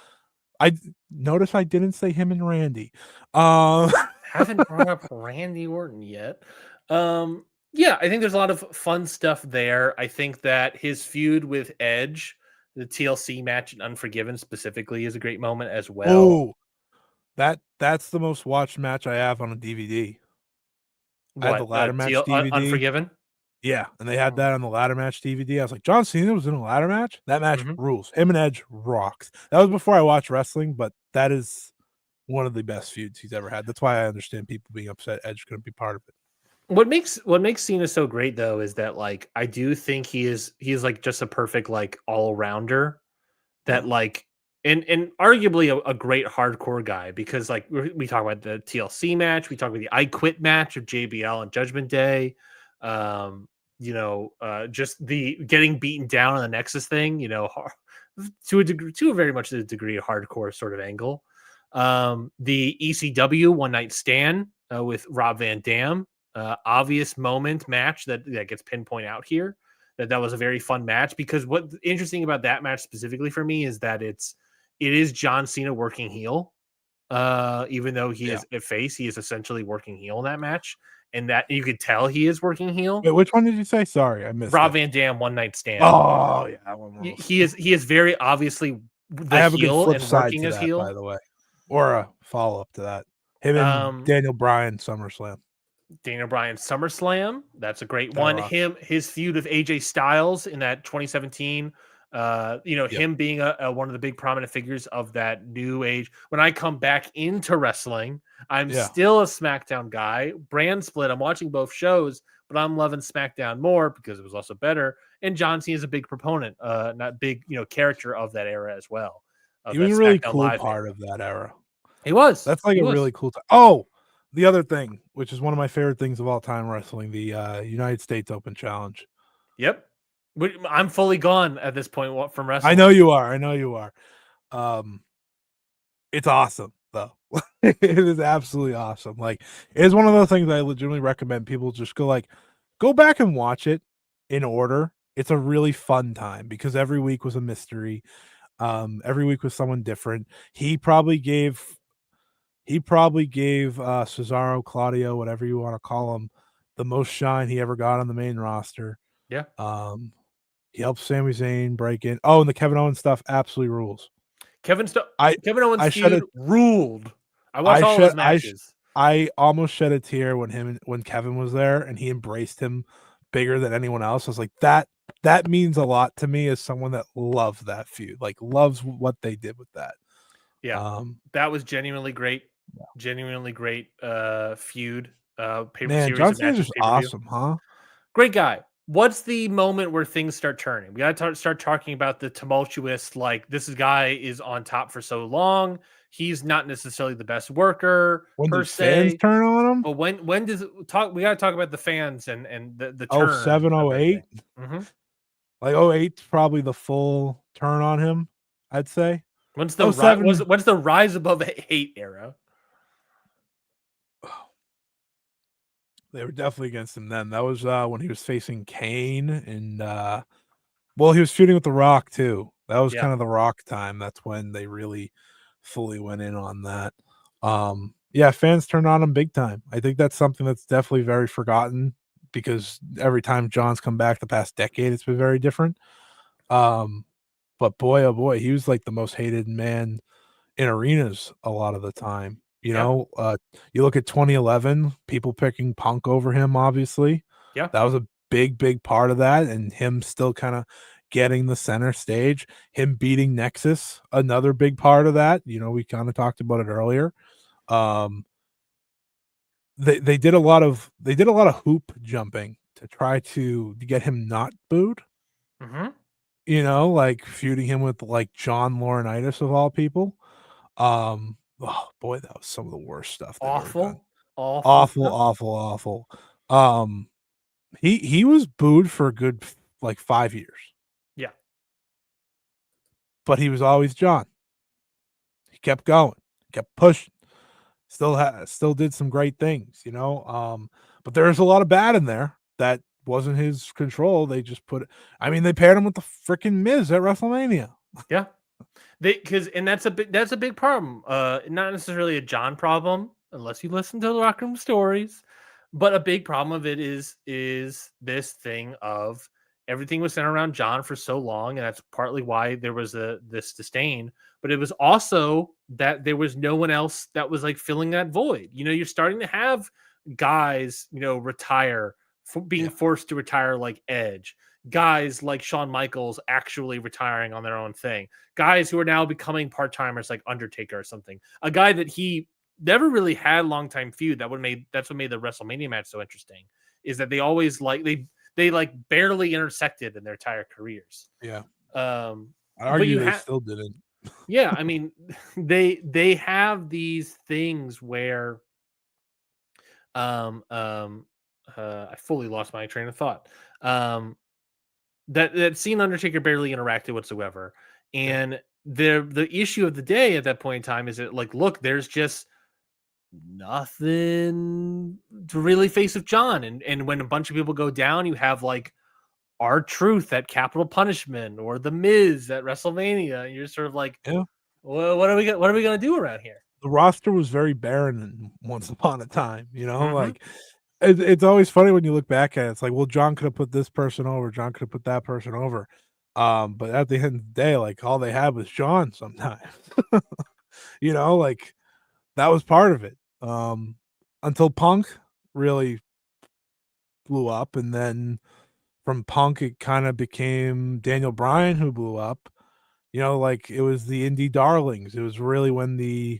I notice I didn't say him and Randy. Haven't brought up Randy Orton yet. Yeah, I think there's a lot of fun stuff there. I think that his feud with Edge, the TLC match in Unforgiven specifically, is a great moment as well. Oh, that's the most watched match I have on a DVD. I had the ladder match DVD. Unforgiven? Yeah, and they had that on the ladder match DVD. I was like, John Cena was in a ladder match? That match rules. Him and Edge rocks. That was before I watched wrestling, but that is one of the best feuds he's ever had. That's why I understand people being upset Edge couldn't be part of it. What makes Cena so great though is that like I do think he's like just a perfect like all-arounder that like and arguably a great hardcore guy because like we talk about the TLC match, we talk about the I Quit match of JBL and Judgment Day, just the getting beaten down on the Nexus thing, to a degree, to a very much a degree of hardcore sort of angle. The ECW One Night Stand with Rob Van Dam, obvious moment match that gets pinpointed out here. That was a very fun match because what's interesting about that match specifically for me is that it is John Cena working heel. Even though he is a face, he is essentially working heel in that match. And that you could tell he is working heel. Wait, which one did you say? Sorry, I missed Rob Van Dam, One Night Stand. Oh, yeah. That one he is very obviously the I have heel a good flip and side working to as that, heel. by the way. Or a follow-up to that. Him and Daniel Bryan, SummerSlam. Daniel Bryan, SummerSlam. That's a great one. His feud with AJ Styles in that 2017. Him being one of the big prominent figures of that new age. When I come back into wrestling, I'm still a SmackDown guy. Brand split. I'm watching both shows, but I'm loving SmackDown more because it was also better. And John Cena is a big proponent, not big, character of that era as well. He was a really cool part of that era. He was. That's like really cool time. Oh, the other thing, which is one of my favorite things of all time wrestling, the United States Open Challenge. Yep. I'm fully gone at this point from wrestling. I know you are. It's awesome, though. It is absolutely awesome. Like, it is one of those things I legitimately recommend people just go back and watch it. in order, it's a really fun time because every week was a mystery. Every week was someone different. He probably gave Cesaro, Claudio, whatever you want to call him, the most shine he ever got on the main roster. Yeah. He helped Sami Zayn break in. Oh, and the Kevin Owens stuff absolutely rules. Kevin Owens feud ruled. I watched all his matches. I almost shed a tear when Kevin was there and he embraced him bigger than anyone else. I was like, that means a lot to me as someone that loved that feud, like loves what they did with that. Yeah, that was genuinely great. Yeah. Genuinely great feud. Man, John Cena's just awesome, huh? Great guy. What's the moment where things start turning? We got to start talking about the tumultuous, like this guy is on top for so long. He's not necessarily the best worker when fans turn on him. But when does it talk? We got to talk about the fans and the turn. 07, 08. Mm-hmm. Like 08's probably the full turn on him, I'd say. When's the rise above hate era? They were definitely against him then. That was when he was facing Kane and well, he was shooting with The Rock too. That was kind of The Rock time. That's when they really fully went in on that. Yeah, fans turned on him big time. I think that's something that's definitely very forgotten because every time John's come back the past decade, it's been very different. But boy, oh boy, he was like the most hated man in arenas a lot of the time. You know, you look at 2011, people picking Punk over him, obviously. Yeah. That was a big part of that, and him still kind of getting the center stage, him beating Nexus, another big part of that. You know, we kind of talked about it earlier. They did a lot of hoop jumping to try to get him not booed. Mm-hmm. You know, like feuding him with like John Laurinaitis of all people. Oh boy, that was some of the worst stuff they've ever done. Awful. He was booed for a good like 5 years. Yeah. But he was always John. He kept going, kept pushing. Still did some great things, you know. But there's a lot of bad in there that wasn't his control. They just they paired him with the freaking Miz at WrestleMania. Yeah. That's a big problem. Not necessarily a John problem, unless you listen to the Locker Room Stories, but a big problem of it is this thing of everything was centered around John for so long, and that's partly why there was this disdain. But it was also that there was no one else that was like filling that void. You know, you're starting to have guys, you know, retire, being forced to retire, like Edge. Guys like Shawn Michaels actually retiring on their own thing. Guys who are now becoming part-timers like Undertaker or something. A guy that he never really had long-time feud. That's what made the WrestleMania match so interesting, is that they always they like barely intersected in their entire careers. Yeah. I'd argue they still didn't. Yeah, I mean, they have these things where I fully lost my train of thought. That scene Undertaker barely interacted whatsoever. And the issue of the day at that point in time is that, like, look, there's just nothing to really face with John. And when a bunch of people go down, you have like R-Truth at Capital Punishment or The Miz at WrestleMania. And you're sort of like, well, what are we gonna do around here? The roster was very barren once upon a time, you know, like it's always funny when you look back at it. It's like, well, John could have put this person over, John could have put that person over. But at the end of the day, like all they had was John sometimes. You know, like that was part of it. Until Punk really blew up, and then from Punk it kind of became Daniel Bryan who blew up. You know, like it was the indie darlings. It was really when the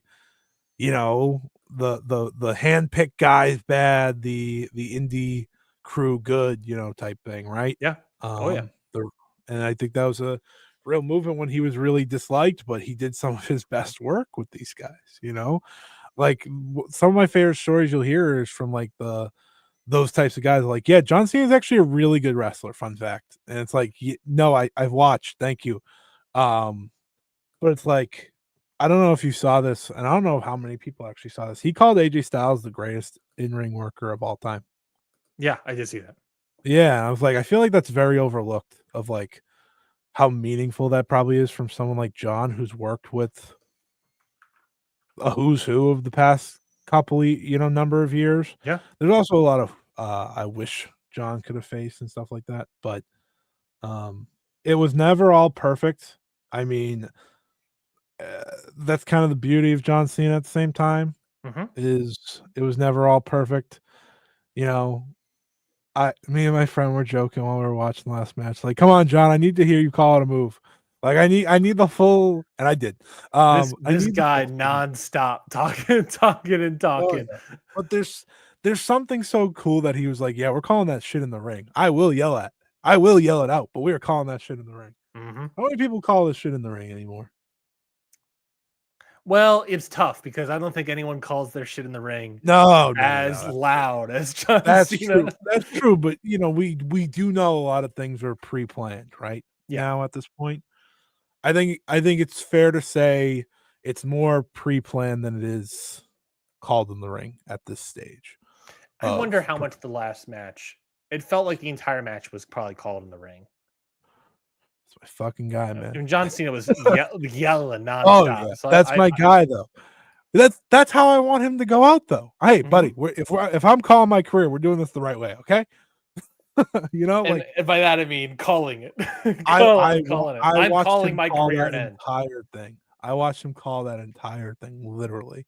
handpicked guys bad, the indie crew good, you know, type thing, right? Yeah. And I think that was a real movement when he was really disliked, but he did some of his best work with these guys, you know? Like some of my favorite stories you'll hear is from like those types of guys. Like, yeah, John Cena is actually a really good wrestler. Fun fact, and it's like, no, I've watched. Thank you. But it's like, I don't know if you saw this, and I don't know how many people actually saw this. He called AJ Styles the greatest in-ring worker of all time. Yeah, I did see that. Yeah, I was like, I feel like that's very overlooked of like how meaningful that probably is from someone like John who's worked with a who's who of the past couple number of years. Yeah. There's also a lot of I wish John could have faced and stuff like that, but it was never all perfect. I mean, that's kind of the beauty of John Cena at the same time is it was never all perfect. You know, me and my friend were joking while we were watching the last match. Like, come on, John, I need to hear you call it a move. Like, I need the full, and I did. I This need the guy full thing. nonstop talking and Oh, talking. yeah. But there's something so cool that he was like, yeah, we're calling that shit in the ring. I will yell it out, but we are calling that shit in the ring. How many people call this shit in the ring anymore? Well, it's tough because I don't think anyone calls their shit in the ring No. as loud as John That's Cena. true. That's true. But we do know a lot of things are pre-planned, right? Yeah. Now at this point, I think it's fair to say it's more pre-planned than it is called in the ring at this stage. I wonder how much the last match. It felt like the entire match was probably called in the ring. It's my fucking guy, man. And John Cena was yelling nonstop. Oh yeah, so that's my guy though. That's how I want him to go out though. Hey, buddy, if I'm calling my career, we're doing this the right way, okay? And by that I mean calling it. I'm calling my career an end. Entire thing. I watched him call that entire thing literally.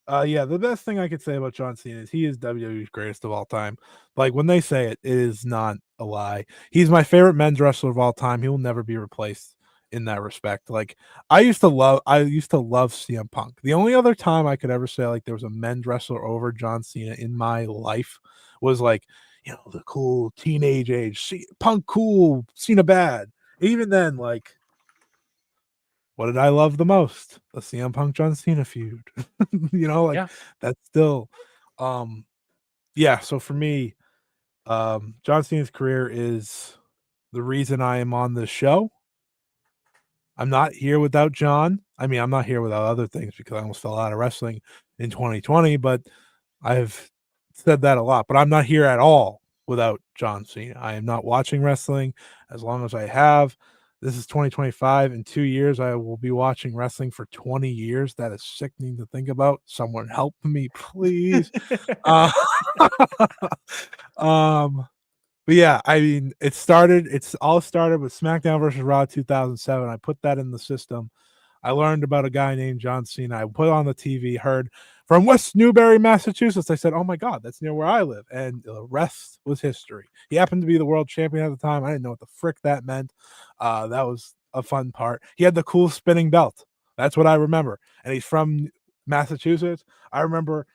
Yeah, the best thing I could say about John Cena is he is WWE's greatest of all time. Like when they say it, it is not a lie. He's my favorite men's wrestler of all time. He will never be replaced in that respect. Like I used to love CM Punk. The only other time I could ever say like there was a men's wrestler over John Cena in my life was like, the cool teenage age. Punk cool, Cena bad. Even then, like, what did I love the most? The CM Punk John Cena feud. That's still yeah, so for me, John Cena's career is the reason I am on this show. I'm not here without John. I mean, I'm not here without other things because I almost fell out of wrestling in 2020, but I've said that a lot, but I'm not here at all without John Cena. I am not watching wrestling as long as I have. This is 2025. In 2 years, I will be watching wrestling for 20 years. That is sickening to think about. Someone help me, please. But yeah, I mean, it's all started with SmackDown versus Raw 2007. I put that in the system. I learned about a guy named John Cena. I put it on the TV, heard from West Newbury, Massachusetts. I said, oh my God, that's near where I live. And the rest was history. He happened to be the world champion at the time. I didn't know what the frick that meant. That was a fun part. He had the cool spinning belt. That's what I remember. And he's from Massachusetts. I remember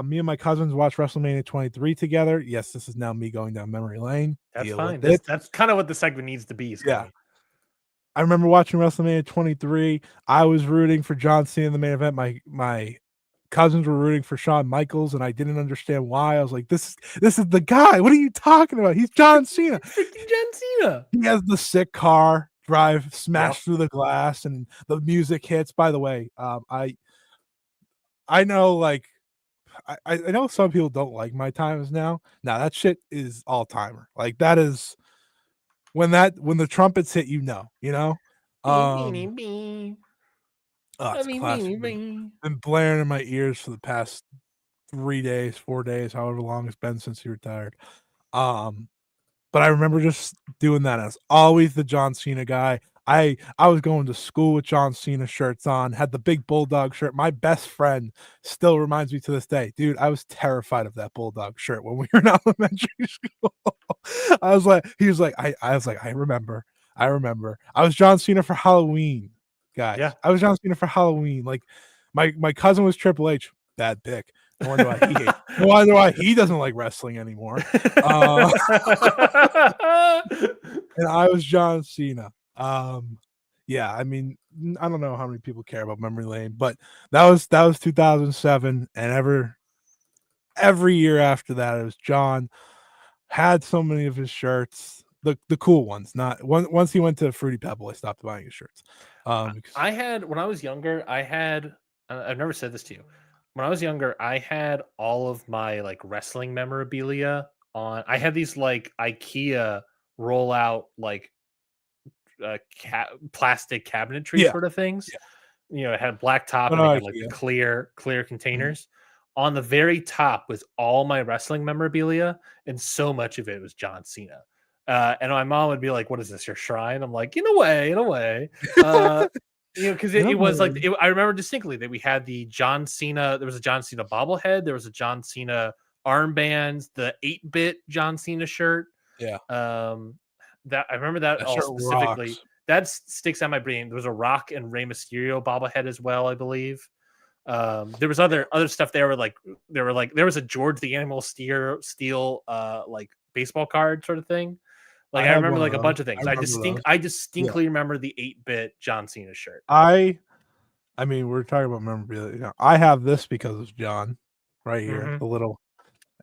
me and my cousins watched WrestleMania 23 together. Yes, this is now me going down memory lane. That's fine. That's kind of what the segment needs to be. Yeah. I remember watching WrestleMania 23. I was rooting for John Cena in the main event. My cousins were rooting for Shawn Michaels, and I didn't understand why. I was like, "This is the guy. What are you talking about? He's John Cena. Freaking John Cena. He has the sick car drive, smash through the glass, and the music hits." By the way, I know, like, I know some people don't like My Time Is Now. Now that shit is all timer. Like that is. When the trumpets hit, oh, it's classic. Been blaring in my ears for the past 3 days, 4 days, however long it's been since he retired. But I remember just doing that. I was always the John Cena guy. I was going to school with John Cena shirts on, had the big Bulldog shirt. My best friend still reminds me to this day, dude, I was terrified of that Bulldog shirt when we were in elementary school. I was like, I remember. I was John Cena for Halloween, guys. Yeah. I was John Cena for Halloween. Like my cousin was Triple H. Bad pick. No wonder why he doesn't like wrestling anymore. And I was John Cena. Yeah, I mean, I don't know how many people care about memory lane, but that was 2007, and every year after that, it was John. Had so many of his shirts, the cool ones. Not once he went to Fruity Pebble, I stopped buying his shirts. I had when I was younger. I've never said this to you. when I was younger, I had all of my like wrestling memorabilia on. I had these like IKEA rollout like plastic cabinetry Yeah, sort of things. yeah. You know, it had a black top Oh, and no, they had like the IKEA. clear Mhm. containers. On the very top was all my wrestling memorabilia, and so much of it was John Cena. And my mom would be like, "What is this? Your shrine?" I'm like, "In a way, in a way." Uh, you know, because You know it was like what? I remember distinctly that we had the John Cena. There was a John Cena bobblehead. There was a John Cena armband, the 8-bit John Cena shirt. Yeah, Um, that I remember that that all shirt specifically. rocks. That sticks out my brain. There was a Rock and Rey Mysterio bobblehead as well, I believe. There was Yeah, other stuff there were like there was a George the Animal Steel like baseball card sort of thing. Like I I had remember one of like a those. bunch of I things. remember those. I Yeah. distinctly remember the 8-bit John Cena shirt. I mean, we're talking about memorabilia. You know, I have this because of John right here. Hmm. The little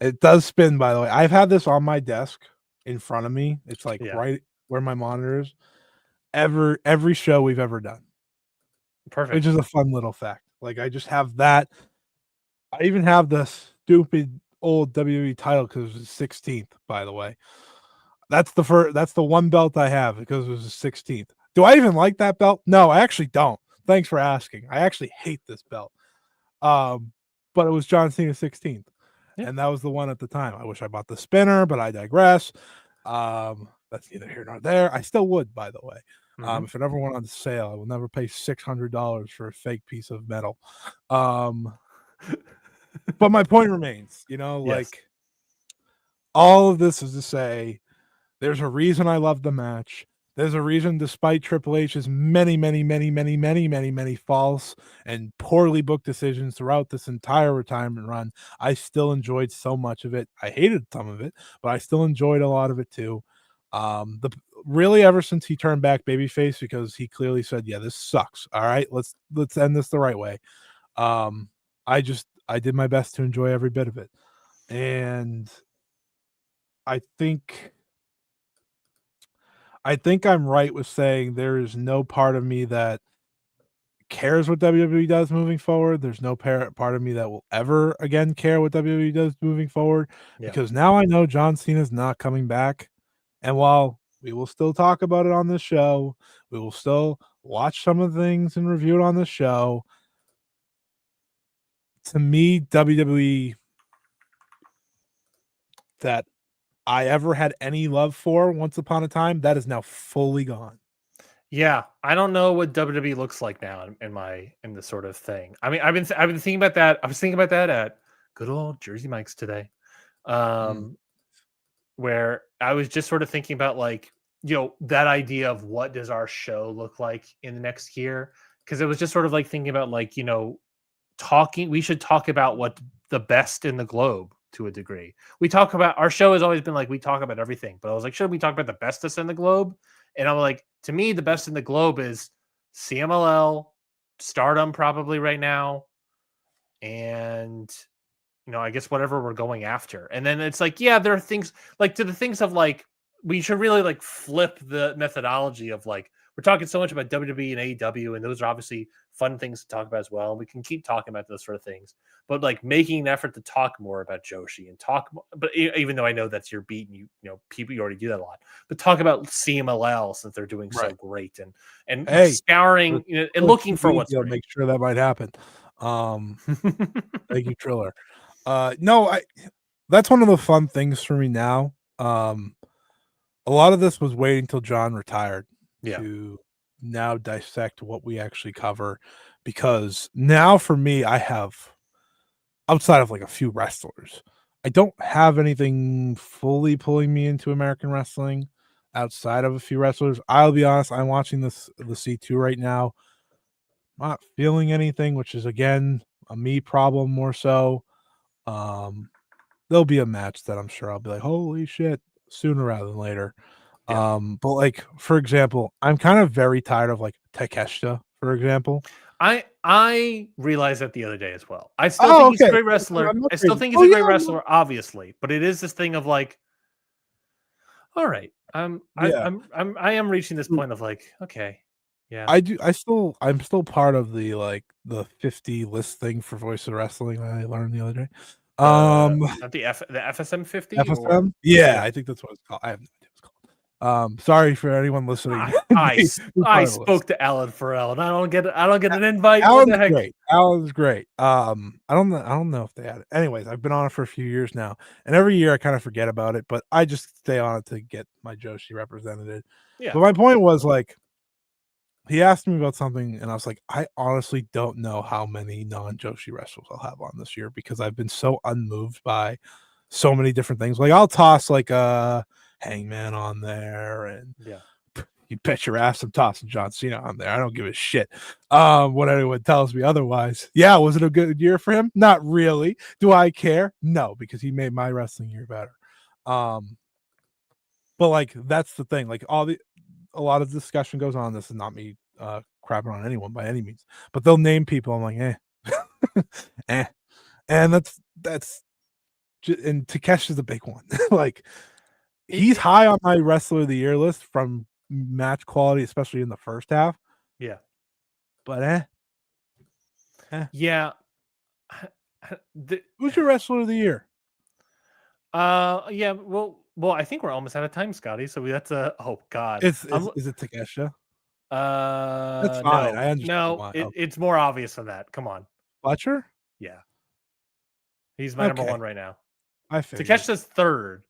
it does spin, by the way. I've had this on my desk in front of me. It's like Yeah, right where my monitor is. Every show we've ever done, which perfect. is a fun little fact. Like I just have that. I even have the stupid old WWE title because it was 16th, by the way. That's the one belt I have because it was the 16th. Do I even like that belt? No, I actually don't. Thanks for asking. I actually hate this belt. Um, but it was John Cena 16th, Yeah. and that was the one at the time. I wish I bought the spinner, but I digress. That's neither here nor there. I still would, by the way. Hmm. If it ever went on sale, I will never pay $600 for a fake piece of metal. Um, but my point remains, Yes. like all of this is to say there's a reason I love the match. There's a reason, despite Triple H's many, many, many, many, many, many, many false and poorly booked decisions throughout this entire retirement run, I still enjoyed so much of it. I hated some of it, but I still enjoyed a lot of it too. The really ever since he turned back babyface because he clearly said, "Yeah, this sucks. All right, let's end this the right way." Um, I did my best to enjoy every bit of it, and I think I'm right with saying there is no part of me that cares what WWE does moving forward. There's no part of me that will ever again care what WWE does moving forward Yeah. because now I know John Cena's not coming back. And while we will still talk about it on this show, we will still watch some of the things and review it on the show. To me, WWE that I ever had any love for once upon a time, that is now fully gone. Yeah, I don't know what WWE looks like now in this sort of thing. I mean, I've been thinking about that. I was thinking about that at good old Jersey Mike's today. Mm, Um, where I was just sort of thinking about like, that idea of what does our show look like in the next year? Because it was just sort of like thinking about like, we should talk about what the best in the globe to a degree. We talk about our show has always been like we talk about everything, but I was like, should we talk about the bestest in the globe? And I'm like, to me, the best in the globe is CMLL, Stardom, probably right now, and I guess whatever we're going after. And then it's like, yeah, there are things like to the things of like, we should really like flip the methodology of like, we're talking so much about WWE and AEW, and those are obviously fun things to talk about as well. We can keep talking about those sort of things, but like making an effort to talk more about Joshi and talk, but even though I know that's your beat and people, you already do that a lot, but talk about CMLL since they're doing so right. great and Hey, scouring, and looking for what's I'll great. make sure that might happen. Thank you, Triller. No, I that's one of the fun things for me now. A lot of this was waiting till John retired Yeah. to now dissect what we actually cover because now for me, I have outside of like a few wrestlers, I don't have anything fully pulling me into American wrestling outside of a few wrestlers. I'll be honest, I'm watching the C2 right now. Not feeling anything, which is again a me problem more so. Um, there'll be a match that I'm sure I'll be like, holy shit, sooner rather than later. Yeah. But like for example, I'm kind of very tired of like Takeshita, for example. I realized that the other day as well. I still Oh, think he's a okay. great wrestler. I'm not I still crazy. think he's Oh a yeah, great no, wrestler, obviously, but it is this thing of like, all right, yeah. I am reaching this point of like, okay, Yeah. I'm still part of the 50 list thing for Voice of Wrestling that I learned the other day. Not the FSM 50 or FSM? Yeah, I think that's what it's called. I have no idea what it's called. Sorry for anyone listening. I spoke to Alan Farrell, and I don't get an invite. Alan's what the heck? great. Alan's great. I don't know if they had it. Anyways, I've been on it for a few years now, and every year I kind of forget about it, but I just stay on it to get my Joshi represented. Yeah. But my point was he asked me about something, and I was like, I honestly don't know how many non-Joshi wrestlers I'll have on this year because I've been so unmoved by so many different things. Like I'll toss Hangman on there, and you bet your ass I'm tossing John Cena on there. I don't give a shit what anyone tells me otherwise. Yeah, was it a good year for him? Not really. Do I care? No, because he made my wrestling year better. But that's the thing. A lot of discussion goes on. This is not me crapping on anyone by any means, but they'll name people. I'm like, and that's and Takeshi's a big one. He's high on my wrestler of the year list from match quality, especially in the first half. Yeah, but yeah. Who's your wrestler of the year? Yeah. Well, I think we're almost out of time, Scotty. So that's oh god. Is it Takeshi? That's No, fine. I understand. No, it's more obvious than that. Come on, Fletcher. Yeah, he's my number one right now. I figured. Takeshi's third.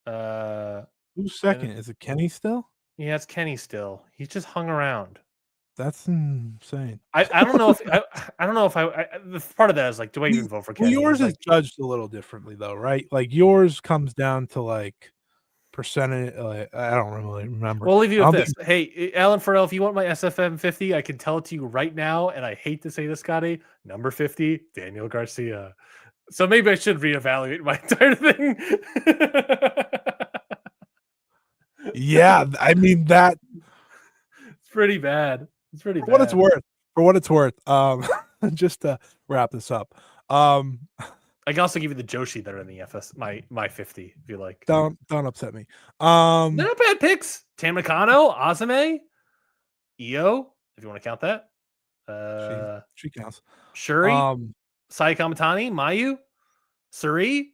Who's second? Is it Kenny still? Yeah, it's Kenny still. He's just hung around. That's insane. I don't know if I don't know if the part of that is do I even vote for Kenny? Well, yours is judged a little differently though, right? Yours comes down to percentage. I don't really remember. We'll leave you with this. Hey, Alan Farrell, if you want my SFM 50, I can tell it to you right now. And I hate to say this, Scotty. Number 50, Daniel Garcia. So maybe I should reevaluate my entire thing. Yeah, I mean that. It's pretty bad. It's pretty bad. For what it's worth, just to wrap this up, I can also give you the Joshi that are in the FS my 50 if you like. Don't upset me. They're not bad picks. Tam Nakano, Azame, Io, if you want to count that. She counts. Shuri, Saya Kamitani, Mayu, Suri.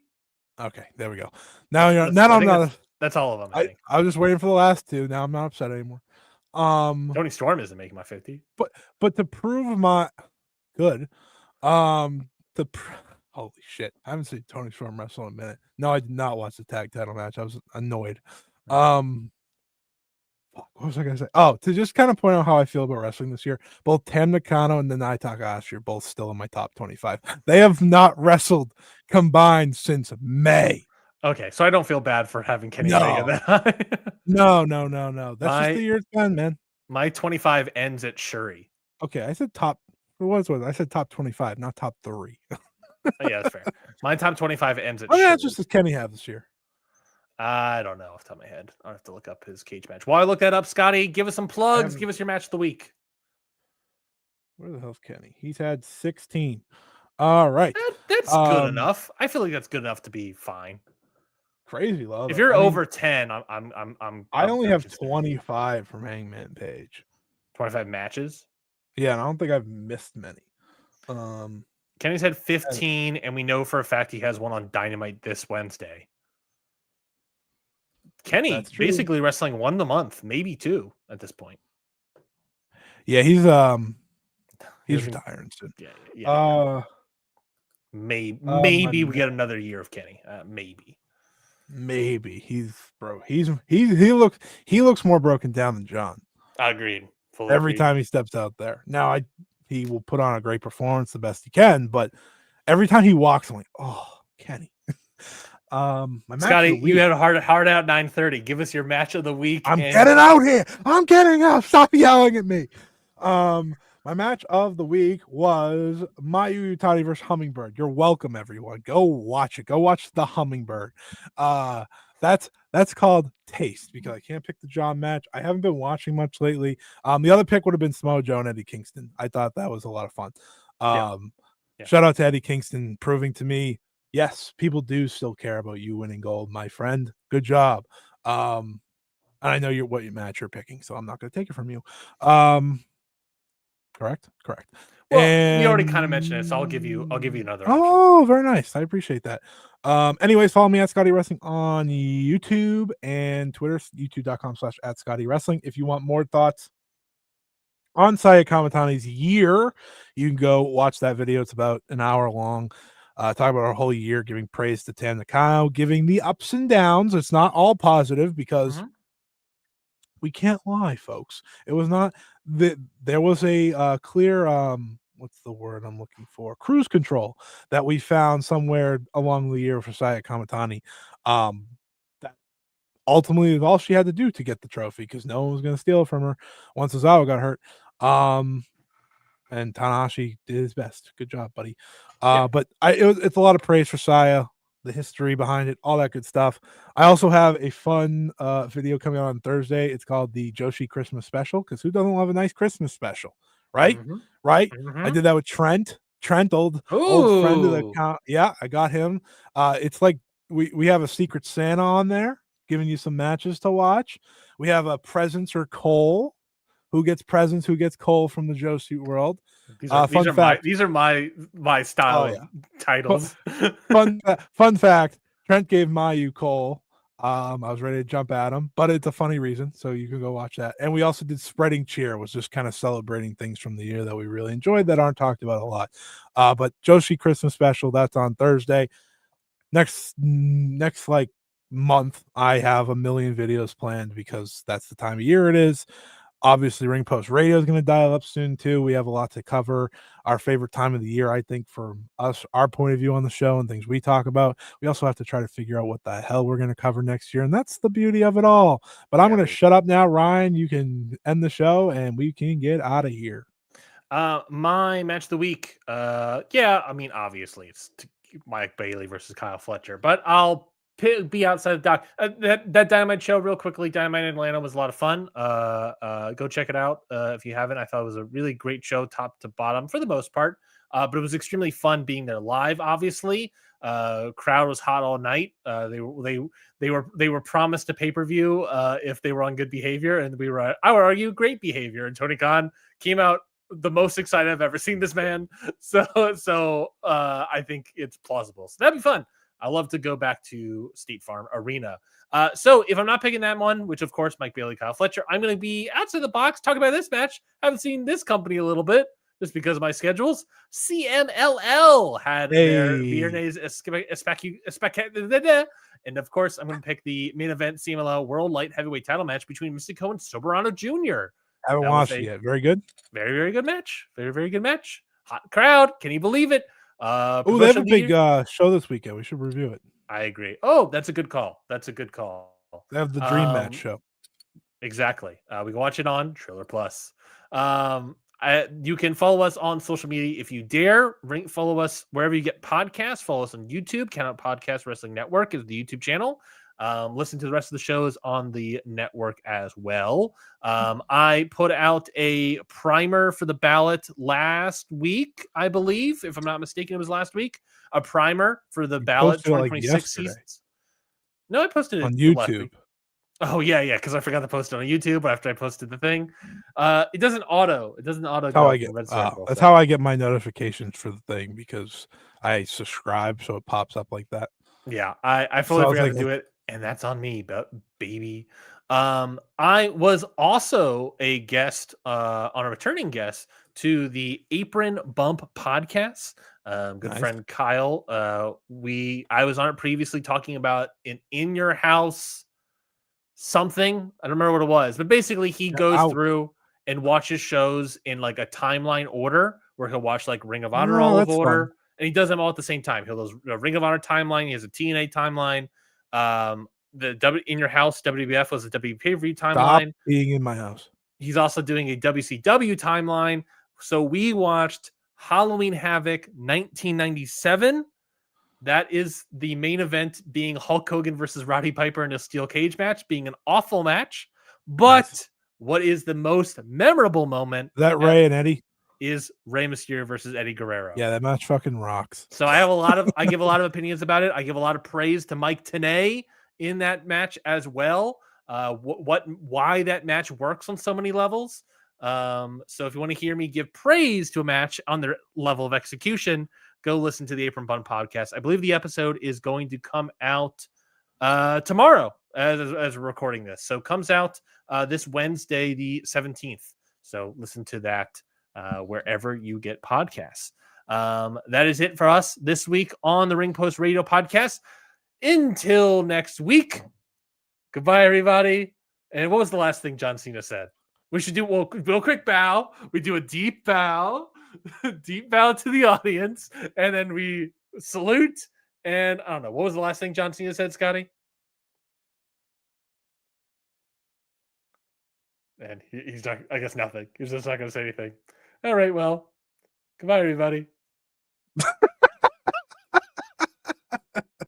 Okay, there we go. Now I'm not. That's all of them. I think. I was just waiting for the last two. Now I'm not upset anymore. Tony Storm isn't making my 50. But to prove my good, holy shit, I haven't seen Tony Storm wrestle in a minute. No, I did not watch the tag title match. I was annoyed. What was I gonna say? Oh, to just kind of point out how I feel about wrestling this year, both Tam Nakano and Nanai Takahashi are both still in my top 25. They have not wrestled combined since May. Okay, so I don't feel bad for having Kenny Omega that high. No. That's just the year it's been, man. My 25 ends at Shuri. Okay, I said top. What was I said top 25, not top 3. Yeah, that's fair. My top 25 ends at. Oh yeah, just does Kenny have this year? I don't know off the top of my head. I'll have to look up his cage match. While I look that up, Scotty, give us some plugs. Give us your match of the week. Where the hell's Kenny? He's had 16. All right, that's good enough. I feel like that's good enough to be fine. Crazy love. If you're over 10, I'm I only have 25 from Hangman Page. 25 matches. Yeah, and I don't think I've missed many. Kenny's had 15, and we know for a fact he has one on Dynamite this Wednesday. Kenny basically wrestling 1 a month, maybe 2 at this point. Yeah, he's retiring soon. Yeah. Maybe we get another year of Kenny. Maybe he looks more broken down than John. Agreed. Every time he steps out there. Now he will put on a great performance the best he can, but every time he walks, I'm like, oh, Kenny. Scotty, you had a hard out 9:30. Give us your match of the week. I'm getting out here. I'm getting out. Stop yelling at me. My match of the week was Mayu Iwatani versus Hummingbird. You're welcome, everyone. Go watch it. Go watch the Hummingbird. That's called Taste because I can't pick the John match. I haven't been watching much lately. The other pick would have been Samoa Joe and Eddie Kingston. I thought that was a lot of fun. Shout out to Eddie Kingston proving to me, yes, people do still care about you winning gold, my friend. Good job. I know what match you're picking, so I'm not going to take it from you. Correct. Well, we already kind of mentioned it, so I'll give you another option. Oh, very nice. I appreciate that. Anyways, follow me at Scotty Wrestling on YouTube and Twitter, youtube.com/@ScottyWrestling. If you want more thoughts on Saya Kamitani's year, you can go watch that video. It's about an hour long. Talk about our whole year, giving praise to Tam Nakano, giving the ups and downs. It's not all positive because we can't lie, folks. It was not that there was a clear what's the word I'm looking for? Cruise control that we found somewhere along the year for Saya Kamitani. That ultimately is all she had to do to get the trophy because no one was going to steal it from her once Ozawa got hurt. And Tanahashi did his best. Good job, buddy. But it's a lot of praise for Saya, the history behind it, all that good stuff. I also have a fun video coming out on Thursday. It's called the Joshi Christmas Special because who doesn't love a nice Christmas special, right? Right? I did that with Trent, old friend of the account. Yeah, I got him. It's like we have a Secret Santa on there, giving you some matches to watch. We have a Presents or Cole. Who gets presents? Who gets coal from the Joshi world? These are my style titles. Fun fact: Trent gave Mayu coal. I was ready to jump at him, but it's a funny reason, so you can go watch that. And we also did Spreading Cheer, was just kind of celebrating things from the year that we really enjoyed that aren't talked about a lot. But Joshi Christmas Special, that's on Thursday. Next like month, I have a million videos planned because that's the time of year it is. Obviously, Ring Post Radio is going to dial up soon, too. We have a lot to cover. Our favorite time of the year, I think, for us, our point of view on the show and things we talk about. We also have to try to figure out what the hell we're going to cover next year, and that's the beauty of it all. But I'm going to shut up now, Ryan. You can end the show, and we can get out of here. My match of the week, obviously, it's Mike Bailey versus Kyle Fletcher, but I'll be outside the dock. That Dynamite show, real quickly, Dynamite in Atlanta was a lot of fun. Go check it out if you haven't. I thought it was a really great show, top to bottom for the most part. But it was extremely fun being there live. Obviously, crowd was hot all night. They were promised a pay-per-view if they were on good behavior, and we were, I would argue, great behavior. And Tony Khan came out the most excited I've ever seen this man. So I think it's plausible. So that'd be fun. I love to go back to State Farm Arena. So if I'm not picking that one, which of course Mike Bailey, Kyle Fletcher, I'm going to be outside the box talking about this match. Haven't seen this company a little bit just because of my schedules. CMLL had their Viernes Espectacular. And of course, I'm going to pick the main event CMLL World Light Heavyweight Title match between Mystico and Soberano Jr. I haven't watched it yet. Very good. Very, very good match. Very, very good match. Hot crowd. Can you believe it? They have a big show this weekend. We should review it. I agree. Oh, that's a good call. They have the Dream Match show. Exactly. We can watch it on Trailer Plus. You can follow us on social media if you dare. Follow us wherever you get podcasts. Follow us on YouTube. Count Out Podcast Wrestling Network is the YouTube channel. Listen to the rest of the shows on the network as well. I put out a primer for the ballot last week, I believe. If I'm not mistaken, it was last week. A primer for the ballot 2026 seasons. No, I posted it on YouTube. Oh, yeah, because I forgot to post it on YouTube after I posted the thing. It doesn't auto. That's how I get. That's how I get my notifications for the thing because I subscribe, so it pops up like that. Yeah, I fully forgot to do it. And that's on me, baby. I was also a guest, on a returning guest to the Apron Bump podcast. Good friend Kyle. I was on it previously talking about an in your house something. I don't remember what it was, but basically he goes through and watches shows in like a timeline order where he'll watch like Ring of Honor all of order, and he does them all at the same time. He'll do a Ring of Honor timeline. He has a TNA timeline. The In Your House WWF was a WPV timeline. Stop being in my house. He's also doing a WCW timeline. So we watched Halloween Havoc 1997. That is the main event being Hulk Hogan versus Roddy Piper in a steel cage match, being an awful match. But what is the most memorable moment? That Ray and Eddie is Rey Mysterio versus Eddie Guerrero. Yeah, that match fucking rocks. So I give a lot of opinions about it. I give a lot of praise to Mike Tenay in that match as well. why that match works on so many levels. So if you want to hear me give praise to a match on their level of execution, go listen to the Apron Bun podcast. I believe the episode is going to come out tomorrow as we're recording this. So it comes out this Wednesday, the 17th. So listen to that wherever you get podcasts. That is it for us this week on the Ring Post Radio podcast. Until next week, goodbye, everybody. And what was the last thing John Cena said? We should do real quick bow. We do a deep bow, deep bow to the audience, and then we salute. And I don't know, what was the last thing John Cena said, Scotty? And he's not, I guess, nothing. He's just not going to say anything. All right, well, goodbye, everybody.